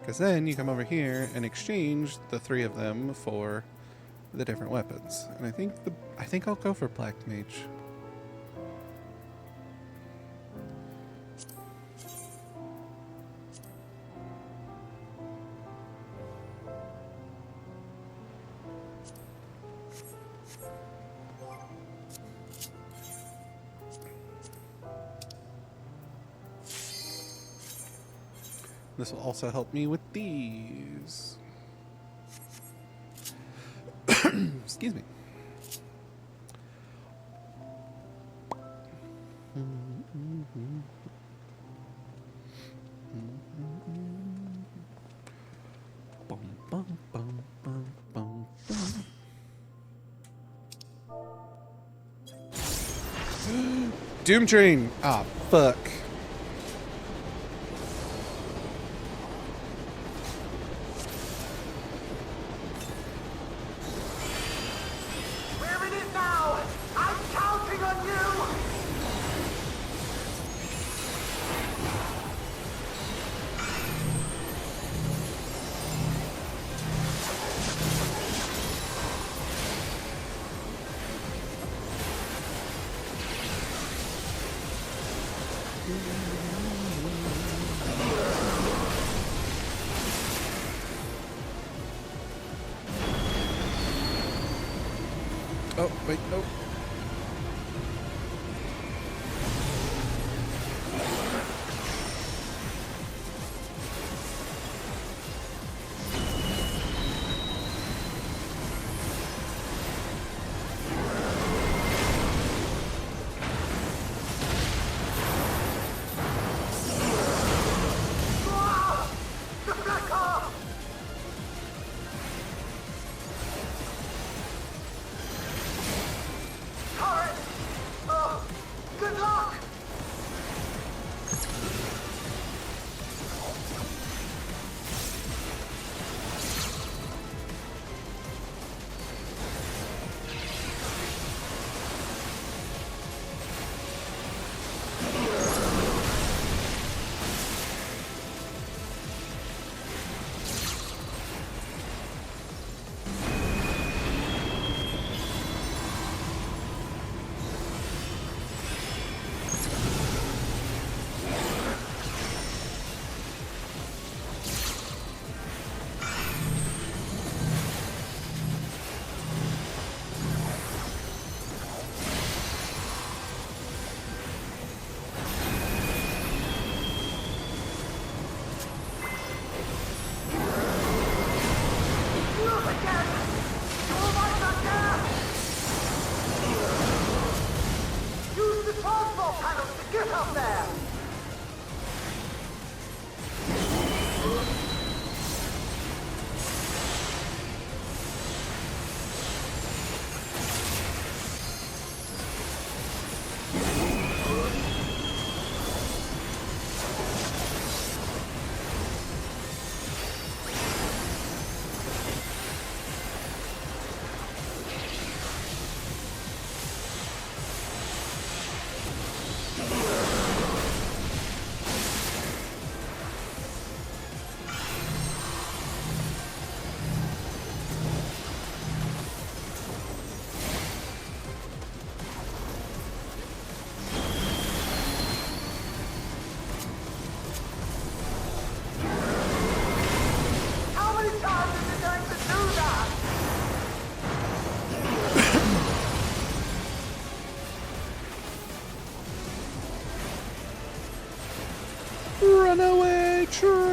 Because then you come over here and exchange the 3 of them for the different weapons. And I think I'll go for Black Mage. This will also help me with these. Excuse me. Bum, bum, bum, bum, bum, bum. Doom Train! Ah, fuck. Where it is now! I'm counting on you! Oh, wait, no. train.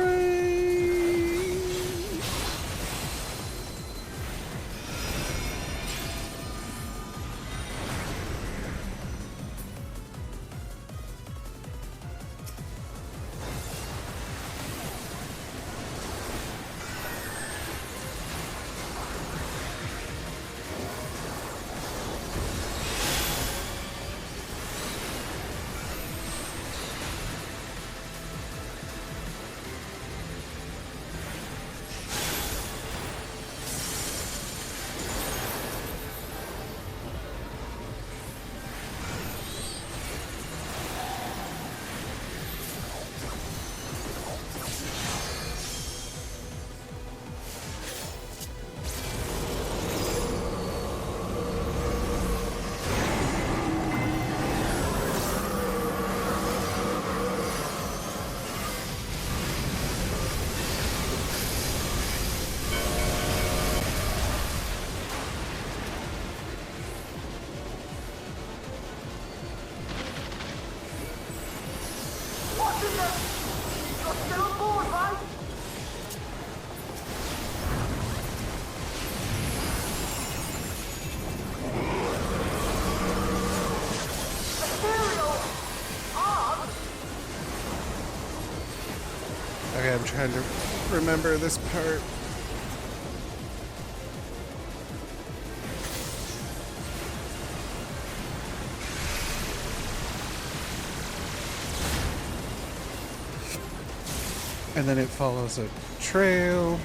Okay, I'm trying to remember this part. And then it follows a trail.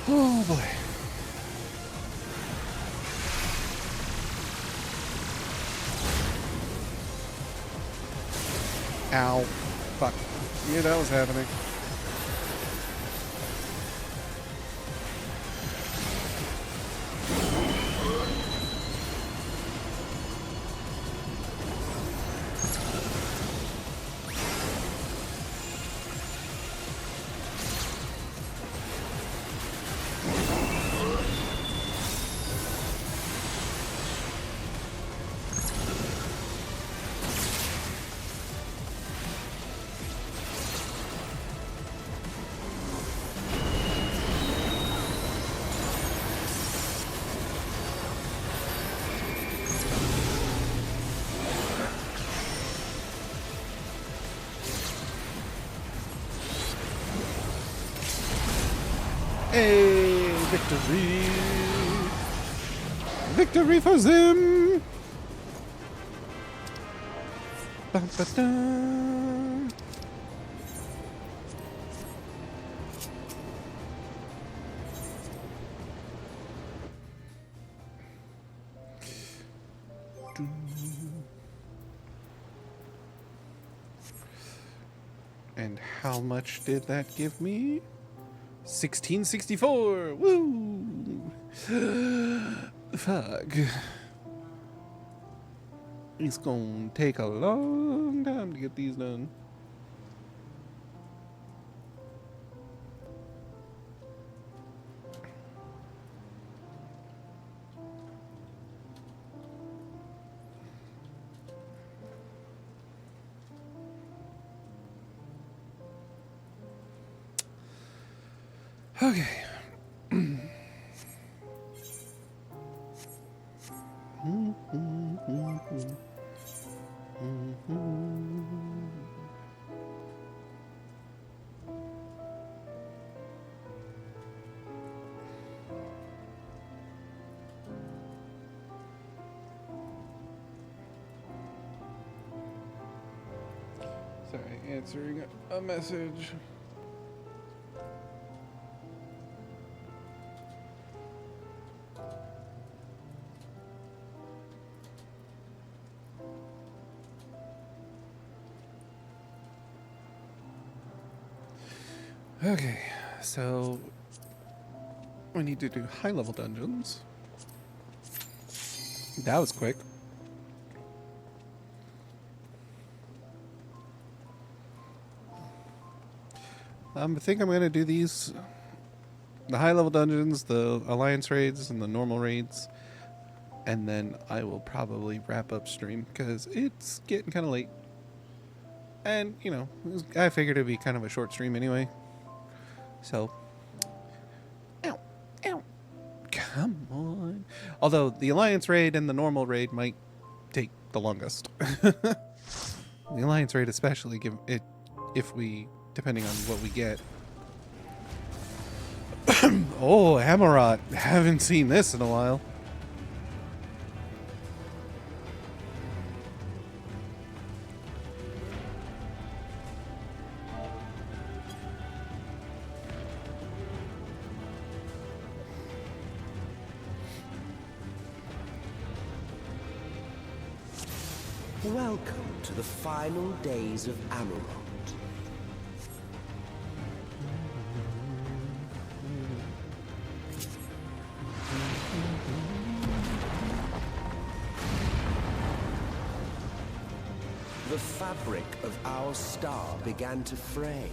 Oh boy. Ow. Fuck. Yeah, that was happening. Hey, victory! Victory for Zim! Ba-ba-da. And how much did that give me? 1664! Woo! Fuck. It's gonna take a long time to get these done. Okay. Sorry, answering a message. Okay, so we need to do high-level dungeons. That was quick. I think I'm going to do these, the high-level dungeons, the alliance raids, and the normal raids. And then I will probably wrap up stream because it's getting kind of late. And, you know, I figured it'd be kind of a short stream anyway. So, ow, ow, come on. Although the alliance raid and the normal raid might take the longest. The alliance raid especially, if we, depending on what we get. Oh, Amarot. Haven't seen this in a while. Welcome to the final days of Amarot. The fabric of our star began to fray,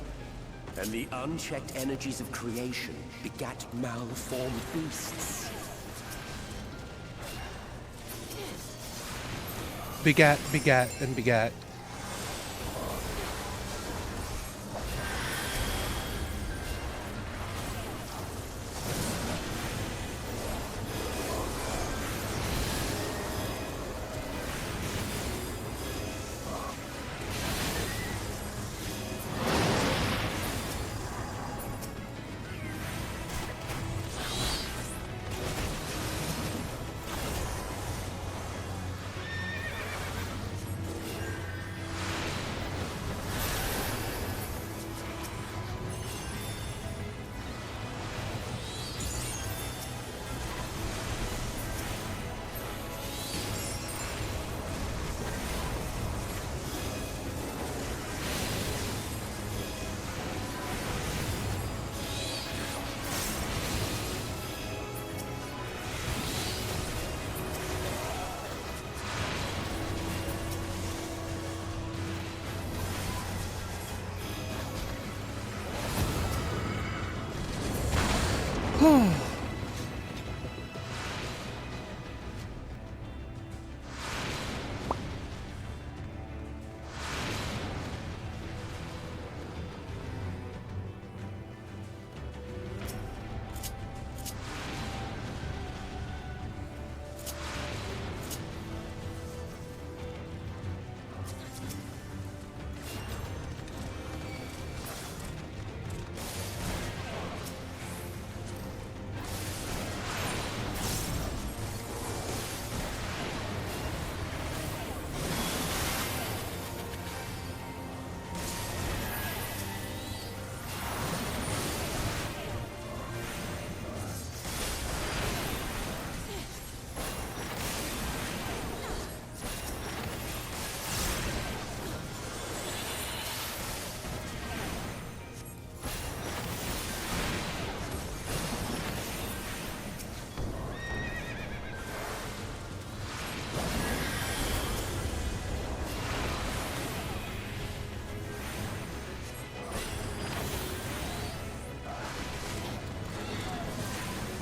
and the unchecked energies of creation begat malformed beasts. Begat, begat, and begat.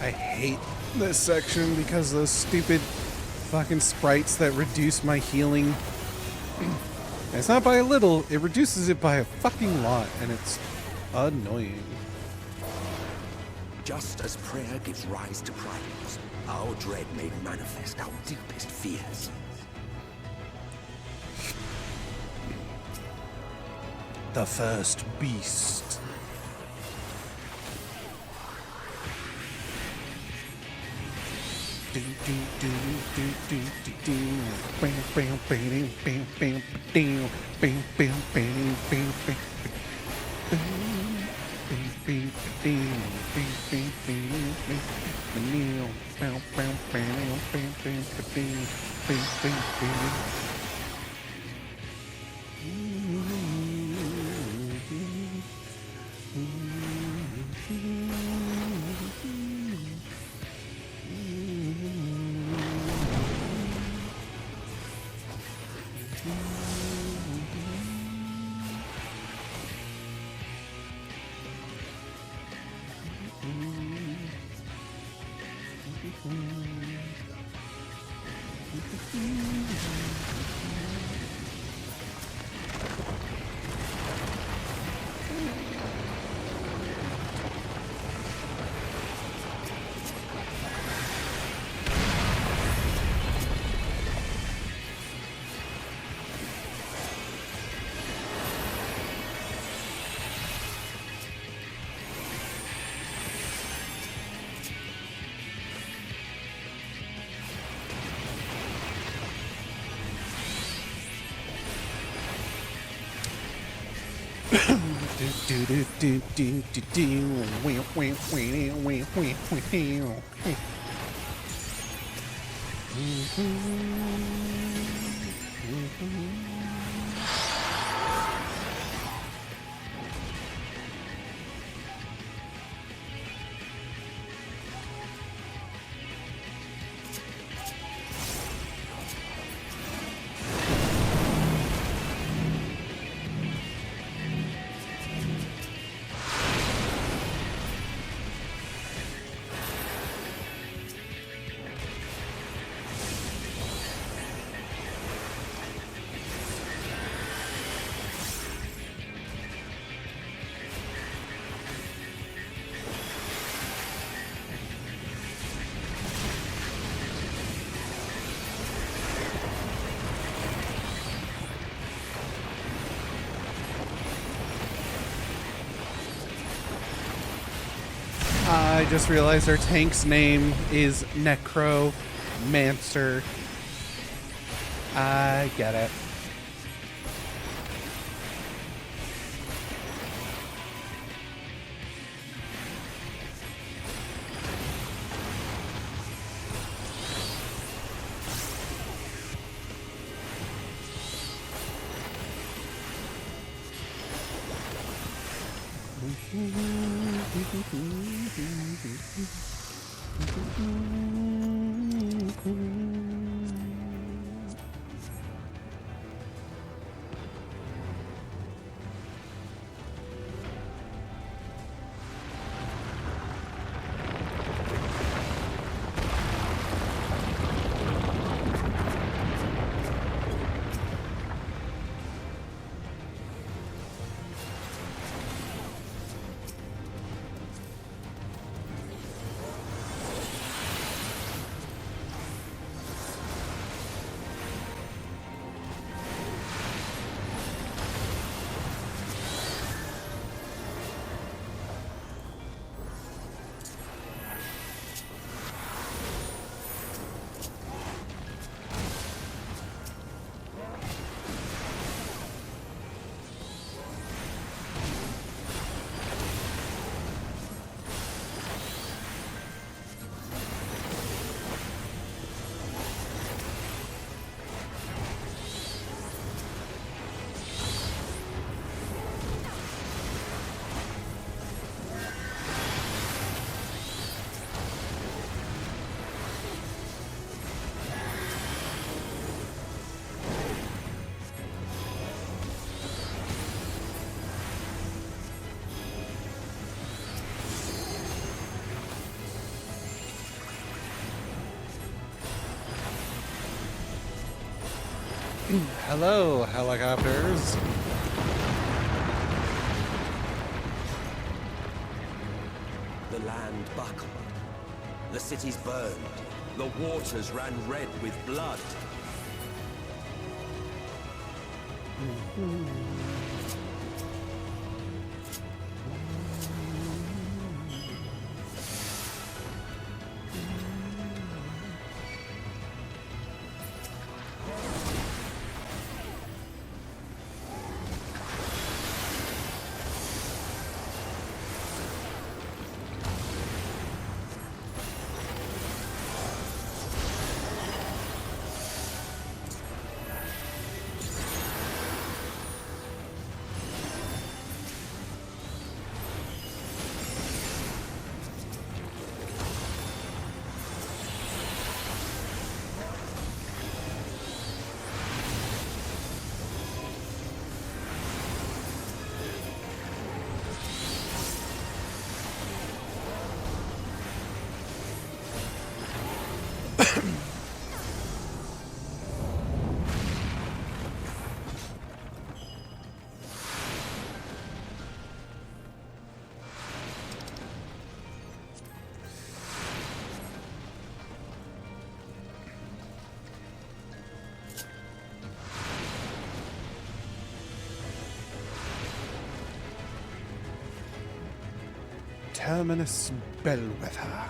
I hate this section because those stupid fucking sprites that reduce my healing. And it's not by a little, it reduces it by a fucking lot, and it's annoying. Just as prayer gives rise to primes, our dread made manifest our deepest fears. The first beast. Do do do do do do do. Bam bam bam bam bam bam bam bam bam bam bam. I just realized our tank's name is Necromancer. I get it. Hello, helicopters. The land buckled. The cities burned. The waters ran red with blood. Terminus Bellwether.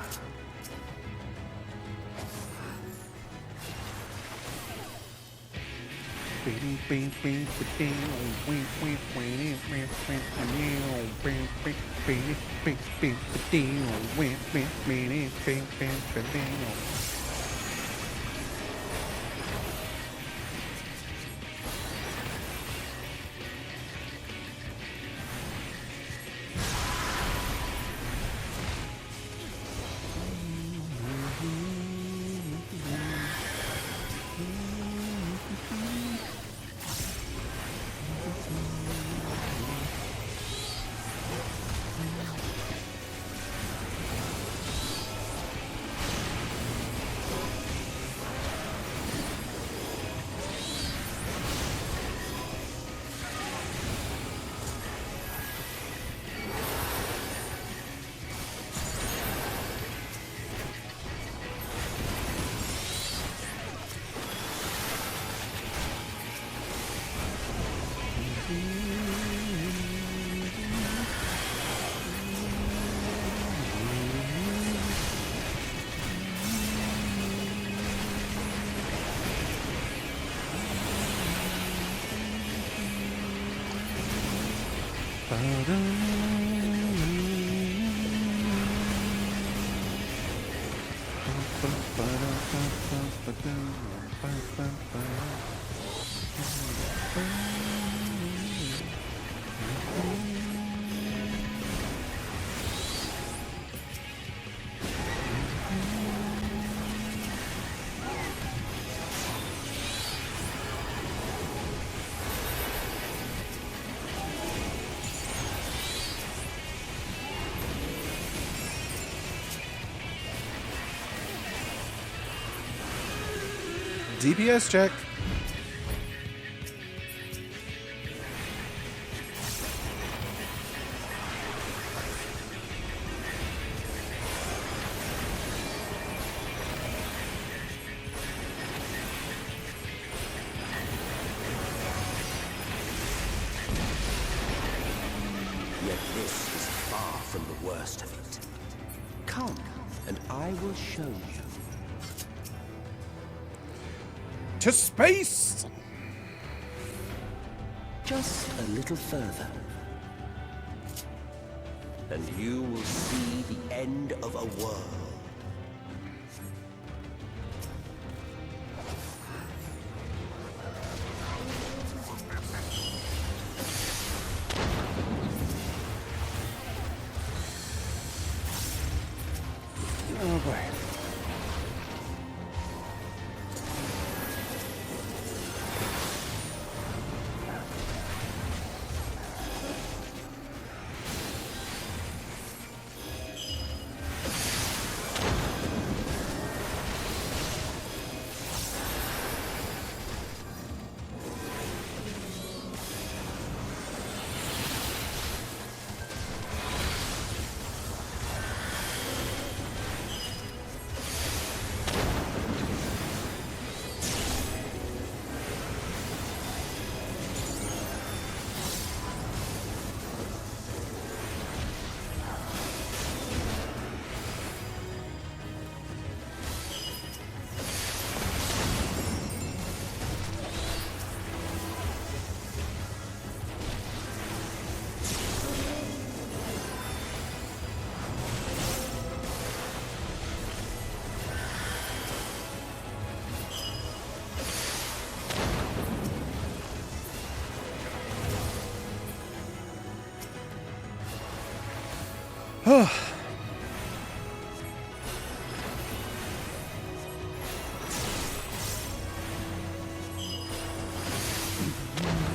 DPS check. Yet this is far from the worst of it. Come, and I will show you. To space! Just a little further. And you will see the end of a world. Oh boy.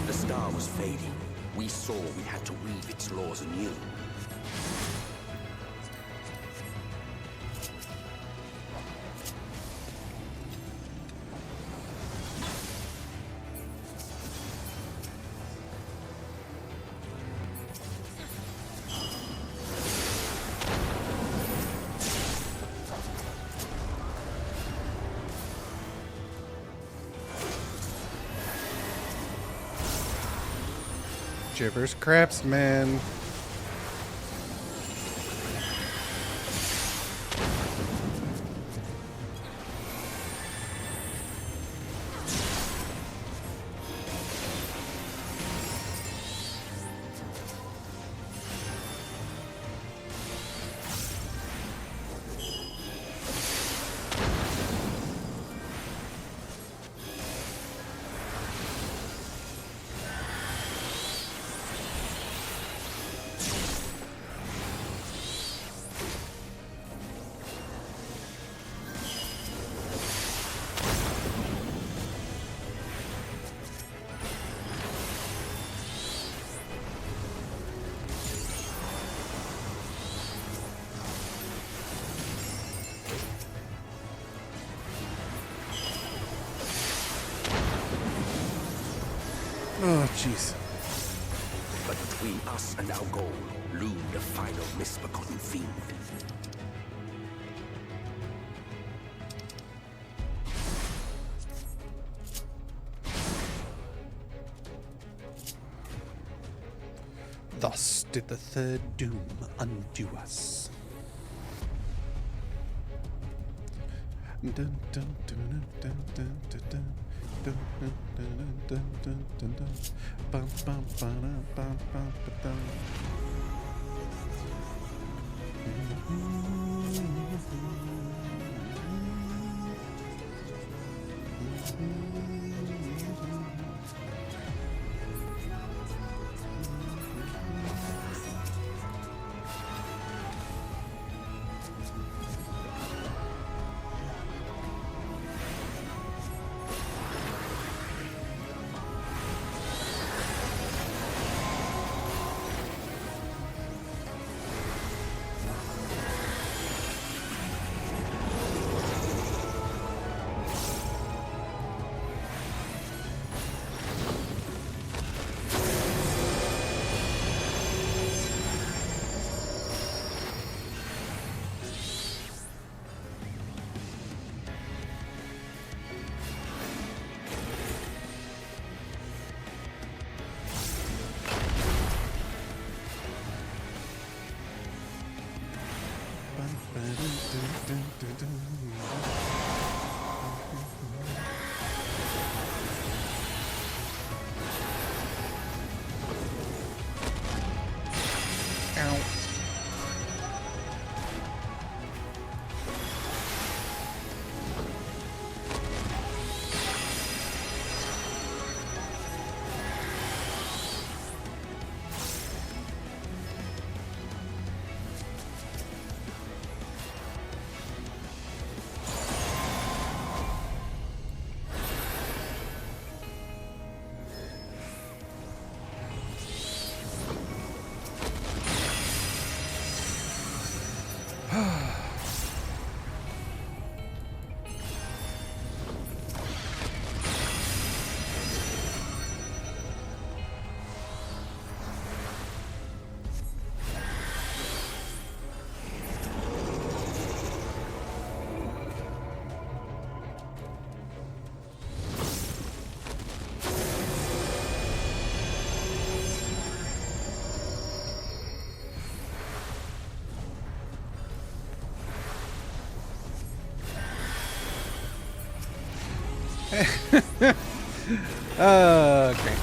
The star was fading. We saw we had to weave its laws anew. Jibbers craps, man. Oh, jeez. But between us and our goal loomed a final misbegotten fiend. Thus did the third doom undo us. Dun, dun, dun, dun, dun, dun, dun, dun. Dun, dun, dun, dun, dun, dun, dun. Bum, bum, ba-dum, bum, bum, ba-dum. Ow. Okay.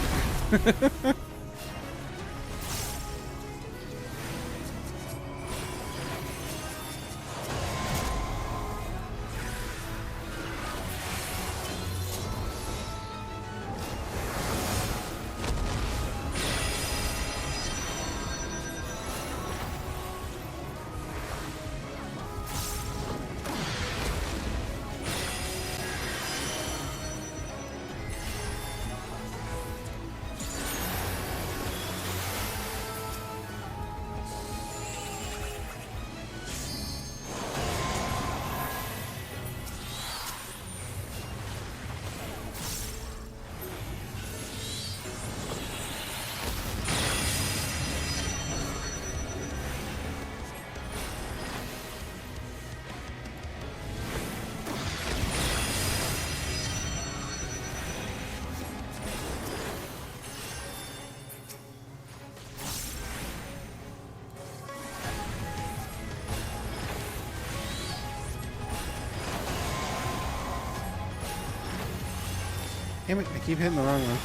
Damn it, I keep hitting the wrong one.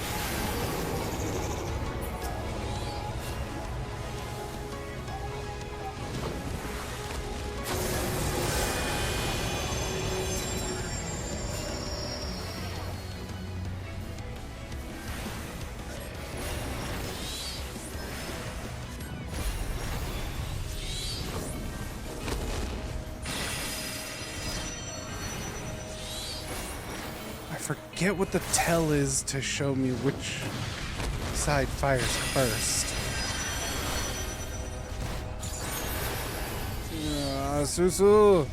Forget what the tell is to show me which side fires first. Susu!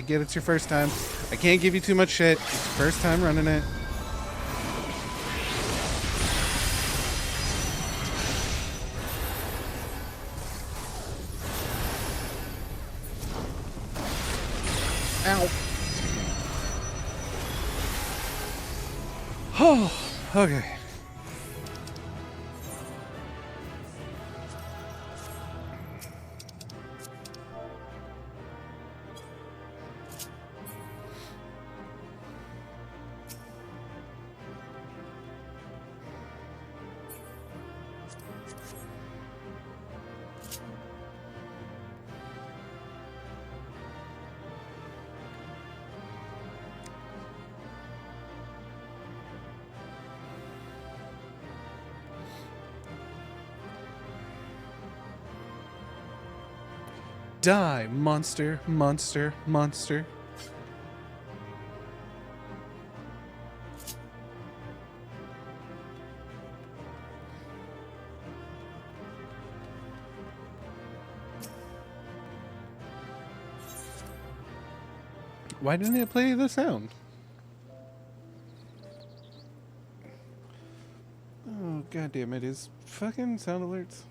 I get it's your first time. I can't give you too much shit. It's your first time running it. Ow. Oh, okay. Die, monster, monster, monster. Why didn't it play the sound? Oh, goddamn it, is fucking sound alerts.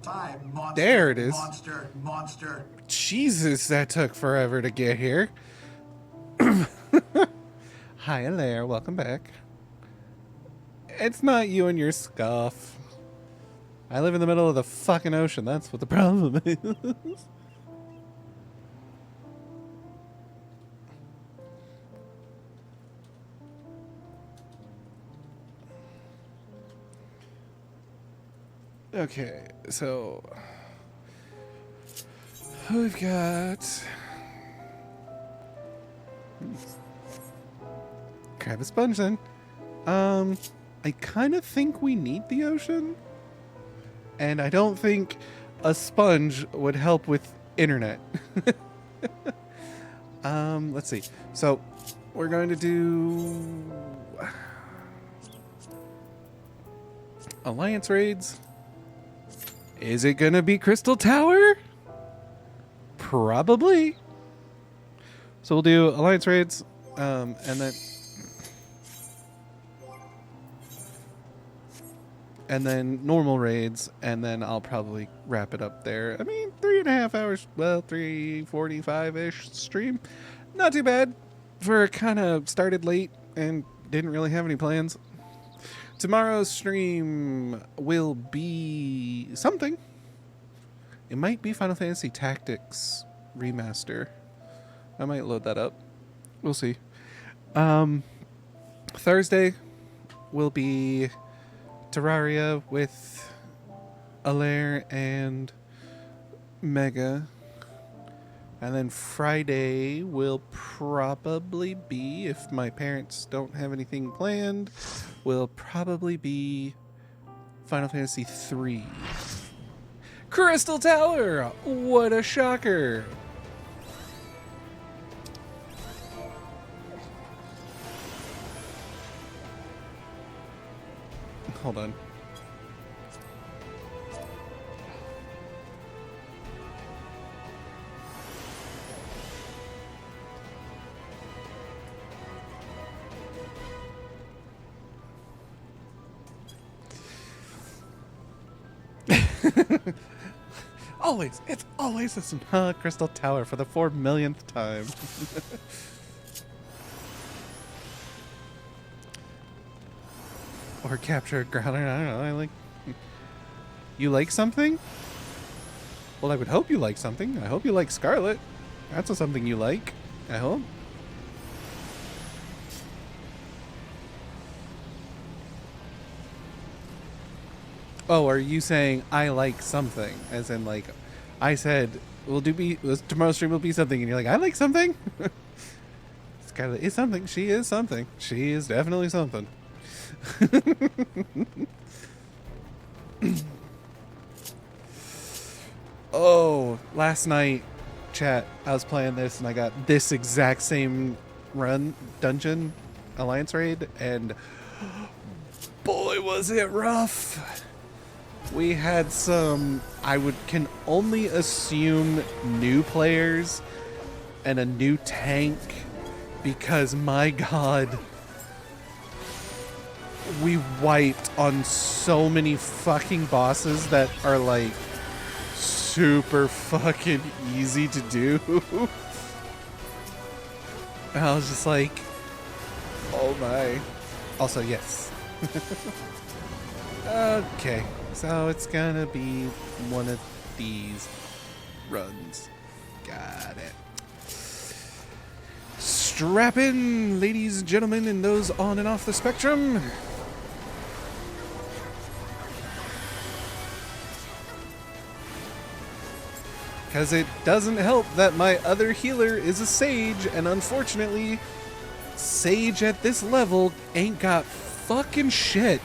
Time, monster, There it is. Monster, monster. Jesus, that took forever to get here. Hi there, welcome back. It's not you and your scuff. I live in the middle of the fucking ocean, that's what the problem is. Okay, so we've got grab a sponge then. I kind of think we need the ocean, and I don't think a sponge would help with internet. Let's see. So we're going to do alliance raids. Is it gonna be Crystal Tower? Probably. So we'll do alliance raids, and then normal raids, and then I'll probably wrap it up there. I mean, 3.5 hours, well, 3:45-ish stream. Not too bad for kind of started late and didn't really have any plans. Tomorrow's stream will be something. It might be Final Fantasy Tactics Remaster. I might load that up. We'll see. Thursday will be Terraria with Alaire and Mega. And then Friday will probably be, if my parents don't have anything planned, will probably be Final Fantasy 3. Crystal Tower! What a shocker! Hold on. It's always this Crystal Tower for the 4 millionth time. Or capture a growler, I don't know, I like... You like something? Well, I would hope you like something. I hope you like Scarlet. That's something you like, I hope. Oh, are you saying I like something? As in, like, I said, tomorrow's stream will be something, and you're like, I like something? Scarlet is something. She is something. She is definitely something. Oh, last night, chat, I was playing this, and I got this exact same dungeon, alliance raid, and boy, was it rough. We had some, can only assume new players and a new tank, because my god, we wiped on so many fucking bosses that are like super fucking easy to do. And I was just like, oh my. Also, yes. Okay, so it's gonna be one of these runs. Got it. Strap in, ladies and gentlemen, and those on and off the spectrum. Because it doesn't help that my other healer is a sage, and unfortunately, sage at this level ain't got fucking shit.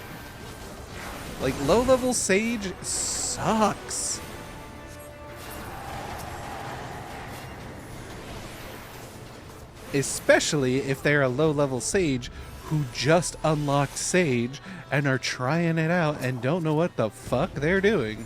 Like, low-level sage sucks. Especially if they're a low-level sage who just unlocked sage and are trying it out and don't know what the fuck they're doing.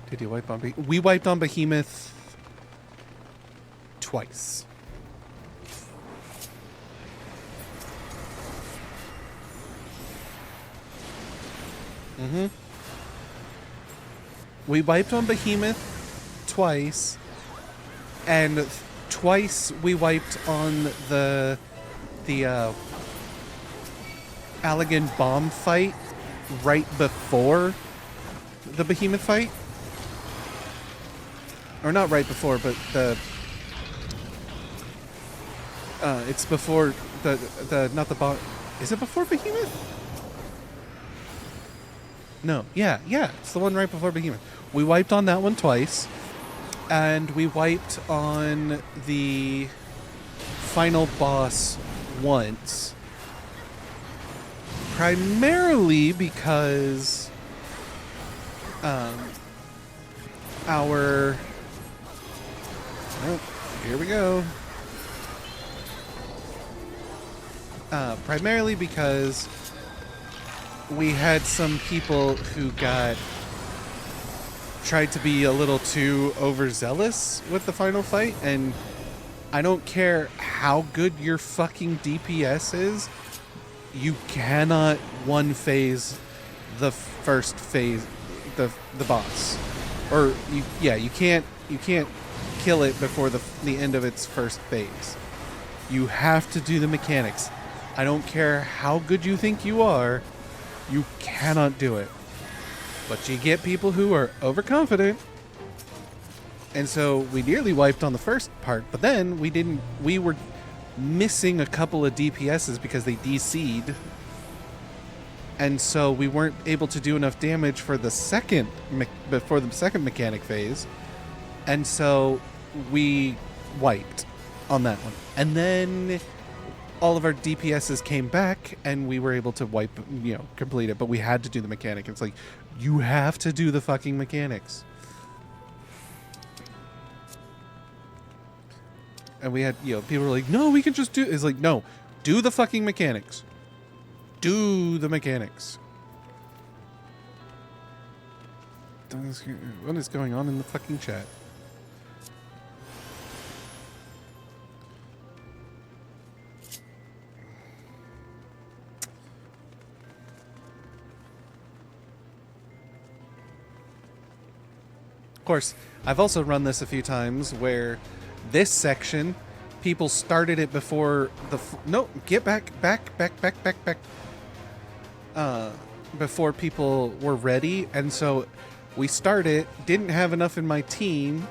Did you wipe on we wiped on Behemoth twice. We wiped on Behemoth twice, and twice we wiped on the Allegan bomb fight right before the Behemoth fight. Or not right before, but it's before not the bomb. Is it before Behemoth? No, yeah, it's the one right before Behemoth. We wiped on that one twice, and we wiped on the final boss once. Primarily because here we go. Primarily because we had some people who tried to be a little too overzealous with the final fight, and I don't care how good your fucking DPS is, you cannot one phase the first phase, the boss, or you can't kill it before the end of its first phase. You have to do the mechanics. I don't care how good you think you are, you cannot do it. But you get people who are overconfident, and so we nearly wiped on the first part, but then we were missing a couple of DPSs because they DC'd, and so we weren't able to do enough damage for the second mechanic phase, and so we wiped on that one. And then all of our DPSs came back, and we were able to complete it, but we had to do the mechanic. It's like, you have to do the fucking mechanics. And we had, people were like, no, we can just do, it's like, no, do the fucking mechanics. Do the mechanics. What is going on in the fucking chat? Of course, I've also run this a few times where this section, people started it before get back. Before people were ready, and so we started, didn't have enough in my team.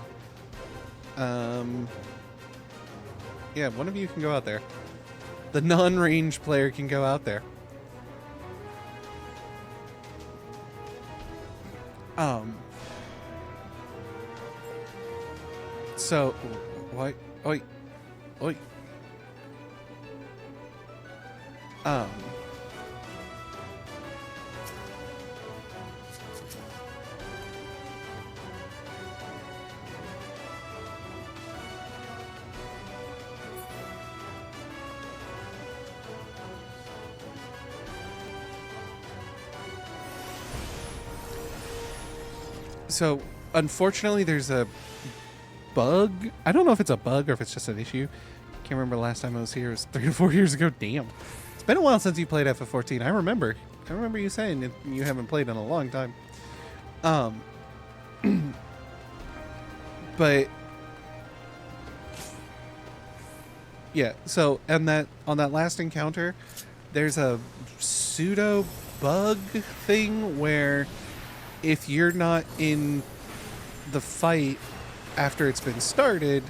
Yeah, one of you can go out there. The non-range player can go out there. So, what? Oi, oi. So, unfortunately, there's a bug. I don't know if it's a bug or if it's just an issue. Can't remember the last time I was here. It was 3 to 4 years ago. Damn. It's been a while since you played FF14. I remember you saying you haven't played in a long time. But yeah, so on that last encounter, there's a pseudo bug thing where if you're not in the fight after it's been started,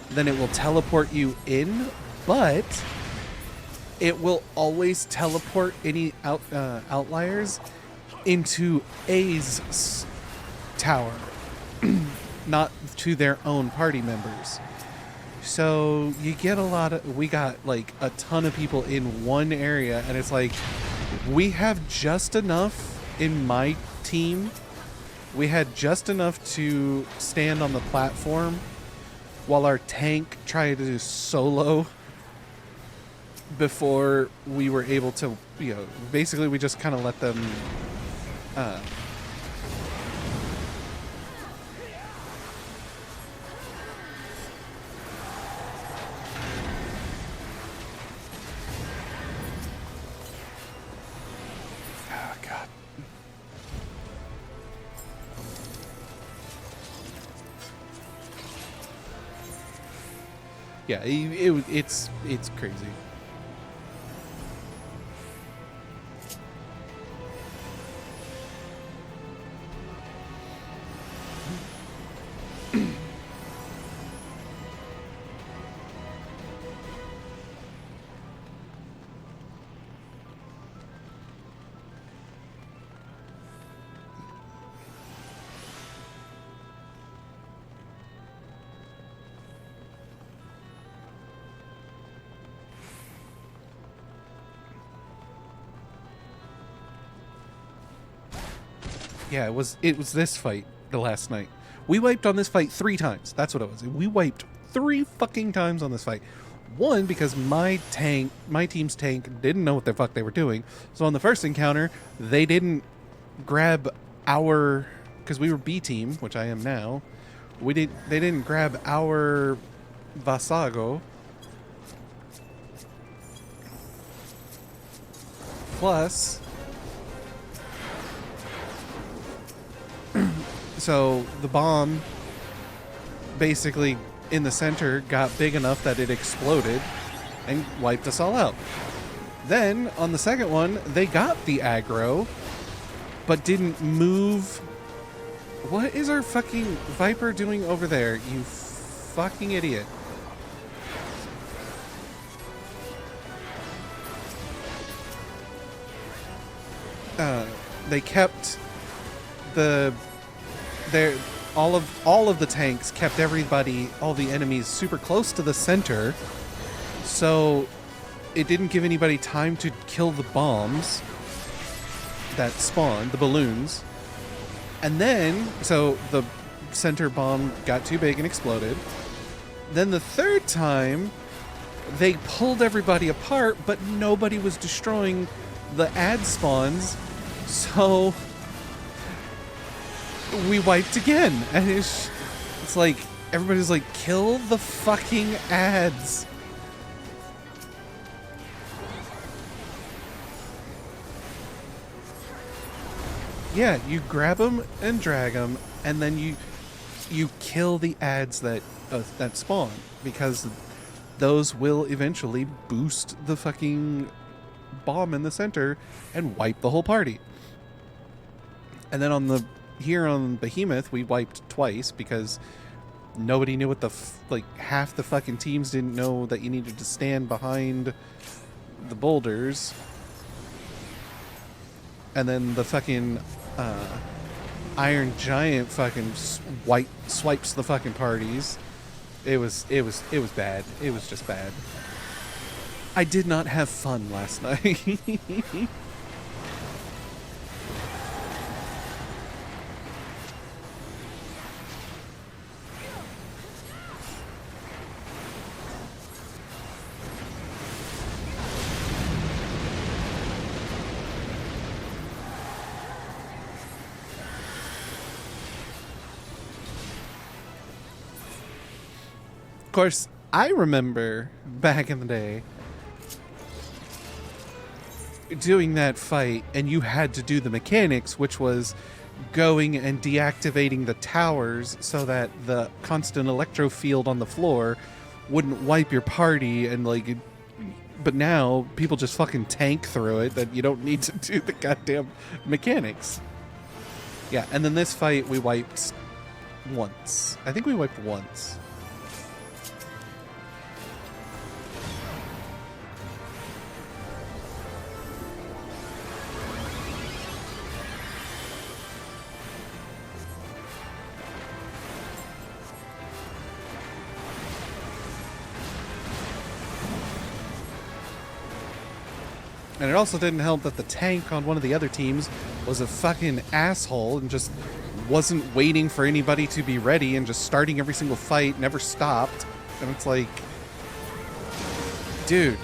then it will teleport you in, but it will always teleport any outliers into A's tower, not to their own party members. So you get we got like a ton of people in one area, and it's like, we have just enough in my team. We had just enough to stand on the platform while our tank tried to do solo before we were able to, basically we just kind of let them oh god. Yeah, it's crazy. Yeah, it was this fight the last night. We wiped on this fight 3 times. That's what it was. We wiped 3 fucking times on this fight. One, because my team's tank didn't know what the fuck they were doing. So on the first encounter, they didn't grab our, because we were B team, which I am now. They didn't grab our Vasago. Plus, so the bomb basically in the center got big enough that it exploded and wiped us all out. Then on the second one, they got the aggro, but didn't move. What is our fucking Viper doing over there, you fucking idiot? They kept all of the tanks kept all the enemies super close to the center, so it didn't give anybody time to kill the bombs that spawned, the balloons. And then, so the center bomb got too big and exploded. Then the third time, they pulled everybody apart, but nobody was destroying the ad spawns, so we wiped again. And it's like, everybody's like, kill the fucking ads. Yeah, you grab them and drag them, and then you kill the ads that spawn, because those will eventually boost the fucking bomb in the center and wipe the whole party. And then on Behemoth, we wiped twice because nobody knew what half the fucking teams didn't know that you needed to stand behind the boulders. And then the fucking Iron Giant fucking swipes the fucking parties. It was bad. It was just bad. I did not have fun last night. Of course, I remember back in the day doing that fight, and you had to do the mechanics, which was going and deactivating the towers so that the constant electro field on the floor wouldn't wipe your party, and like, but now people just fucking tank through it, that you don't need to do the goddamn mechanics. Yeah, and then this fight we wiped once. I think we wiped once. And it also didn't help that the tank on one of the other teams was a fucking asshole and just wasn't waiting for anybody to be ready and just starting every single fight, never stopped. And it's like, dude.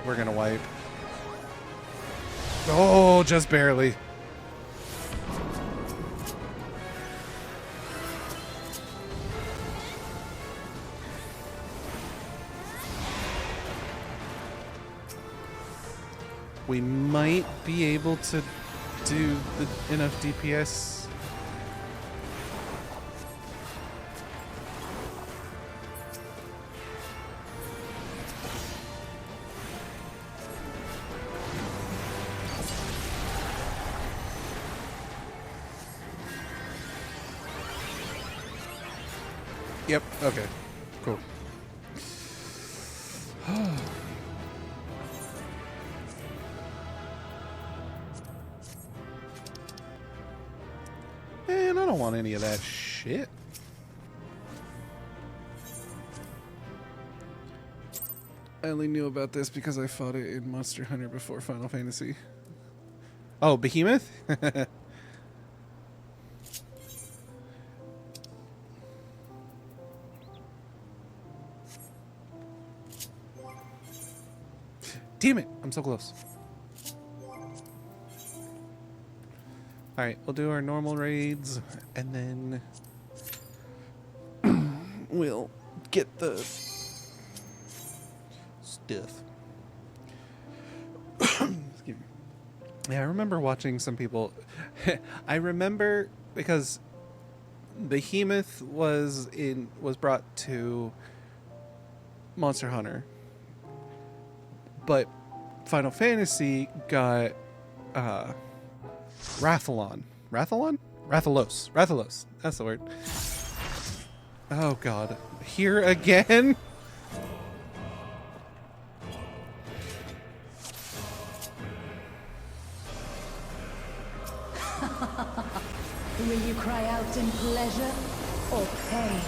We're gonna wipe. Oh, just barely. We might be able to do enough DPS. Yep, okay. Cool. Man, I don't want any of that shit. I only knew about this because I fought it in Monster Hunter before Final Fantasy. Oh, Behemoth? Damn it! I'm so close. Alright, we'll do our normal raids, and then we'll get the stuff. Excuse me. Yeah, I remember watching some people... I remember because Behemoth was brought to Monster Hunter. But Final Fantasy got Rathalon. Rathalon? Rathalos. Rathalos. That's the word. Oh god. Here again? Will you cry out in pleasure or pain?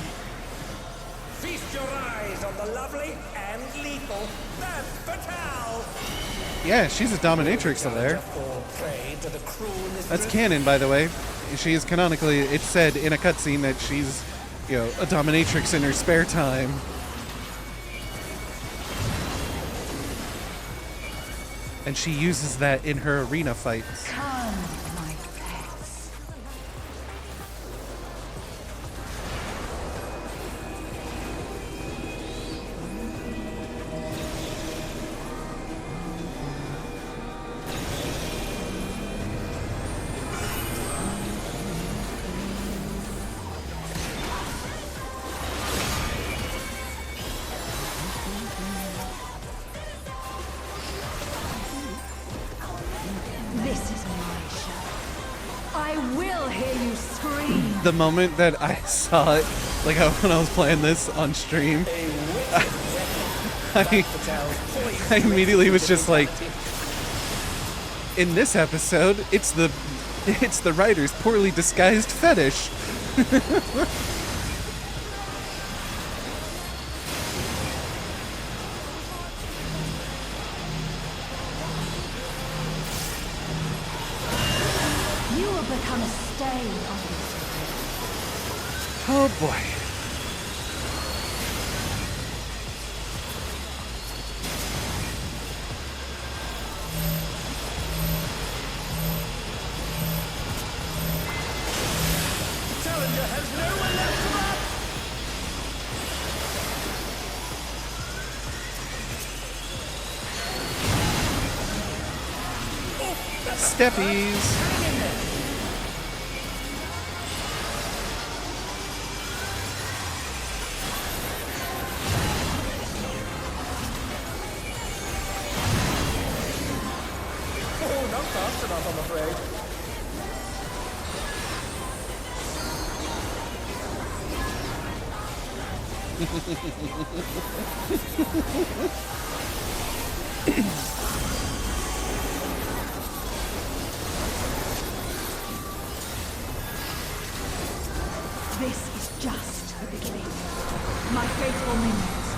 Feast your eyes on the lovely and lethal Femme Fatale. Yeah, she's a dominatrix over there. That's canon, by the way. She is canonically, it's said in a cutscene that she's, you know, a dominatrix in her spare time. And she uses that in her arena fights. Come, my pets. This is my show. hear you scream. The moment that I saw it, like when I was playing this on stream, I immediately was just like, in this episode, it's the writer's poorly disguised fetish. You will become a stain on this. Oh boy. Challenger has nowhere left to run! Steppies. Oh, not fast enough, I'm afraid. This is just the beginning. My faithful minions,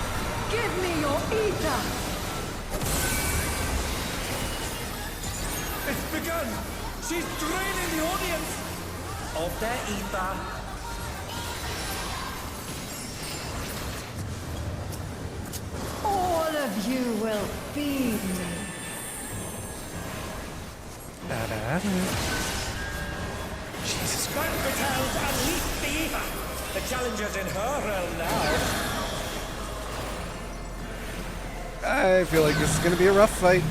give me your ether! It's begun! She's draining the audience of their ether. All of you will feed me. Jesus Christ. Van Vitel's unleashed the ether! The challenger's in her realm now. I feel like this is gonna be a rough fight.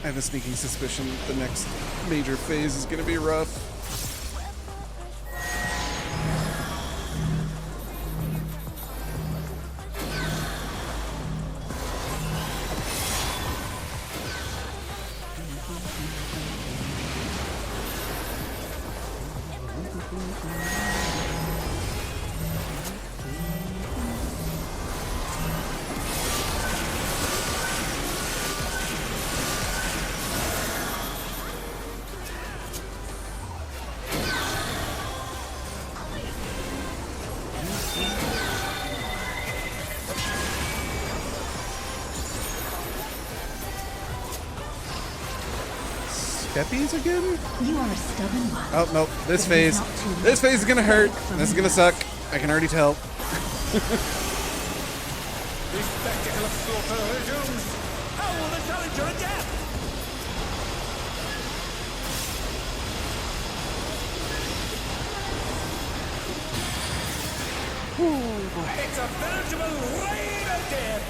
I have a sneaking suspicion the next major phase is gonna be rough. Steppies again? You are a stubborn one. Oh no, this But it is phase. not too late This phase is gonna hurt. for This is me. gonna suck. I can already tell. The spectacle of slaughter resumes. How will the challenger adapt? It's a veritable rain of death!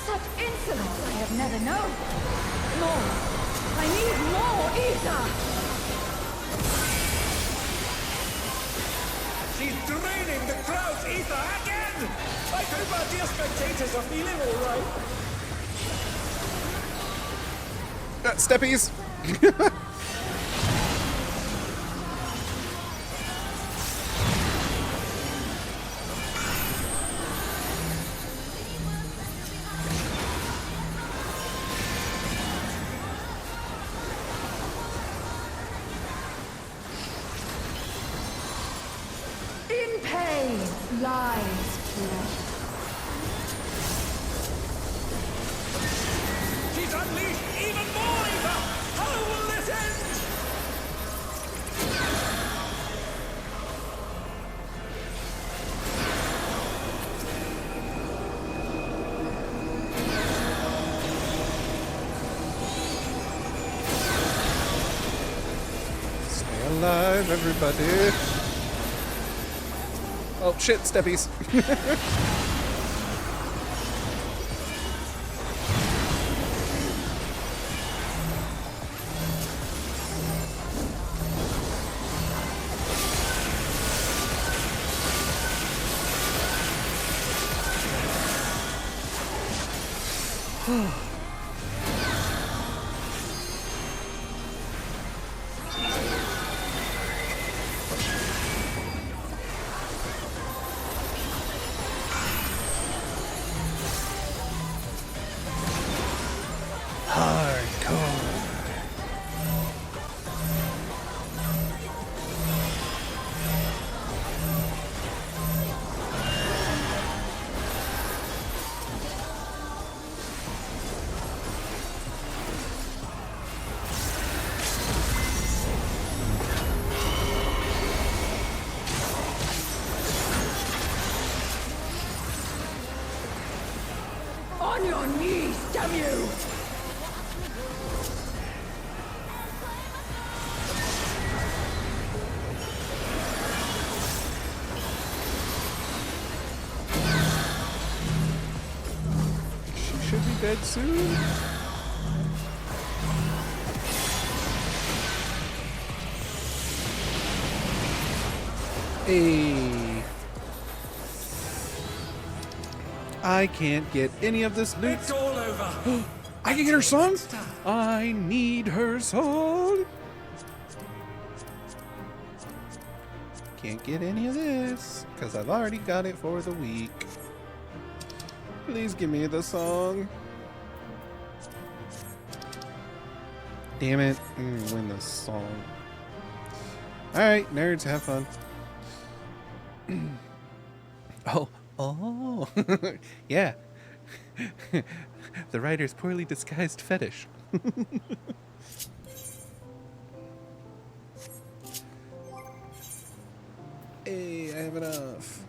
Such insolence I have never known. More. I need more ether. She's draining the crowd's ether again! I hope our dear spectators are feeling all right. Steppies. In pain lies pleasure. Please unleash even more ether! How will this end? Stay alive, everybody. Oh shit, steppies. Hardcore. On your knees, damn you! She should be dead soon. Hey. I can't get any of this loot. It's all over. I can get her song? I need her song. Can't get any of this because I've already got it for the week. Please give me the song. Damn it. I'm gonna win this song. Alright, nerds, have fun. Oh, yeah. The writer's poorly disguised fetish. Hey, I have enough.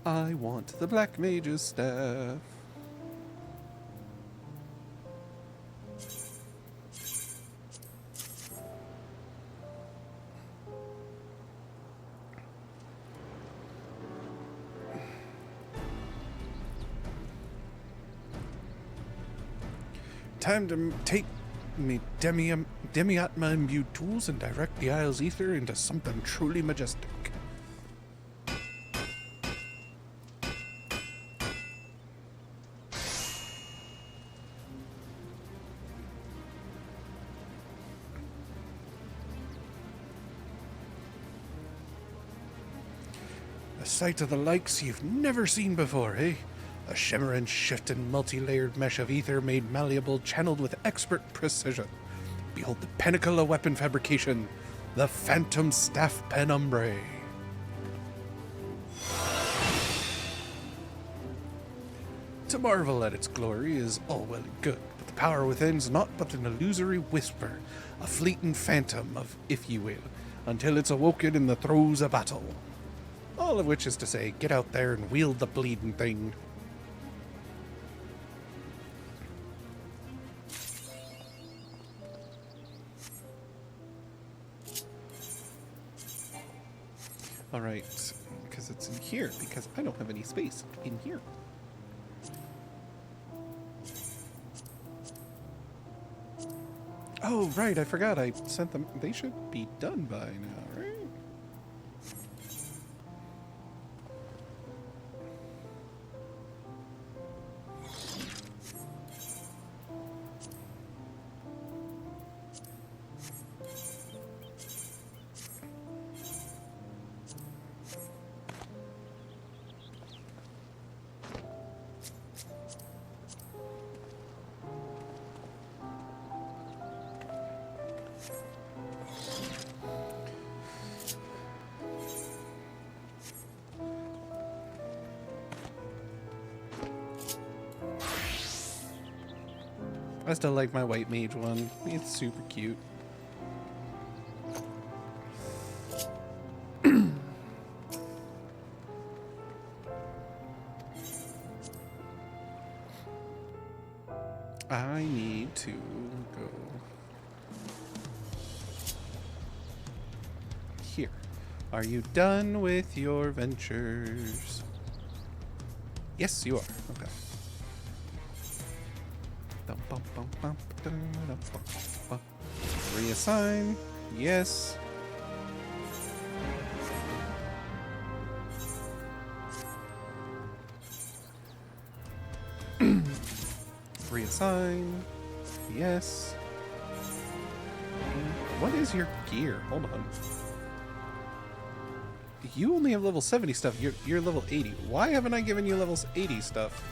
I want the Black Mage's staff. Time to take me Demi-Atma imbued tools and direct the Isle's ether into something truly majestic. A sight of the likes you've never seen before, eh? A shimmering, shifting, multi-layered mesh of ether made malleable, channeled with expert precision. Behold the pinnacle of weapon fabrication, the Phantom Staff Penumbrae. To marvel at its glory is all well and good, but the power within's not but an illusory whisper, a fleeting phantom of, if you will, until it's awoken in the throes of battle. All of which is to say, get out there and wield the bleeding thing. Alright, because it's in here, because I don't have any space in here. Oh, right, I forgot I sent them. They should be done by now, right? I still like my white mage one. It's super cute. I need to go here. Are you done with your ventures? Yes, you are. Okay. Reassign. Yes. Reassign. Yes. What is your gear? Hold on. You only have level 70 stuff. You're level 80. Why haven't I given you level 80 stuff?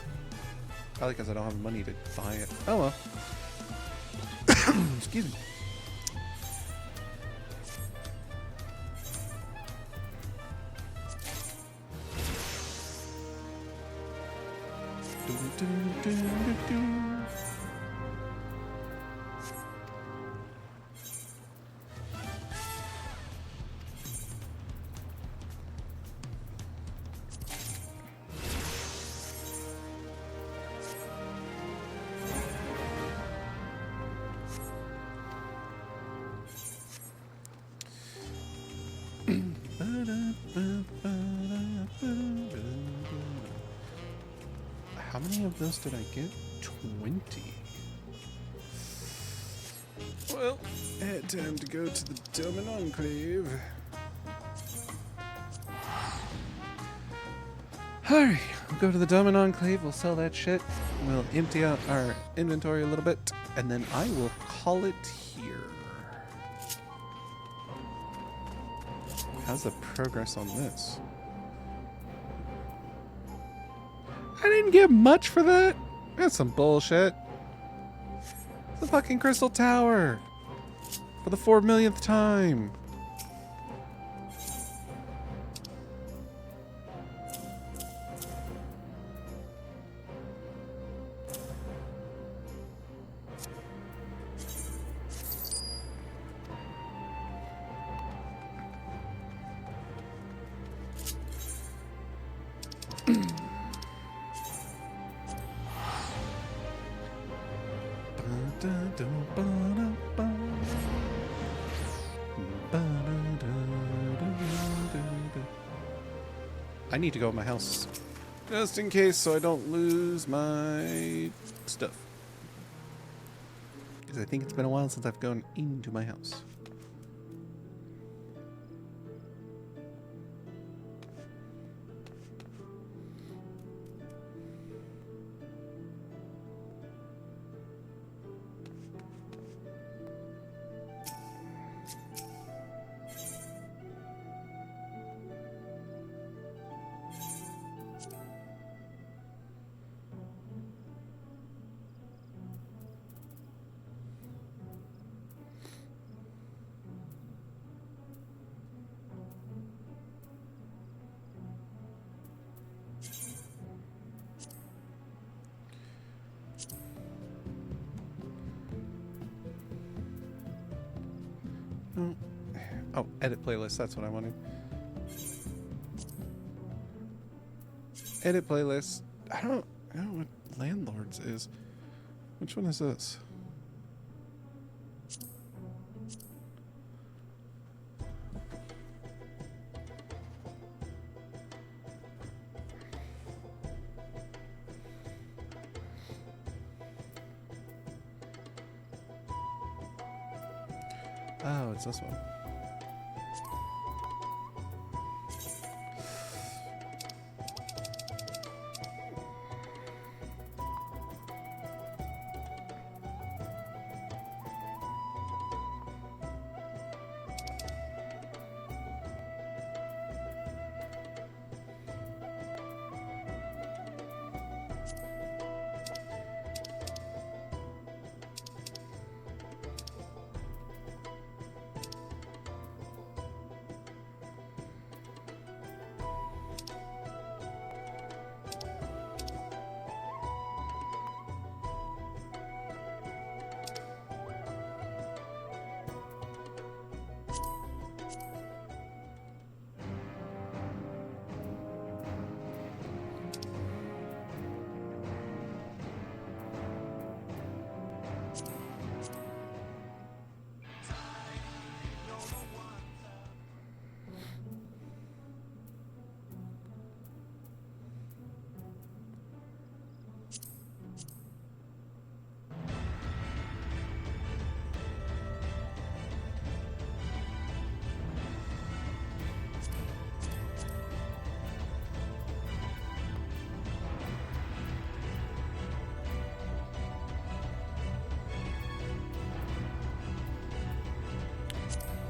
Probably because I don't have money to buy it. Oh well. Excuse me. How many of those did I get? 20. Well, I had time to go to the Domin Enclave. Alright, we'll go to the Domin Enclave, we'll sell that shit, we'll empty out our inventory a little bit, and then I will call it here. How's the progress on this? I didn't get much for that. That's some bullshit. The fucking Crystal Tower. For the 4 millionth time. I need to go to my house. Just in case so I don't lose my stuff. Because I think it's been a while since I've gone into my house. Oh, edit playlist, that's what I wanted. Edit playlist. I don't know what Landlords is. Which one is this? Oh, it's this one.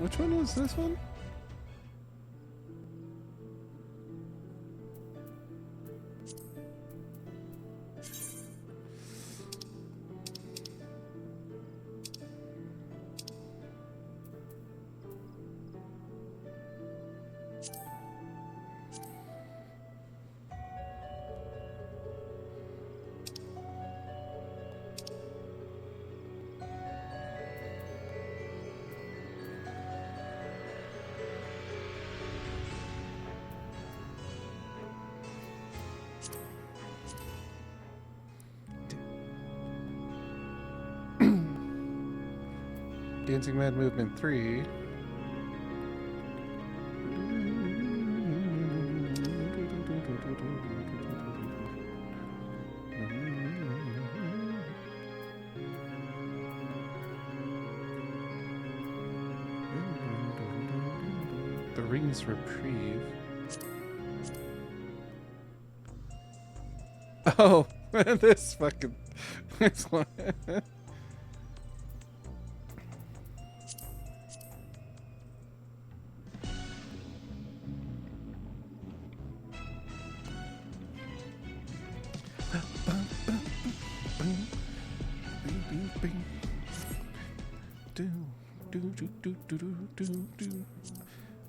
Which one was this one? Dancing Mad Movement 3. The Ring's Reprieve. Oh, this fucking this one.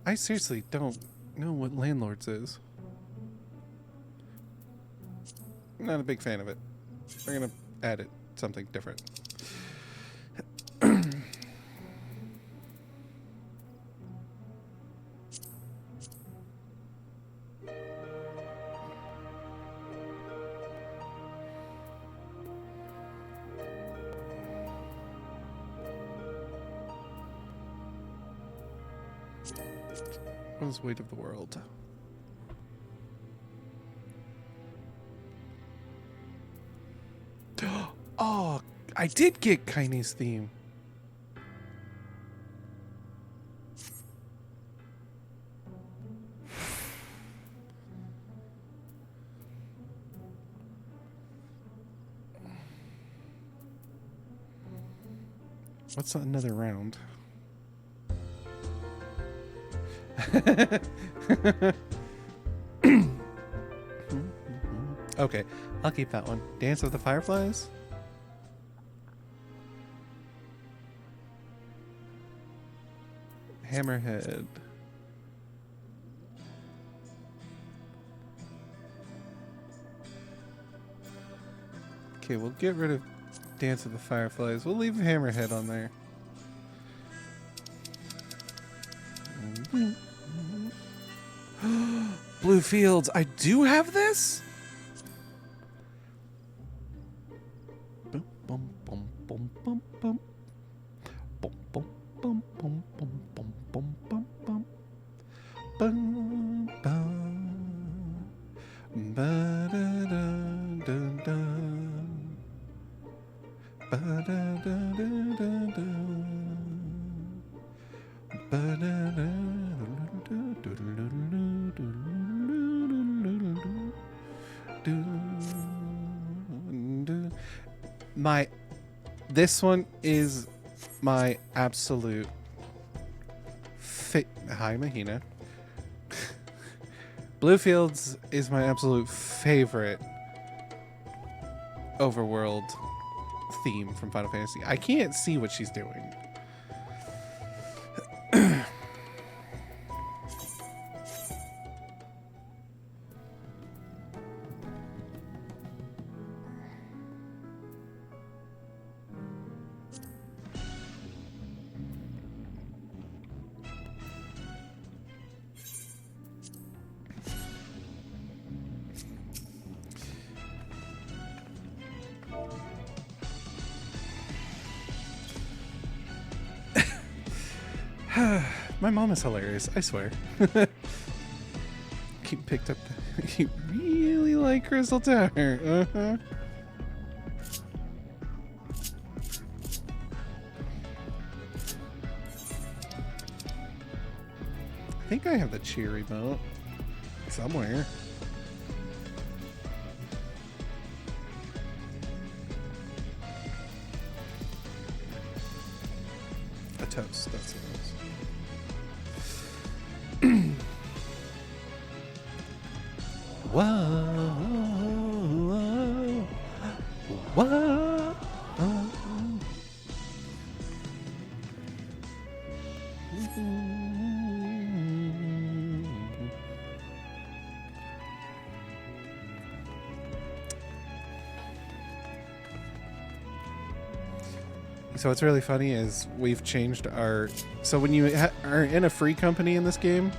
I seriously don't know what Landlords is. I'm not a big fan of it. We're gonna add it something different. What is Weight of the World? Oh, I did get Kaine's theme. What's another round? Okay, I'll keep that one. Dance of the Fireflies? Hammerhead. Okay, we'll get rid of Dance of the Fireflies. We'll leave Hammerhead on there. Blue Fields. I do have this? Bum, bum, bum, bum, bum, bum. Bum, bum, bum, bum, bum, bum, bum, bum, bum. Bum, bum. Ba-da-da-da-da. Ba-da-da-da-da-da. This one is my absolute Hi, Mahina. Bluefields is my absolute favorite overworld theme from Final Fantasy. I can't see what she's doing. My mom is hilarious, I swear. He picked up you really like Crystal Tower. Uh-huh. I think I have the cheer remote somewhere. A toast, that's what it is. Whoa. Whoa. So what's really funny is we've changed our... So when you are in a free company in this game,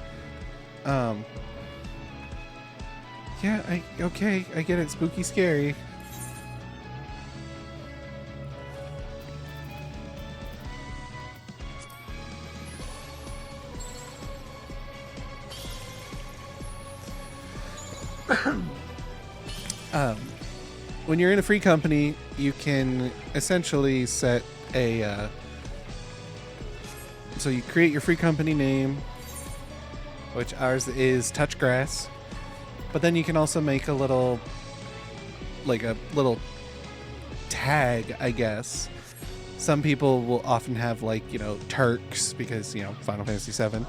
yeah, okay, I get it, spooky, scary. When you're in a free company, you can essentially set a... so you create your free company name, which ours is Touchgrass. But then you can also make a little tag, I guess. Some people will often have Turks because, Final Fantasy VII.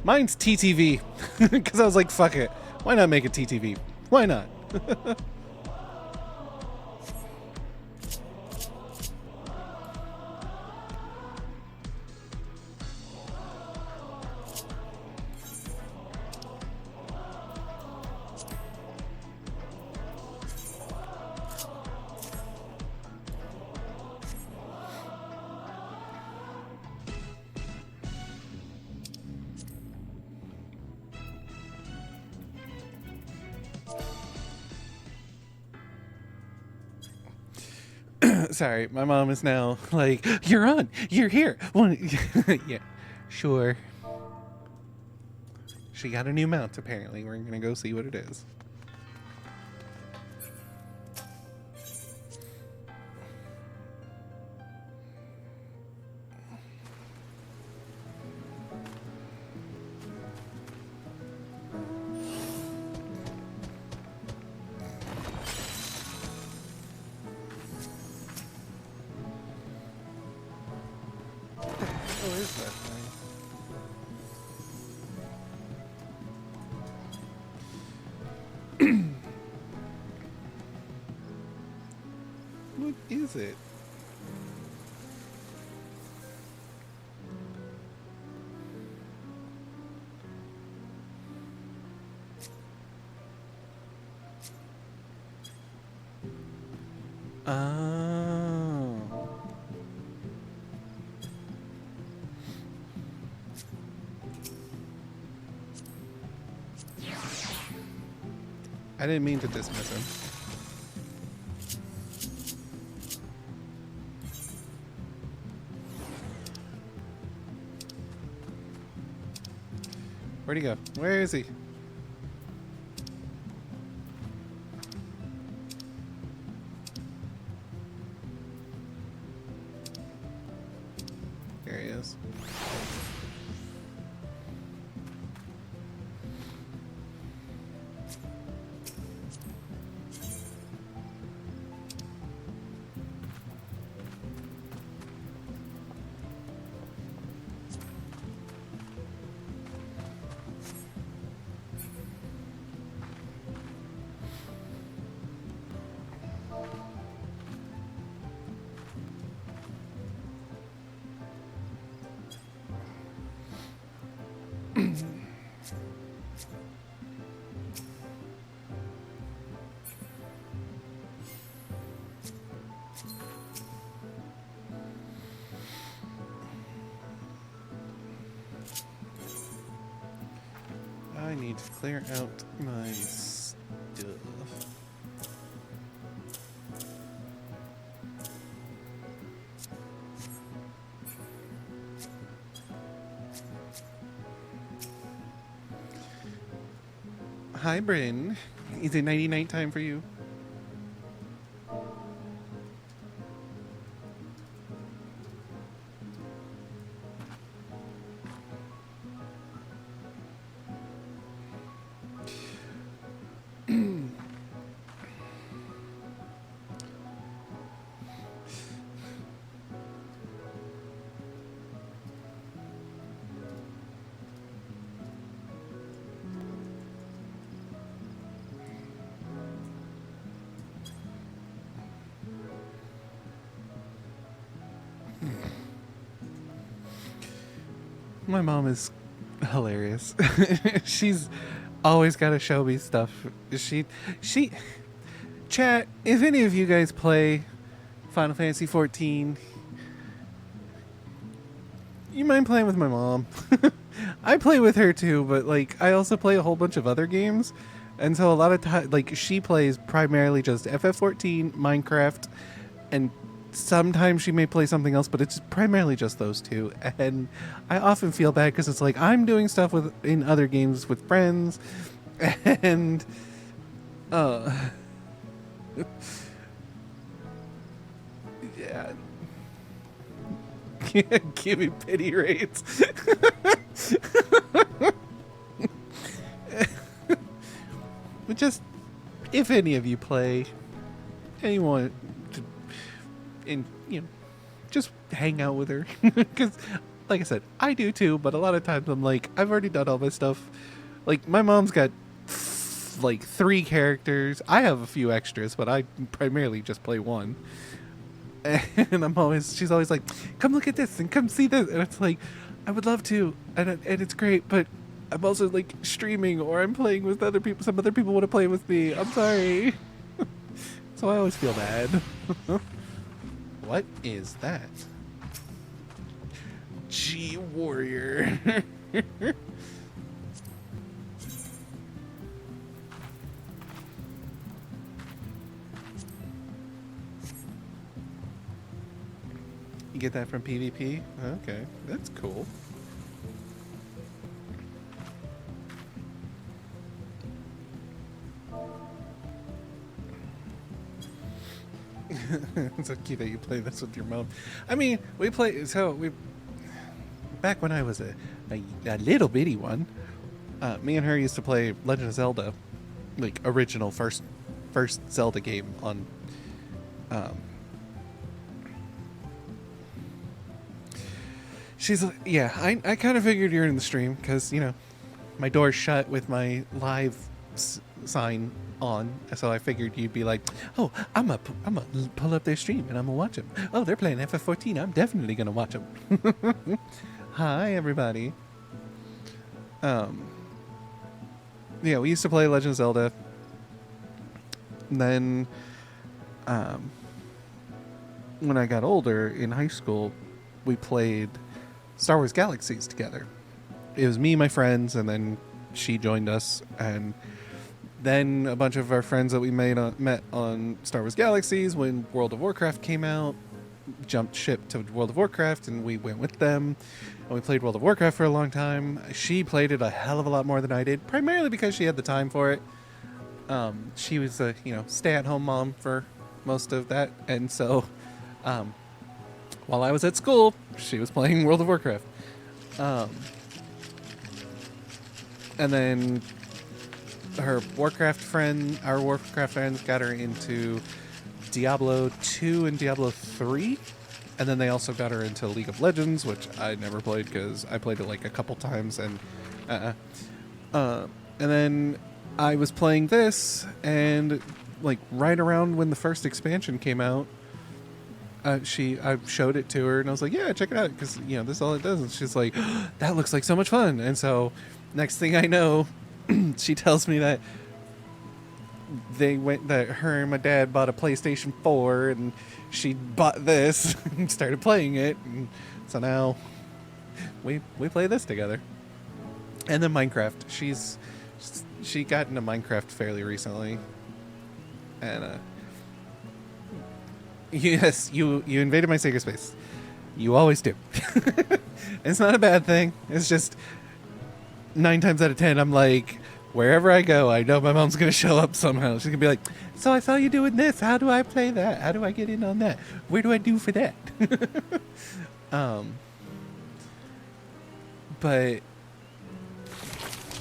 Mine's TTV because I was like, fuck it. Why not make it TTV? Why not? Sorry, my mom is now like, you're on, you're here. Yeah, sure. She got a new mount, apparently. We're gonna go see what it is. What is that thing? What is it? Oh. I didn't mean to dismiss him. Where'd he go? Where is he? There he is. I need to clear out my stuff. Hi, Bryn. Is it nighty-night time for you? My mom is hilarious. She's always got to show me stuff. She, chat, if any of you guys play Final Fantasy 14, you mind playing with my mom? I play with her too, but like I also play a whole bunch of other games, and so a lot of time, like she plays primarily just FF14, Minecraft, and sometimes she may play something else, but it's primarily just those two. And I often feel bad because it's like I'm doing stuff in other games with friends, and yeah. Give me pity rates. But just, if any of you play, and you want to, and you know, just hang out with her, because, like I said, I do too. But a lot of times I'm like, I've already done all my stuff. Like my mom's got like 3 characters. I have a few extras, but I primarily just play one. And she's always like, come look at this and come see this. And it's like, I would love to. And it's great, but I'm also like streaming or I'm playing with other people. Some other people want to play with me. I'm sorry. So I always feel bad. What is that? G Warrior. You get that from PvP? Okay, that's cool. It's so cute that you play this with your mom. I mean, back when I was a little bitty one, me and her used to play Legend of Zelda, like original first Zelda game on she's like, yeah, I kind of figured you're in the stream because, you know, my door's shut with my live sign on. So I figured you'd be like, oh, I'm going to pull up their stream and I'm going to watch them. Oh, they're playing FF14. I'm definitely going to watch them. Hi, everybody. Yeah, we used to play Legend of Zelda. And then when I got older in high school, we played Star Wars Galaxies together. It was me, my friends, and then she joined us, and then a bunch of our friends that we met on Star Wars Galaxies when World of Warcraft came out jumped ship to World of Warcraft, and we went with them, and we played World of Warcraft for a long time. She played it a hell of a lot more than I did, primarily because she had the time for it. She was a stay-at-home mom for most of that, and so while I was at school, she was playing World of Warcraft. And then our Warcraft friends got her into Diablo 2 and Diablo 3. And then they also got her into League of Legends, which I never played because I played it like a couple times. And then I was playing this, and like right around when the first expansion came out, I showed it to her, and I was like, yeah, check it out, because this is all it does. And she's like, oh, that looks like so much fun. And so next thing I know, she tells me that her and my dad bought a PlayStation 4, and she bought this and started playing it, and so now we play this together. And then Minecraft, she got into Minecraft fairly recently, and yes, you invaded my sacred space. You always do. It's not a bad thing. It's just 9 times out of 10, I'm like, wherever I go, I know my mom's going to show up somehow. She's going to be like, so I saw you doing this. How do I play that? How do I get in on that? Where do I do for that? But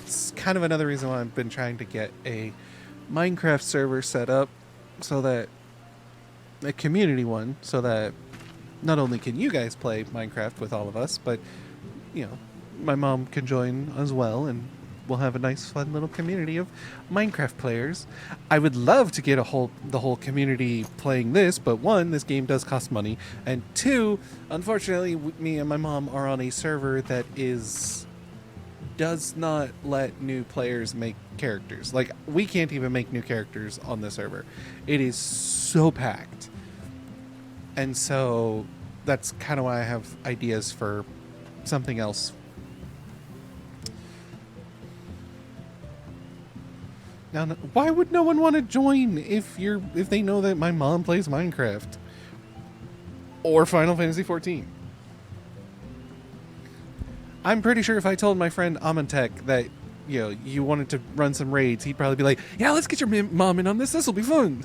it's kind of another reason why I've been trying to get a Minecraft server set up, so that a community one, so that not only can you guys play Minecraft with all of us, but my mom can join as well, and we'll have a nice, fun little community of Minecraft players. I would love to get the whole community playing this, but one, this game does cost money, and two, unfortunately, me and my mom are on a server that does not let new players make characters. Like, we can't even make new characters on the server. It is so packed. And so that's kind of why I have ideas for something else. Now, why would no one want to join if they know that my mom plays Minecraft or Final Fantasy 14? I'm pretty sure if I told my friend Amontek that you wanted to run some raids, he'd probably be like, "Yeah, let's get your mom in on this. This will be fun."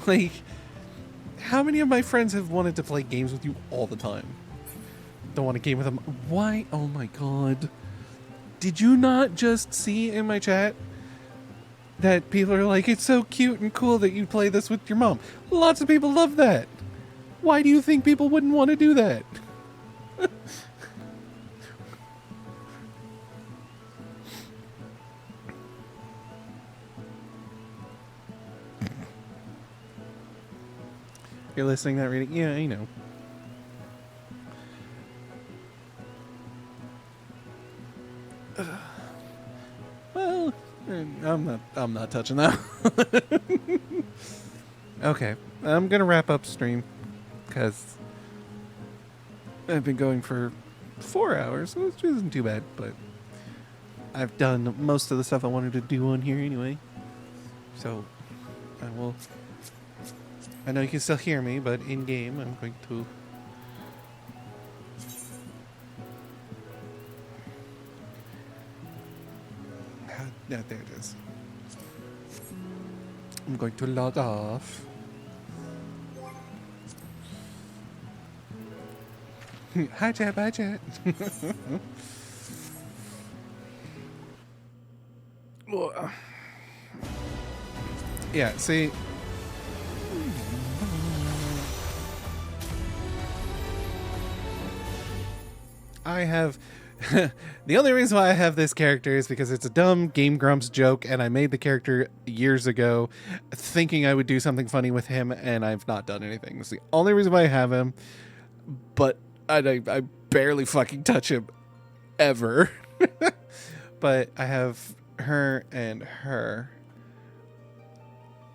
Like, how many of my friends have wanted to play games with you all the time? Don't want to game with them. Why? Oh my god. Did you not just see in my chat that people are like, it's so cute and cool that you play this with your mom? Lots of people love that. Why do you think people wouldn't want to do that? You're listening, not reading? Yeah, I know. Well, I'm not touching that. Okay, I'm gonna wrap up stream because I've been going for 4 hours, which isn't too bad, but I've done most of the stuff I wanted to do on here anyway. So I know you can still hear me, but in game I'm going to there it is. I'm going to log off. Hi chat, bye chat. Yeah, see, I have the only reason why I have this character is because it's a dumb Game Grumps joke, and I made the character years ago thinking I would do something funny with him, and I've not done anything. It's the only reason why I have him, but I barely fucking touch him ever. But I have her and her.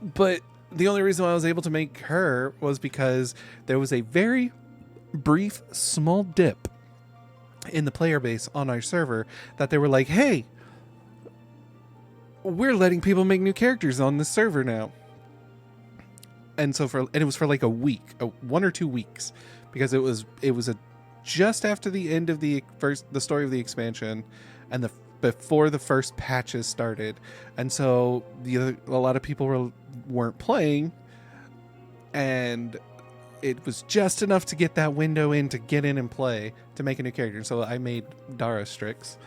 But the only reason why I was able to make her was because there was a very brief, small dip in the player base on our server that they were like, hey, we're letting people make new characters on this server now. And so it was for like a week, 1 or 2 weeks, because it was just after the end of the story of the expansion and before the first patches started. And so a lot of people weren't playing, and it was just enough to get that window in to get in and play to make a new character. So I made Dara Strix.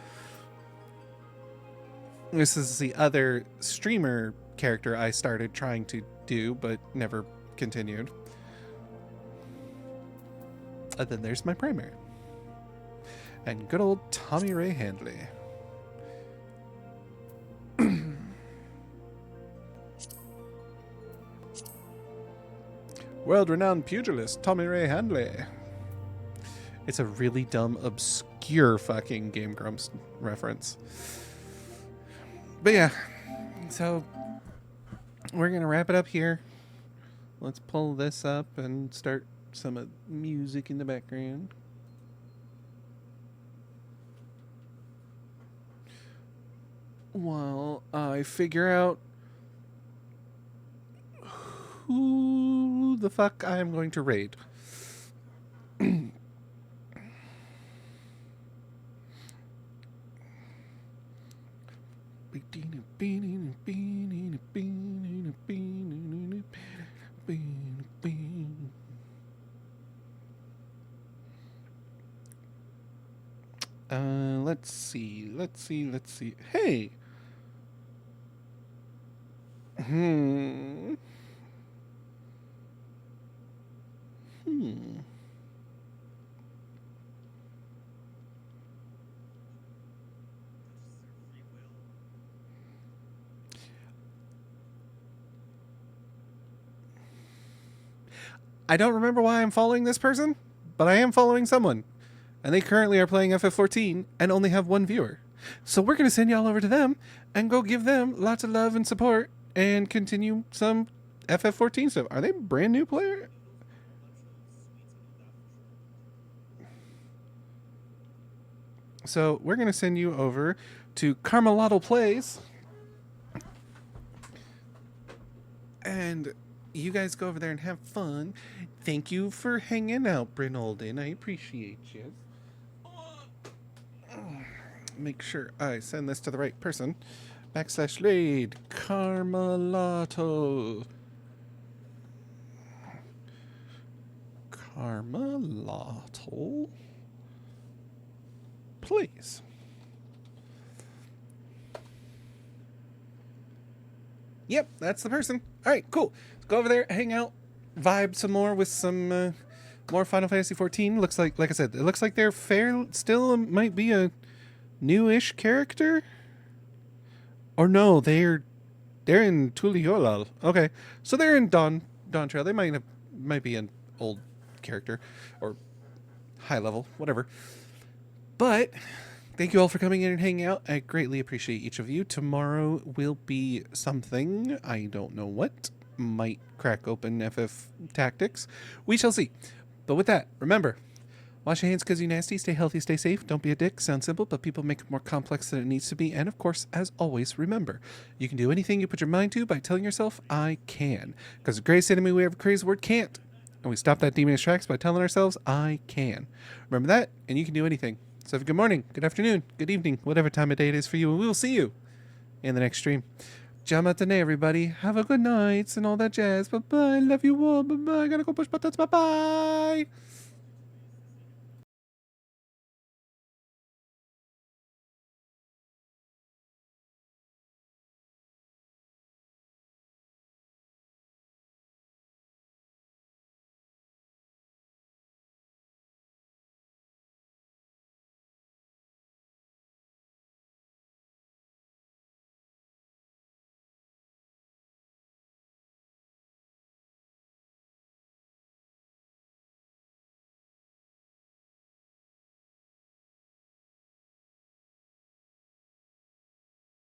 This is the other streamer character I started trying to do but never continued. And then there's my primary. And good old Tommy Ray Handley. World-renowned pugilist Tommy Ray Handley. It's a really dumb, obscure fucking Game Grumps reference. But yeah, so we're gonna wrap it up here. Let's pull this up and start some music in the background. While I figure out who the fuck I am going to raid. Let's see. Hey. I don't remember why I'm following this person, but I am following someone. And they currently are playing FF14 and only have one viewer. So we're going to send y'all over to them and go give them lots of love and support and continue some FF14 stuff. Are they a brand new player? So we're going to send you over to Carmelado Plays. And you guys go over there and have fun. Thank you for hanging out, Brinolden. I appreciate you. Make sure I send this to the right person. /raid Carmelato. Carmelato. Please. Yep, that's the person. All right, cool. Let's go over there, hang out, vibe some more with some more Final Fantasy 14. Looks like I said, it looks like they're still might be a newish character. Or no, they're in Tuliolal. Okay, so they're in Dawn Trail. They might be an old character or high level, whatever. But thank you all for coming in and hanging out. I greatly appreciate each of you. Tomorrow will be something. I don't know what. Might crack open FF Tactics. We shall see. But with that, remember, wash your hands because you're nasty. Stay healthy, stay safe. Don't be a dick. Sounds simple, but people make it more complex than it needs to be. And of course, as always, remember, you can do anything you put your mind to by telling yourself, I can. Because the greatest enemy we ever create is the word can't. And we stop that demon in its tracks by telling ourselves, I can. Remember that, and you can do anything. So have a good morning, good afternoon, good evening, whatever time of day it is for you, and we will see you in the next stream. Jamatane, everybody. Have a good night and all that jazz. Bye-bye. Love you all. Bye-bye. Gotta go push buttons. Bye-bye.